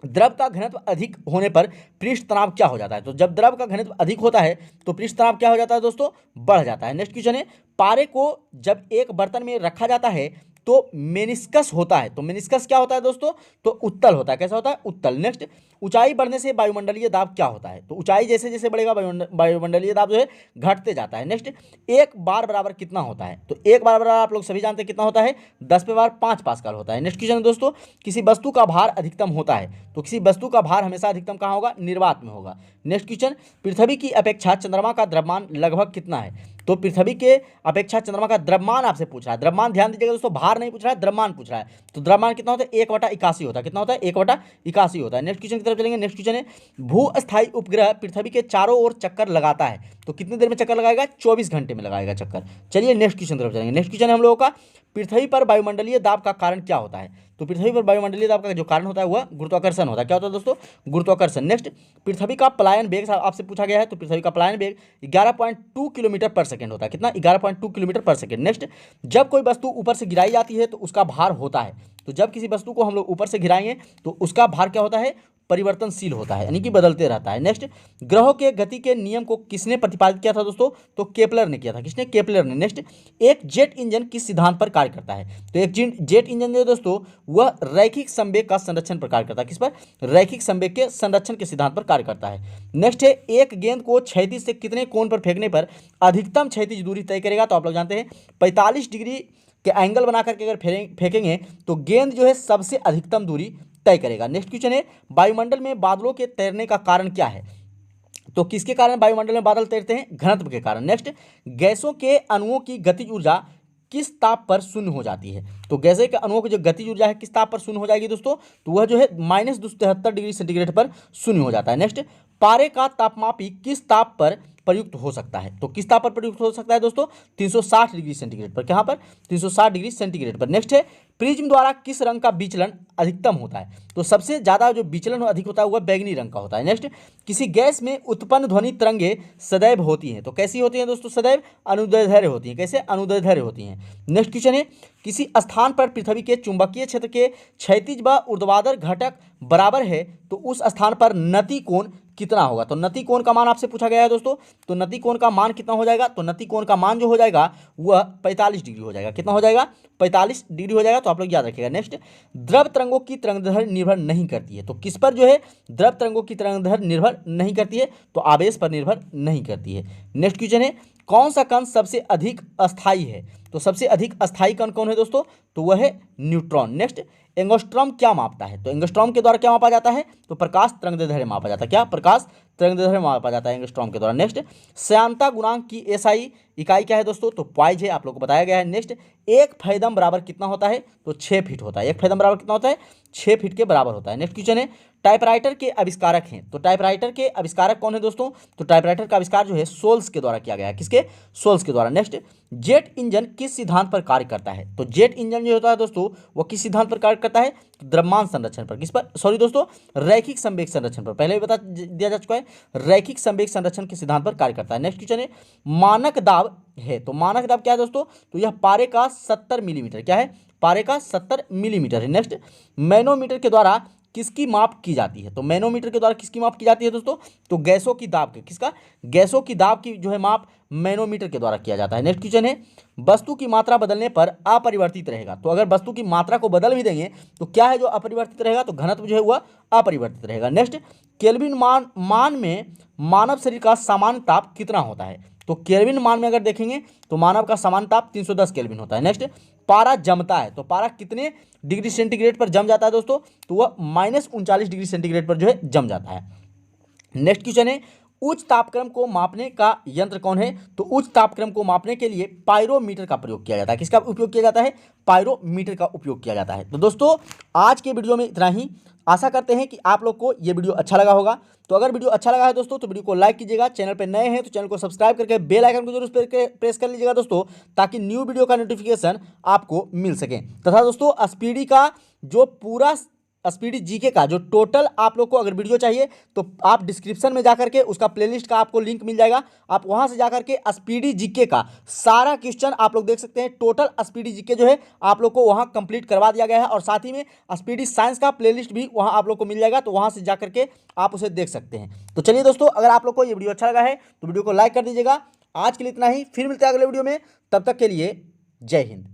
द्रव का घनत्व अधिक होने पर पृष्ठ तनाव क्या हो जाता है, तो जब द्रव का घनत्व अधिक होता है तो पृष्ठ तनाव क्या हो जाता है दोस्तों, बढ़ जाता है। नेक्स्ट क्वेश्चन है, पारे को जब एक बर्तन में रखा जाता है तो मेनिस्कस होता है, तो मेनिस्कस क्या होता है दोस्तों, तो उत्तल होता है, कैसा होता है, उत्तल। नेक्स्ट, ऊंचाई बढ़ने से वायुमंडलीय दाब क्या होता है, तो ऊंचाई जैसे जैसे बढ़ेगा वायुमंडलीय दाब जो है घटते जाता है। नेक्स्ट, 1 बार बराबर कितना होता है, तो 1 बार बराबर आप लोग सभी जानते हैं कितना होता है, 10⁵ पास्कल होता है। नेक्स्ट क्वेश्चन दोस्तों, किसी वस्तु का भार अधिकतम होता है, तो किसी वस्तु का भार हमेशा अधिकतम कहाँ होगा, निर्वात में होगा। नेक्स्ट क्वेश्चन, पृथ्वी की अपेक्षा चंद्रमा का द्रव्यमान लगभग कितना है, तो पृथ्वी के अपेक्षा चंद्रमा का द्रव्यमान आपसे पूछ रहा है, द्रव्यमान ध्यान दीजिएगा दोस्तों, भार नहीं पूछ रहा है, द्रव्यमान पूछ रहा है, तो द्रव्यमान कितना होता है, 1/81 होता है, कितना होता है, 1/81 होता है। नेक्स्ट क्वेश्चन की तरफ चलेंगे। नेक्स्ट क्वेश्चन है, भूस्थायी उपग्रह पृथ्वी के चारों ओर चक्कर लगाता है, तो कितनी देर में चक्कर लगाएगा, 24 घंटे में लगाएगा चक्कर। चलिए नेक्स्ट क्वेश्चन तरफ चलेंगे। नेक्स्ट क्वेश्चन है हम लोगों का, पृथ्वी पर वायुमंडलीय दाब का कारण क्या होता है, तो पृथ्वी पर वायुमंडलीय दाब का जो कारण होता है वह गुरुत्वाकर्षण होता है, क्या होता है दोस्तों, गुरुत्वाकर्षण। नेक्स्ट, पृथ्वी का पलायन वेग आपसे पूछा गया है, तो पृथ्वी का पलायन वेग 11.2 किलोमीटर पर सेकंड होता है, कितना, 11.2 किलोमीटर पर सेकंड। नेक्स्ट, जब कोई वस्तु ऊपर से गिराई जाती है तो उसका भार होता है, तो जब किसी वस्तु को हम लोग ऊपर से गिराएंगे तो उसका भार क्या होता है, परिवर्तनशील होता है, यानी कि बदलते रहता है। नेक्स्ट, ग्रहों के गति के नियम को किसने प्रतिपादित किया था दोस्तों? तो केपलर ने किया था। किसने? केपलर ने। नेक्स्ट, एक जेट इंजन किस सिद्धांत पर कार्य करता है? तो एक जेट इंजन जो है दोस्तों वह रैखिक संवेग का संरक्षण पर कार्य करता है। किस पर? रैखिक संवेग के संरक्षण के सिद्धांत पर कार्य करता है। नेक्स्ट है, एक गेंद को क्षैतिज से कितने कोण पर फेंकने पर अधिकतम क्षैतिज दूरी तय करेगा? तो आप लोग जानते हैं 45 डिग्री के एंगल बना करके अगर फेंकेंगे तो गेंद जो है सबसे अधिकतम दूरी तय करेगा। नेक्स्ट क्वेश्चन है, वायुमंडल में बादलों के तैरने का कारण क्या है? तो किसके कारण वायुमंडल में बादल तैरते हैं? घनत्व के कारण। नेक्स्ट, गैसों के अणुओं की गतिज ऊर्जा किस ताप पर शून्य हो जाती है? तो गैसे के अणुओं की जो गतिज ऊर्जा है किस ताप पर शून्य हो जाएगी दोस्तों? तो वह जो है -273 डिग्री सेंटीग्रेड पर शून्य हो जाता है। नेक्स्ट, पारे का तापमापी किस ताप पर प्रयुक्त हो सकता है? तो किस ताप पर प्रयुक्त हो सकता है दोस्तों? 360 डिग्री सेंटीग्रेड पर। कहाँ पर? 360 डिग्री सेंटीग्रेड पर। नेक्स्ट है, प्रिज्म द्वारा किस रंग का विचलन अधिकतम होता है? तो सबसे ज्यादा जो विचलन अधिक होता है वह बैगनी रंग का होता है। नेक्स्ट, किसी गैस में उत्पन्न ध्वनि तरंगे सदैव होती हैं। तो कैसी होती हैं दोस्तों? सदैव अनुदैर्ध्य होती हैं। कैसे? अनुदैर्ध्य होती हैं। नेक्स्ट क्वेश्चन है, किसी स्थान पर पृथ्वी के चुंबकीय क्षेत्र के क्षैतिज व ऊर्ध्वाधर घटक बराबर है तो उस स्थान पर नति कोण कितना होगा? तो नति कोण का मान आपसे पूछा गया है दोस्तों। तो नति कोण का मान कितना हो जाएगा? तो नति कोण का मान जो हो जाएगा वह 45 डिग्री हो जाएगा। कितना हो जाएगा? 45 डिग्री हो जाएगा। तो आप लोग याद रखिएगा। नेक्स्ट, द्रव तरंगों की तरंगदैर्ध्य निर्भर नहीं करती है। तो किस पर जो है द्रव तरंगों की तरंगदैर्ध्य निर्भर नहीं करती है? तो आवेश पर निर्भर नहीं करती है। नेक्स्ट क्वेश्चन है, कौन सा कण सबसे अधिक अस्थायी है? तो सबसे अधिक अस्थायी कण कौन है दोस्तों? तो वह है न्यूट्रॉन। नेक्स्ट, एंगस्ट्रॉम क्या मापता है? तो एंगस्ट्रॉम के द्वारा क्या मापा जाता है? तो प्रकाश तरंगदैर्ध्य मापा जाता है। क्या? प्रकाश तरंगदैर्ध्य मापा जाता है एंगस्ट्रॉम के द्वारा। नेक्स्ट, श्यानता गुणांक की एसआई इकाई क्या है दोस्तों? तो पॉइज है, आप लोग को बताया गया है। नेक्स्ट, एक फैदम बराबर कितना होता है? तो 6 फीट होता है। एक फैदम बराबर कितना होता है? 6 फीट के बराबर होता है। नेक्स्ट क्वेश्चन है, टाइपराइटर के आविष्कारक हैं। तो टाइपराइटर के आविष्कारक कौन है दोस्तों? तो टाइपराइटर का आविष्कार जो है सोल्स के द्वारा किया गया है। किसके? सोल्स के द्वारा। नेक्स्ट, जेट इंजन किस सिद्धांत पर कार्य करता है? तो जेट इंजन जो होता है दोस्तों वो किस सिद्धांत पर कार्य करता है? तो द्रव्यमान संरक्षण पर। किस पर? सॉरी दोस्तों, रैखिक संवेग संरक्षण पर। पहले भी बता दिया जा चुका है, रैखिक संवेग संरक्षण के सिद्धांत पर कार्य करता है। नेक्स्ट क्वेश्चन है, मानक दाब है। तो मानक दाब क्या है दोस्तों? तो यह पारे का 70 मिलीमीटर। क्या है? पारे का 70 मिलीमीटर है। नेक्स्ट, मैनोमीटर के द्वारा किसकी माप की जाती है? तो मैनोमीटर के द्वारा किसकी माप की जाती है दोस्तों? तो गैसों की दाब के। किसका? गैसों की दाब की जो है माप मैनोमीटर के द्वारा किया जाता है। नेक्स्ट क्वेश्चन है, वस्तु की मात्रा बदलने पर अपरिवर्तित रहेगा। तो अगर वस्तु की मात्रा को बदल भी देंगे तो क्या है जो अपरिवर्तित रहेगा? तो घनत्व जो है वह अपरिवर्तित रहेगा। नेक्स्ट, केल्विन मान में मानव शरीर का सामान्य ताप कितना होता है? तो केल्विन मान में अगर देखेंगे तो मानव का सामान्य ताप 310 केल्विन होता है। नेक्स्ट, पारा जमता है। तो पारा कितने डिग्री सेंटीग्रेड पर जम जाता है दोस्तों? तो वह -39 डिग्री सेंटीग्रेड पर जो है जम जाता है। नेक्स्ट क्वेश्चन है, उच्च तापक्रम को मापने का यंत्र कौन है? तो उच्च तापक्रम को मापने के लिए पायरोमीटर का प्रयोग किया जाता है। किसका उपयोग किया जाता है? पायरोमीटर का उपयोग किया जाता है। तो दोस्तों आज के वीडियो में इतना ही। आशा करते हैं कि आप लोग को ये वीडियो अच्छा लगा होगा। तो अगर वीडियो अच्छा लगा है दोस्तों तो वीडियो को लाइक कीजिएगा। चैनल पर नए हैं तो चैनल को सब्सक्राइब करके बेल आइकन को जरूर प्रेस कर लीजिएगा दोस्तों, ताकि न्यू वीडियो का नोटिफिकेशन आपको मिल सके। तथा दोस्तों स्पीडी का जो पूरा स्पीडी जीके का जो टोटल आप लोग को अगर वीडियो चाहिए तो आप डिस्क्रिप्शन में जाकर के उसका प्लेलिस्ट का आपको लिंक मिल जाएगा। आप वहां से जाकर के स्पीडी जीके का सारा क्वेश्चन आप लोग देख सकते हैं। टोटल स्पीडी जीके जो है आप लोग को वहां कंप्लीट करवा दिया गया है, और साथ ही में स्पीडी साइंस का प्लेलिस्ट भी वहां आप लोग को मिल जाएगा। तो वहां से जाकर के आप उसे देख सकते हैं। तो चलिए दोस्तों, अगर आप लोग को ये वीडियो अच्छा लगा है तो वीडियो को लाइक कर दीजिएगा। आज के लिए इतना ही, फिर मिलते हैं अगले वीडियो में। तब तक के लिए जय हिंद।